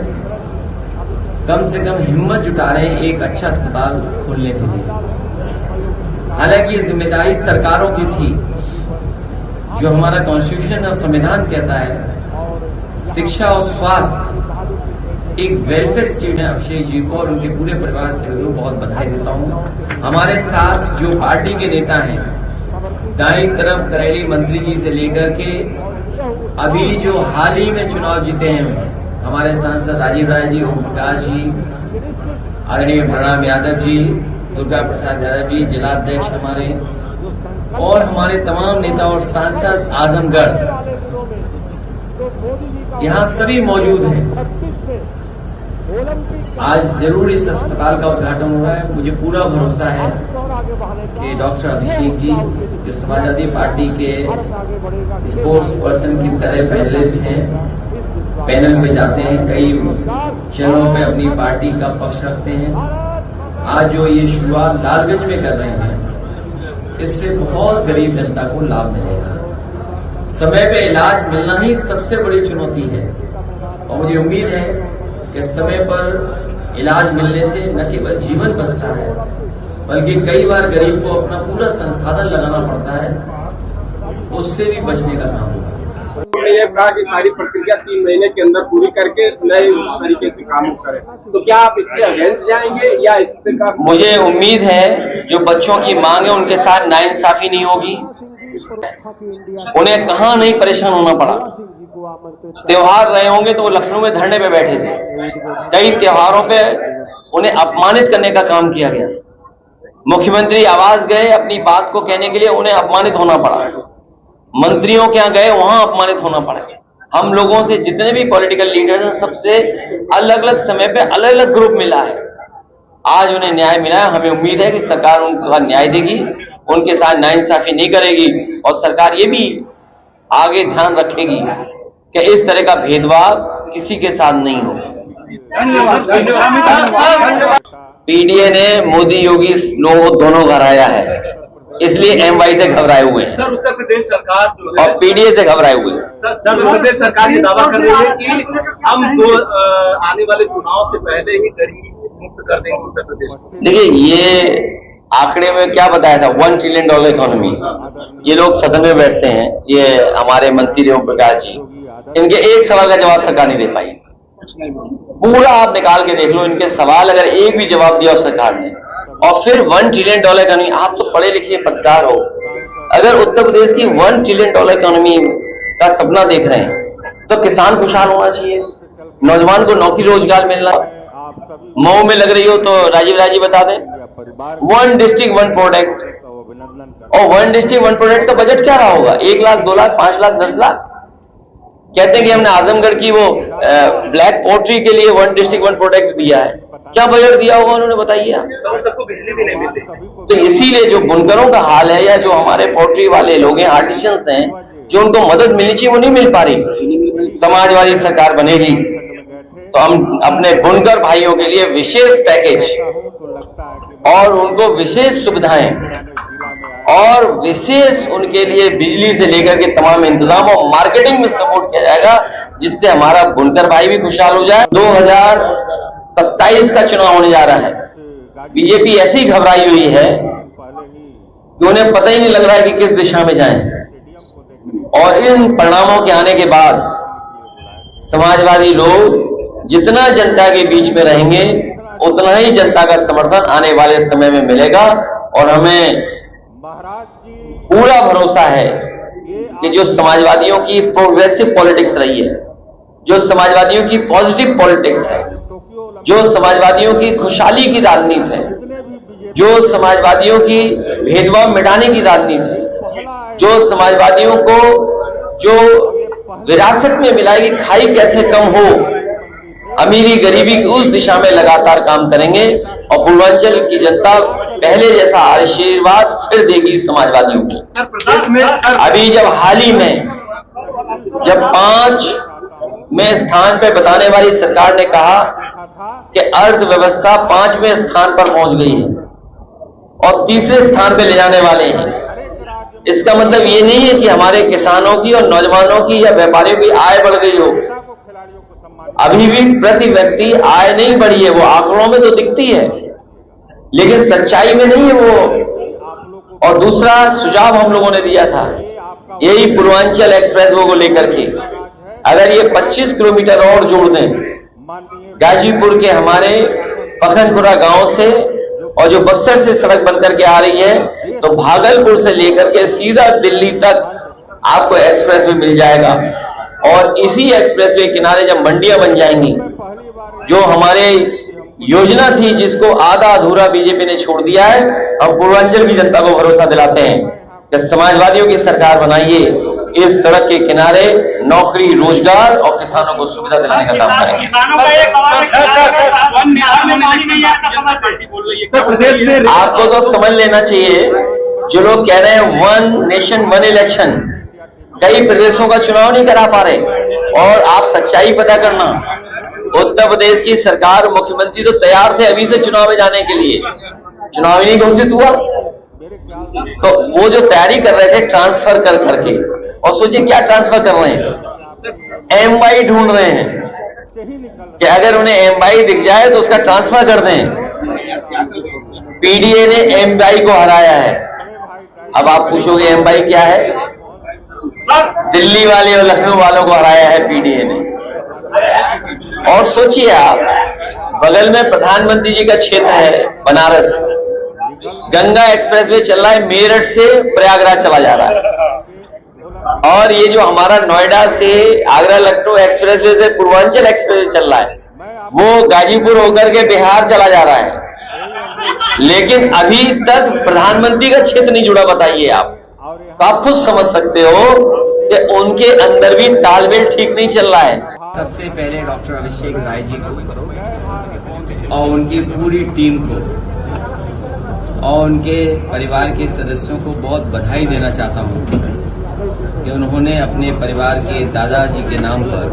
कम से कम हिम्मत जुटा रहे हैं एक अच्छा अस्पताल खोलने के लिए। हालांकि ये जिम्मेदारी सरकारों की थी। जो हमारा कॉन्स्टिट्यूशन और संविधान कहता है, शिक्षा और स्वास्थ्य एक वेलफेयर स्टेट है। अभिषेक जी को और उनके पूरे परिवार से मैं बहुत बधाई देता हूं। हमारे साथ जो पार्टी के नेता हैं, दाईं तरफ करेली मंत्री जी से लेकर के अभी जो हाल ही में चुनाव जीते हैं हमारे सांसद राजीव राय जी, ओम प्रकाश जी, आदरणीय प्रणाम यादव जी, दुर्गा प्रसाद यादव जी, जिलाध्यक्ष हमारे, और हमारे तमाम नेता और सांसद आजमगढ़, यहाँ सभी मौजूद हैं। आज जरूर इस अस्पताल का उद्घाटन हुआ है। मुझे पूरा भरोसा है कि डॉक्टर अभिषेक जी, जो समाजवादी पार्टी के स्पोर्ट्स पर्सन की तरह पैनलिस्ट हैं, पैनल पे जाते हैं, कई चैनलों पे अपनी पार्टी का पक्ष रखते हैं, आज जो ये शुरुआत लालगंज में कर रहे हैं, इससे बहुत गरीब जनता को लाभ मिलेगा। समय पे इलाज मिलना ही सबसे बड़ी चुनौती है और मुझे उम्मीद है कि समय पर इलाज मिलने से न केवल जीवन बचता है, बल्कि कई बार गरीब को अपना पूरा संसाधन लगाना पड़ता है, उससे भी बचने का काम होगा। उन्होंने ये कहा कि सारी प्रक्रिया 3 महीने के अंदर पूरी करके नए तरीके से काम करें, तो क्या आप इसके अगेंस्ट जाएंगे या इससे का? मुझे उम्मीद है जो बच्चों की मांग है उनके साथ नाइंसाफी नहीं होगी। उन्हें कहाँ नहीं परेशान होना पड़ा। त्योहार रहे होंगे तो वो लखनऊ में धरने पे बैठे थे। कई त्योहारों पे उन्हें अपमानित करने का काम किया गया। मुख्यमंत्री आवास गए अपनी बात को कहने के लिए, उन्हें अपमानित होना पड़ा। मंत्रियों के यहाँ गए, वहां अपमानित होना पड़ा। हम लोगों से जितने भी पॉलिटिकल लीडर्स हैं, सबसे अलग अलग समय पे अलग अलग ग्रुप मिला है। आज उन्हें न्याय मिला है। हमें उम्मीद है कि सरकार उनका न्याय देगी, उनके साथ नाइंसाफी नहीं करेगी और सरकार ये भी आगे ध्यान रखेगी कि इस तरह का भेदभाव किसी के साथ नहीं हो। पीडीए ने मोदी योगी लोगों दोनों हराया है, इसलिए एमवाई से घबराए हुए हैं। सर, उत्तर प्रदेश सरकार और पीडीए से घबराए हुए हैं। सर, उत्तर प्रदेश सरकार ये दावा कर रही है कि हम आने वाले चुनाव से पहले ही गरीबी मुक्त कर देंगे उत्तर प्रदेश। देखिए, ये आंकड़े में क्या बताया था, $1 ट्रिलियन इकोनॉमी। ये लोग सदन में बैठते हैं, ये हमारे मंत्री ओम प्रकाश जी, इनके एक सवाल का जवाब सरकार नहीं दे पाई। पूरा आप निकाल के देख लो, इनके सवाल अगर एक भी जवाब दिया सरकार ने, और फिर $1 ट्रिलियन इकोनॉमी। आप तो पढ़े लिखे पत्रकार हो, अगर उत्तर प्रदेश की $1 ट्रिलियन इकोनॉमी का सपना देख रहे हैं तो किसान खुशहाल होना चाहिए, नौजवान को नौकरी रोजगार मिलना। मऊ में लग रही हो तो राजीव राय जी बता दें, 1 डिस्ट्रिक्ट 1 प्रोडक्ट, और 1 डिस्ट्रिक्ट 1 प्रोडक्ट का बजट क्या रहा होगा? 1 लाख, 2 लाख, 5 लाख, 10 लाख। कहते हैं कि हमने आजमगढ़ की वो ब्लैक पोल्ट्री के लिए 1 डिस्ट्रिक्ट 1 प्रोडक्ट दिया है, क्या बजट दिया होगा उन्होंने, बताइए आप। सबको बिजली भी नहीं मिलती। तो इसीलिए जो बुनकरों का हाल है या जो हमारे पोल्ट्री वाले लोग हैं, आर्टिशियंस हैं, जो उनको मदद मिलनी चाहिए वो नहीं मिल पा रही। समाजवादी सरकार बनेगी तो हम अपने बुनकर भाइयों के लिए विशेष पैकेज और उनको विशेष सुविधाएं और विशेष उनके लिए बिजली से लेकर के तमाम इंतजाम और मार्केटिंग में सपोर्ट किया जाएगा, जिससे हमारा बुनकर भाई भी खुशहाल हो जाए। 2027 का चुनाव होने जा रहा है। बीजेपी ऐसी घबराई हुई है कि उन्हें पता ही नहीं लग रहा है कि किस दिशा में जाएं। और इन परिणामों के आने के बाद समाजवादी लोग जितना जनता के बीच में रहेंगे उतना ही जनता का समर्थन आने वाले समय में मिलेगा। और हमें पूरा भरोसा है कि जो समाजवादियों की प्रोग्रेसिव पॉलिटिक्स रही है, जो समाजवादियों की पॉजिटिव पॉलिटिक्स है, जो समाजवादियों की खुशहाली की राजनीति है, जो समाजवादियों की भेदभाव मिटाने की राजनीति है, जो समाजवादियों को जो विरासत में मिला कि खाई कैसे कम हो, अमीरी गरीबी की उस दिशा में लगातार काम करेंगे। और पूर्वांचल की जनता पहले जैसा आशीर्वाद फिर देगी समाजवादियों को। अभी जब हाल ही में जब 5वें स्थान पर बताने वाली सरकार ने कहा कि अर्थव्यवस्था 5वें स्थान पर पहुंच गई है और 3रे स्थान पर ले जाने वाले हैं, इसका मतलब ये नहीं है कि हमारे किसानों की और नौजवानों की या व्यापारियों की आय बढ़ गई हो। अभी भी प्रति व्यक्ति आय नहीं बढ़ी है, वो आंकड़ों में तो दिखती है लेकिन सच्चाई में नहीं है वो। और दूसरा सुझाव हम लोगों ने दिया था यही पूर्वांचल एक्सप्रेसवे को लेकर के, अगर ये 25 किलोमीटर और जोड़ दें गाजीपुर के हमारे पखनपुरा गांव से और जो बक्सर से सड़क बनकर के आ रही है, तो भागलपुर से लेकर के सीधा दिल्ली तक आपको एक्सप्रेसवे मिल जाएगा। और इसी एक्सप्रेसवे किनारे जब मंडियां बन जाएंगी, जो हमारे योजना थी जिसको आधा अधूरा बीजेपी ने छोड़ दिया है, हम पूर्वांचल की जनता को भरोसा दिलाते हैं कि समाजवादियों की सरकार बनाइए, इस सड़क के किनारे नौकरी, रोजगार और किसानों को सुविधा दिलाने का काम करेंगे। आपको तो समझ लेना चाहिए, जो लोग कह रहे हैं 1 नेशन 1 इलेक्शन, कई प्रदेशों का चुनाव नहीं करा पा रहे। और आप सच्चाई पता करना, उत्तर प्रदेश की सरकार, मुख्यमंत्री तो तैयार थे अभी से चुनाव में जाने के लिए, चुनाव ही नहीं घोषित हुआ, तो वो जो तैयारी कर रहे थे ट्रांसफर कर करके, और सोचिए क्या ट्रांसफर कर रहे हैं, एमवाई ढूंढ रहे हैं कि अगर उन्हें एमवाई दिख जाए तो उसका ट्रांसफर कर दें। पीडीए ने एमवाई को हराया है। अब आप पूछोगे एमवाई क्या है? दिल्ली वाले और लखनऊ वालों को हराया है पीडीए ने। और सोचिए आप, बगल में प्रधानमंत्री जी का क्षेत्र है बनारस, गंगा एक्सप्रेसवे चल रहा है, मेरठ से प्रयागराज चला जा रहा है। और ये जो हमारा नोएडा से आगरा लखनऊ एक्सप्रेसवे से पूर्वांचल एक्सप्रेसवे चल रहा है, वो गाजीपुर होकर के बिहार चला जा रहा है, लेकिन अभी तक प्रधानमंत्री का क्षेत्र नहीं जुड़ा। बताइए आप, तो आप खुद समझ सकते हो कि उनके अंदर भी तालमेल ठीक नहीं चल रहा है। सबसे पहले डॉक्टर अभिषेक राय जी को और उनकी पूरी टीम को और उनके परिवार के सदस्यों को बहुत बधाई देना चाहता हूं कि उन्होंने अपने परिवार के दादाजी के नाम पर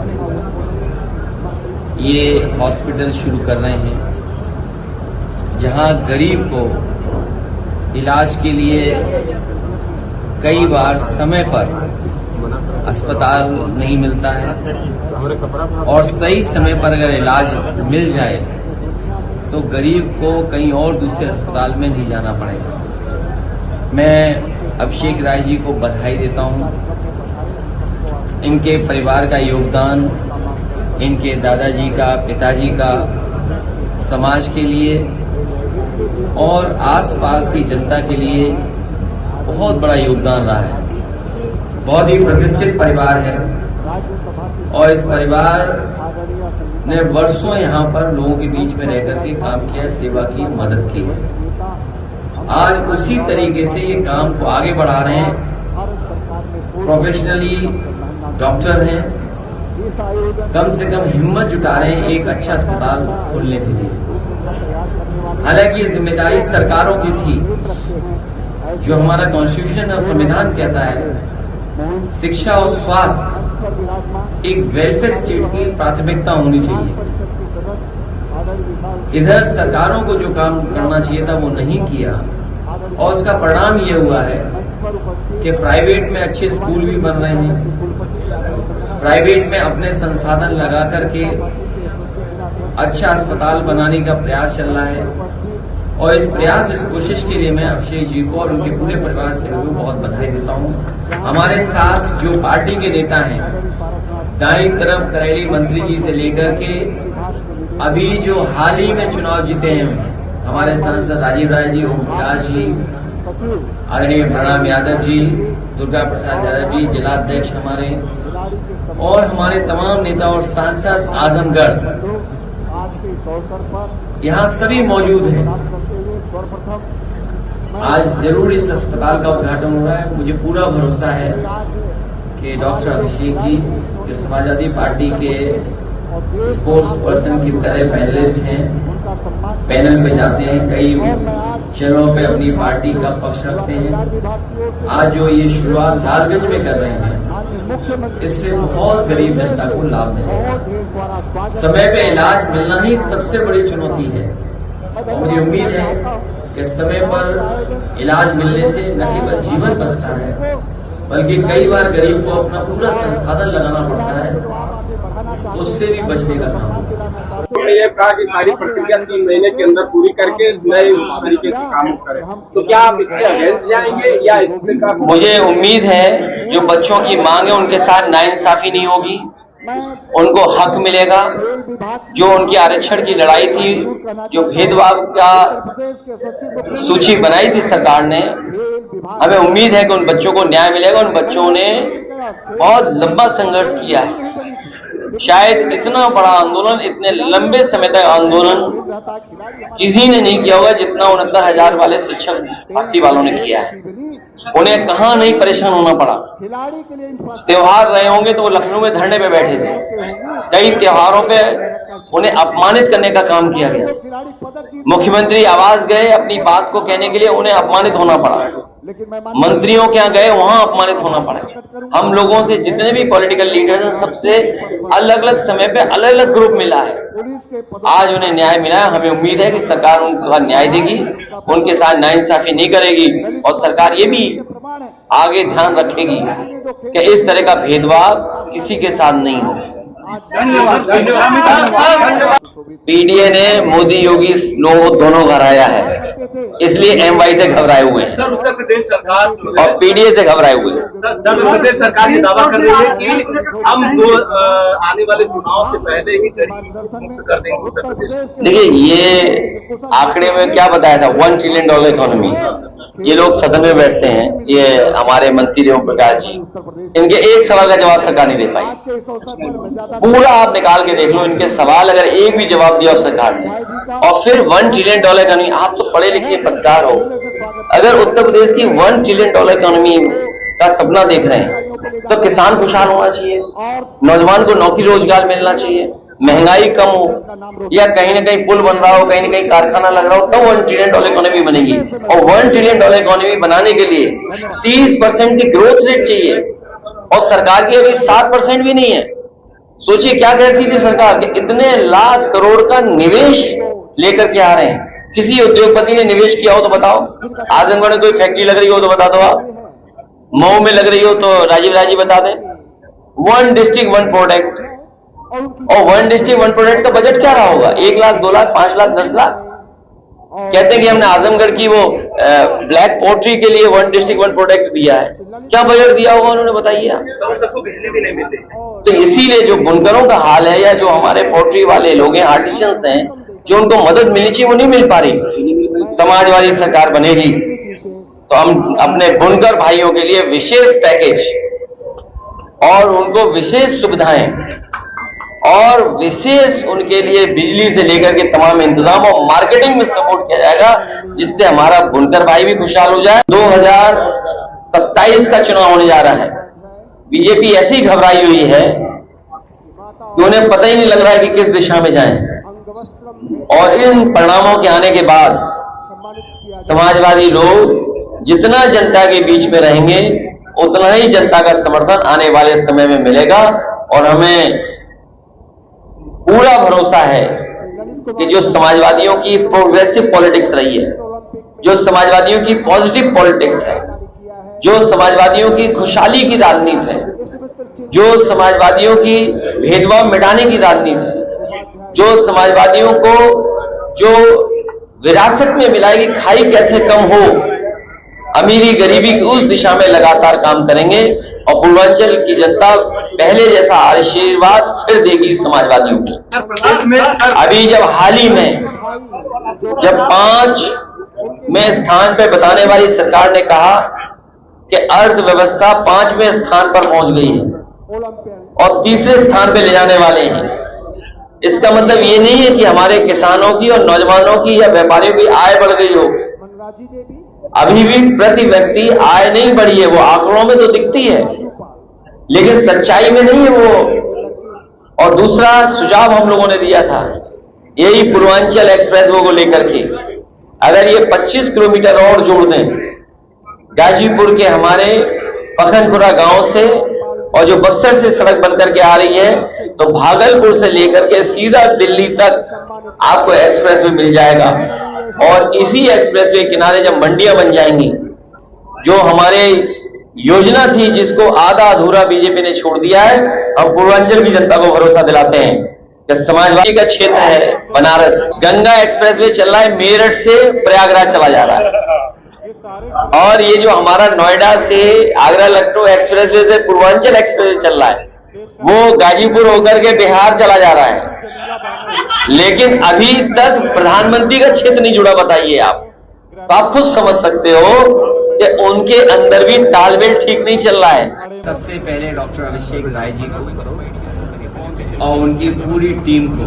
ये हॉस्पिटल शुरू कर रहे हैं, जहां गरीब को इलाज के लिए कई बार समय पर अस्पताल नहीं मिलता है और सही समय पर अगर इलाज मिल जाए तो गरीब को कहीं और दूसरे अस्पताल में नहीं जाना पड़ेगा। मैं अभिषेक राय जी को बधाई देता हूं। इनके परिवार का योगदान, इनके दादाजी का, पिताजी का समाज के लिए और आसपास की जनता के लिए बहुत बड़ा योगदान रहा है। बहुत ही प्रतिष्ठित परिवार है और इस परिवार ने वर्षों यहाँ पर लोगों के बीच में रह करके काम किया, सेवा की, मदद की है। आज उसी तरीके से ये काम को आगे बढ़ा रहे हैं। प्रोफेशनली डॉक्टर हैं, कम से कम हिम्मत जुटा रहे हैं एक अच्छा अस्पताल खोलने के लिए। हालांकि ये जिम्मेदारी सरकारों की थी। जो हमारा कॉन्स्टिट्यूशन और संविधान कहता है, शिक्षा और स्वास्थ्य एक वेलफेयर स्टेट की प्राथमिकता होनी चाहिए। इधर सरकारों को जो काम करना चाहिए था वो नहीं किया, और उसका परिणाम ये हुआ है कि प्राइवेट में अच्छे स्कूल भी बन रहे हैं, प्राइवेट में अपने संसाधन लगा करके अच्छा अस्पताल बनाने का प्रयास चल रहा है। और इस कोशिश के लिए मैं अभिषेक जी को और उनके पूरे परिवार से को बहुत बधाई देता हूं। हमारे साथ जो पार्टी के नेता हैं, दाईं तरफ करेली मंत्री जी से लेकर के अभी जो हाल ही में चुनाव जीते हैं हमारे सांसद राजीव राय जी, ओम प्रकाश जी, आदरणीय प्रणाम यादव जी, दुर्गा प्रसाद यादव जी, जिलाध्यक्ष हमारे, और हमारे तमाम नेता और सांसद आजमगढ़, यहाँ सभी मौजूद हैं। आज जरूर इस अस्पताल का उद्घाटन हो रहा है। मुझे पूरा भरोसा है कि डॉक्टर अभिषेक जी जो समाजवादी पार्टी के स्पोर्ट्स पर्सन की तरह पैनलिस्ट हैं, पैनल पे जाते हैं, कई चैनलों पे अपनी पार्टी का पक्ष रखते हैं। आज जो ये शुरुआत लालगंज में कर रहे हैं, इससे बहुत गरीब जनता को लाभ मिलेगा। समय पे इलाज मिलना ही सबसे बड़ी चुनौती है, और मुझे उम्मीद है कि समय पर इलाज मिलने से न केवल जीवन बचता है, बल्कि कई बार गरीब को अपना पूरा संसाधन लगाना पड़ता है, उससे भी बचने का काम। उन्होंने ये कहा कि सारी प्रक्रिया 3 महीने के अंदर पूरी करके नए तरीके से काम करें, तो क्या आप इसके अगेंस्ट जाएंगे या इससे का? मुझे उम्मीद है जो बच्चों की मांग है उनके साथ नाइंसाफी नहीं होगी, उनको हक मिलेगा। जो उनकी आरक्षण की लड़ाई थी, जो भेदभाव का सूची बनाई थी सरकार ने, हमें उम्मीद है कि उन बच्चों को न्याय मिलेगा। उन बच्चों ने बहुत लंबा संघर्ष किया है, शायद इतना बड़ा आंदोलन, इतने लंबे समय तक आंदोलन किसी ने नहीं किया होगा जितना 69,000 वाले शिक्षक पार्टी वालों ने किया है। उन्हें कहाँ नहीं परेशान होना पड़ा। त्योहार रहे होंगे तो वो लखनऊ में धरने पे बैठे थे, कई त्योहारों पे उन्हें अपमानित करने का काम किया गया। मुख्यमंत्री आवास गए अपनी बात को कहने के लिए, उन्हें अपमानित होना पड़ा। मंत्रियों के यहाँ गए, वहां अपमानित होना पड़ा। हम लोगों से जितने भी पॉलिटिकल लीडर हैं, सबसे अलग अलग समय पे अलग अलग ग्रुप मिला है। आज उन्हें न्याय मिला है। हमें उम्मीद है कि सरकार उनका न्याय देगी, उनके साथ नाइंसाफी नहीं करेगी, और सरकार ये भी आगे ध्यान रखेगी कि इस तरह का भेदभाव किसी के साथ नहीं हो। पीडीए ने मोदी योगी लोगों दोनों हराया है, इसलिए एमवाई से घबराए हुए हैं उत्तर प्रदेश सरकार और पीडीए से घबराए हुए हैं। उत्तर प्रदेश सरकार ये दावा कर रही है कि हम आने वाले चुनाव से पहले ही गरीबी मुक्त कर देंगे उत्तर प्रदेश। देखिए, ये आंकड़े में क्या बताया था, $1 ट्रिलियन इकोनॉमी। ये लोग सदन में बैठते हैं, ये हमारे मंत्री ओम प्रकाश जी, इनके एक सवाल का जवाब सरकार नहीं दे पाई। पूरा आप निकाल के देख लो, इनके सवाल अगर एक भी जवाब दिया सरकार ने, और फिर $1 ट्रिलियन इकोनॉमी। आप तो पढ़े लिखे पत्रकार हो, अगर उत्तर प्रदेश की $1 ट्रिलियन इकोनॉमी का सपना देख रहे हैं तो किसान खुशहाल होना चाहिए, नौजवान को नौकरी रोजगार मिलना चाहिए, महंगाई कम हो, या कहीं ना कहीं पुल बन रहा हो, कहीं ना कहीं कारखाना लग रहा हो, तो $1 ट्रिलियन इकोनॉमी बनेगी। और $1 ट्रिलियन इकोनॉमी बनाने के लिए 30% की ग्रोथ रेट चाहिए, और सरकार की अभी 7% भी नहीं है। सोचिए क्या कहती थी सरकार कि इतने लाख करोड़ का निवेश लेकर के आ रहे हैं। किसी उद्योगपति ने निवेश किया हो तो बताओ, आजमगढ़ में कोई फैक्ट्री लग रही हो तो बता दो, आप मऊ में लग रही हो तो राजीव राय जी बता दें। 1 डिस्ट्रिक्ट 1 प्रोडक्ट, और 1 डिस्ट्रिक्ट 1 प्रोडक्ट का बजट क्या रहा होगा? 1 लाख, 2 लाख, 5 लाख, 10 लाख। कहते हैं कि हमने आजमगढ़ की वो ब्लैक पोट्री के लिए 1 डिस्ट्रिक्ट 1 प्रोडक्ट दिया है, क्या बजट दिया होगा उन्होंने, बताइए आप। तो इसीलिए जो बुनकरों का हाल है, या जो हमारे पोट्री वाले लोग हैं, आर्टिशियंस हैं, जो उनको मदद मिलनी चाहिए वो नहीं मिल पा रही। समाजवादी सरकार बनेगी तो हम अपने बुनकर भाइयों के लिए विशेष पैकेज और उनको विशेष सुविधाएं और विशेष उनके लिए बिजली से लेकर के तमाम इंतजाम और मार्केटिंग में सपोर्ट किया जाएगा, जिससे हमारा बुनकर भाई भी खुशहाल हो जाए। 2027 का चुनाव होने जा रहा है। बीजेपी ऐसी घबराई हुई है कि उन्हें पता ही नहीं लग रहा है कि किस दिशा में जाएं। और इन परिणामों के आने के बाद समाजवादी लोग जितना जनता के बीच में रहेंगे उतना ही जनता का समर्थन आने वाले समय में मिलेगा। और हमें पूरा भरोसा है कि जो समाजवादियों की प्रोग्रेसिव पॉलिटिक्स रही है, जो समाजवादियों की पॉजिटिव पॉलिटिक्स है, जो समाजवादियों की खुशहाली की राजनीति है, जो समाजवादियों की भेदभाव मिटाने की राजनीति है, जो समाजवादियों को जो विरासत में मिला कि खाई कैसे कम हो, अमीरी गरीबी की उस दिशा में लगातार काम करेंगे। और पूर्वांचल की जनता पहले जैसा आशीर्वाद फिर देगी समाजवादियों को। अभी जब हाल ही में जब 5वें स्थान पर बताने वाली सरकार ने कहा कि अर्थव्यवस्था 5वें स्थान पर पहुंच गई है और 3रे स्थान पर ले जाने वाले हैं, इसका मतलब ये नहीं है कि हमारे किसानों की और नौजवानों की या व्यापारियों की आय बढ़ गई हो। अभी भी प्रति व्यक्ति आय नहीं बढ़ी है, वो आंकड़ों में तो दिखती है लेकिन सच्चाई में नहीं है वो। और दूसरा सुझाव हम लोगों ने दिया था यही पूर्वांचल एक्सप्रेसवे को लेकर के, अगर ये 25 किलोमीटर और जोड़ दें गाजीपुर के हमारे पखनपुरा गांव से और जो बक्सर से सड़क बनकर के आ रही है, तो भागलपुर से लेकर के सीधा दिल्ली तक आपको एक्सप्रेसवे मिल जाएगा। और इसी एक्सप्रेसवे किनारे जब मंडियां बन जाएंगी, जो हमारे योजना थी जिसको आधा अधूरा बीजेपी ने छोड़ दिया है, हम पूर्वांचल की जनता को भरोसा दिलाते हैं कि समाजवादी का क्षेत्र है बनारस, गंगा एक्सप्रेसवे चल रहा है, मेरठ से प्रयागराज चला जा रहा है। और ये जो हमारा नोएडा से आगरा लखनऊ एक्सप्रेसवे से पूर्वांचल एक्सप्रेसवे चल रहा है, वो गाजीपुर होकर के बिहार चला जा रहा है, लेकिन अभी तक प्रधानमंत्री का क्षेत्र नहीं जुड़ा। बताइए आप, तो आप खुद समझ सकते हो कि उनके अंदर भी तालमेल ठीक नहीं चल रहा है। सबसे पहले डॉक्टर अभिषेक राय जी को और उनकी पूरी टीम को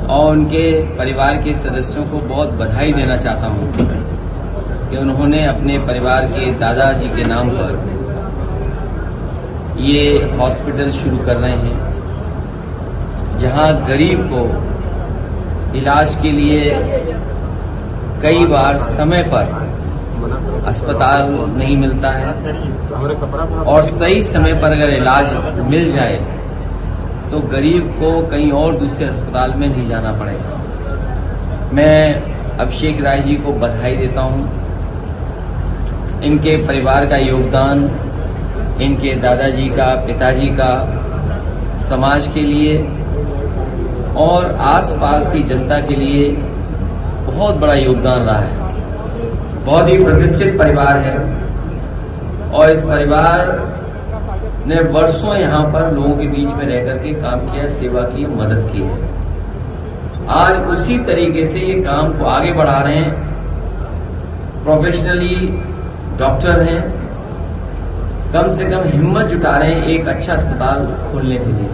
और उनके परिवार के सदस्यों को बहुत बधाई देना चाहता हूं कि उन्होंने अपने परिवार के दादाजी के नाम पर ये हॉस्पिटल शुरू कर रहे हैं, जहां गरीब को इलाज के लिए कई बार समय पर अस्पताल नहीं मिलता है और सही समय पर अगर इलाज मिल जाए तो गरीब को कहीं और दूसरे अस्पताल में नहीं जाना पड़ेगा। मैं अभिषेक राय जी को बधाई देता हूं। इनके परिवार का योगदान, इनके दादाजी का, पिताजी का समाज के लिए और आसपास की जनता के लिए बहुत बड़ा योगदान रहा है। बहुत ही प्रतिष्ठित परिवार है और इस परिवार ने वर्षों यहाँ पर लोगों के बीच में रह करके काम किया, सेवा की, मदद की है। आज उसी तरीके से ये काम को आगे बढ़ा रहे हैं। प्रोफेशनली डॉक्टर हैं, कम से कम हिम्मत जुटा रहे हैं एक अच्छा अस्पताल खोलने के लिए।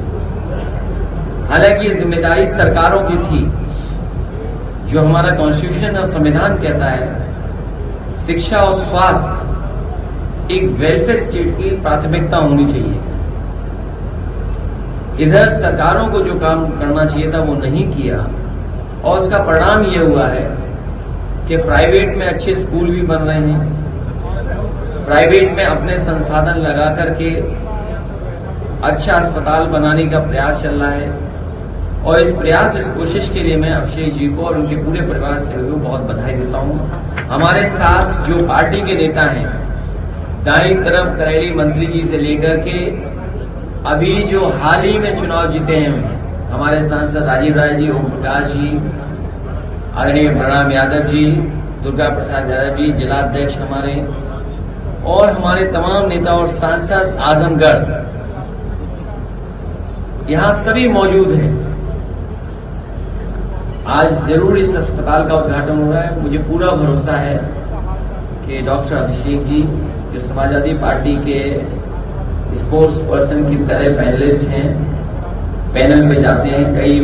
हालांकि ये जिम्मेदारी सरकारों की थी। जो हमारा कॉन्स्टिट्यूशन और संविधान कहता है शिक्षा और स्वास्थ्य एक वेलफेयर स्टेट की प्राथमिकता होनी चाहिए। इधर सरकारों को जो काम करना चाहिए था वो नहीं किया और उसका परिणाम ये हुआ है कि प्राइवेट में अच्छे स्कूल भी बन रहे हैं, प्राइवेट में अपने संसाधन लगा करके अच्छा अस्पताल बनाने का प्रयास चल रहा है। और इस प्रयास, इस कोशिश के लिए मैं अभिषेक जी को और उनके पूरे परिवार से भी बहुत बधाई देता हूं। हमारे साथ जो पार्टी के नेता हैं, दाईं तरफ करेली मंत्री जी से लेकर के अभी जो हाल ही में चुनाव जीते हैं हमारे सांसद राजीव राय जी, ओम प्रकाश जी, आदरणीय बलराम यादव जी, दुर्गा प्रसाद यादव जी, जिलाध्यक्ष हमारे, और हमारे तमाम नेता और सांसद आजमगढ़, यहां सभी मौजूद हैं। आज जरूर इस अस्पताल का उद्घाटन हो रहा है। मुझे पूरा भरोसा है कि डॉक्टर अभिषेक जी जो समाजवादी पार्टी के स्पोर्ट्स पर्सन की तरह पैनलिस्ट हैं, पैनल पे जाते हैं, कई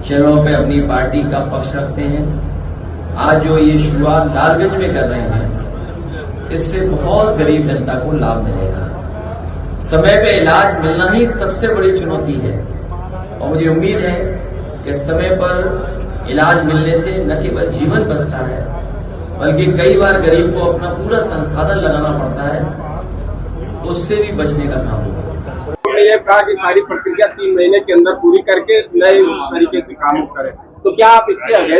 चैनलों पे अपनी पार्टी का पक्ष रखते हैं, आज जो ये शुरुआत लालगंज में कर रहे हैं इससे बहुत गरीब जनता को लाभ मिलेगा। समय पे इलाज मिलना ही सबसे बड़ी चुनौती है और मुझे उम्मीद है कि समय पर इलाज मिलने से न केवल जीवन बचता है, बल्कि कई बार गरीब को अपना पूरा संसाधन लगाना पड़ता है, उससे भी बचने का काम होगा। उन्होंने ये कहा कि सारी प्रक्रिया 3 महीने के अंदर पूरी करके नए तरीके से काम करें, तो क्या आप इसके अगेंस्ट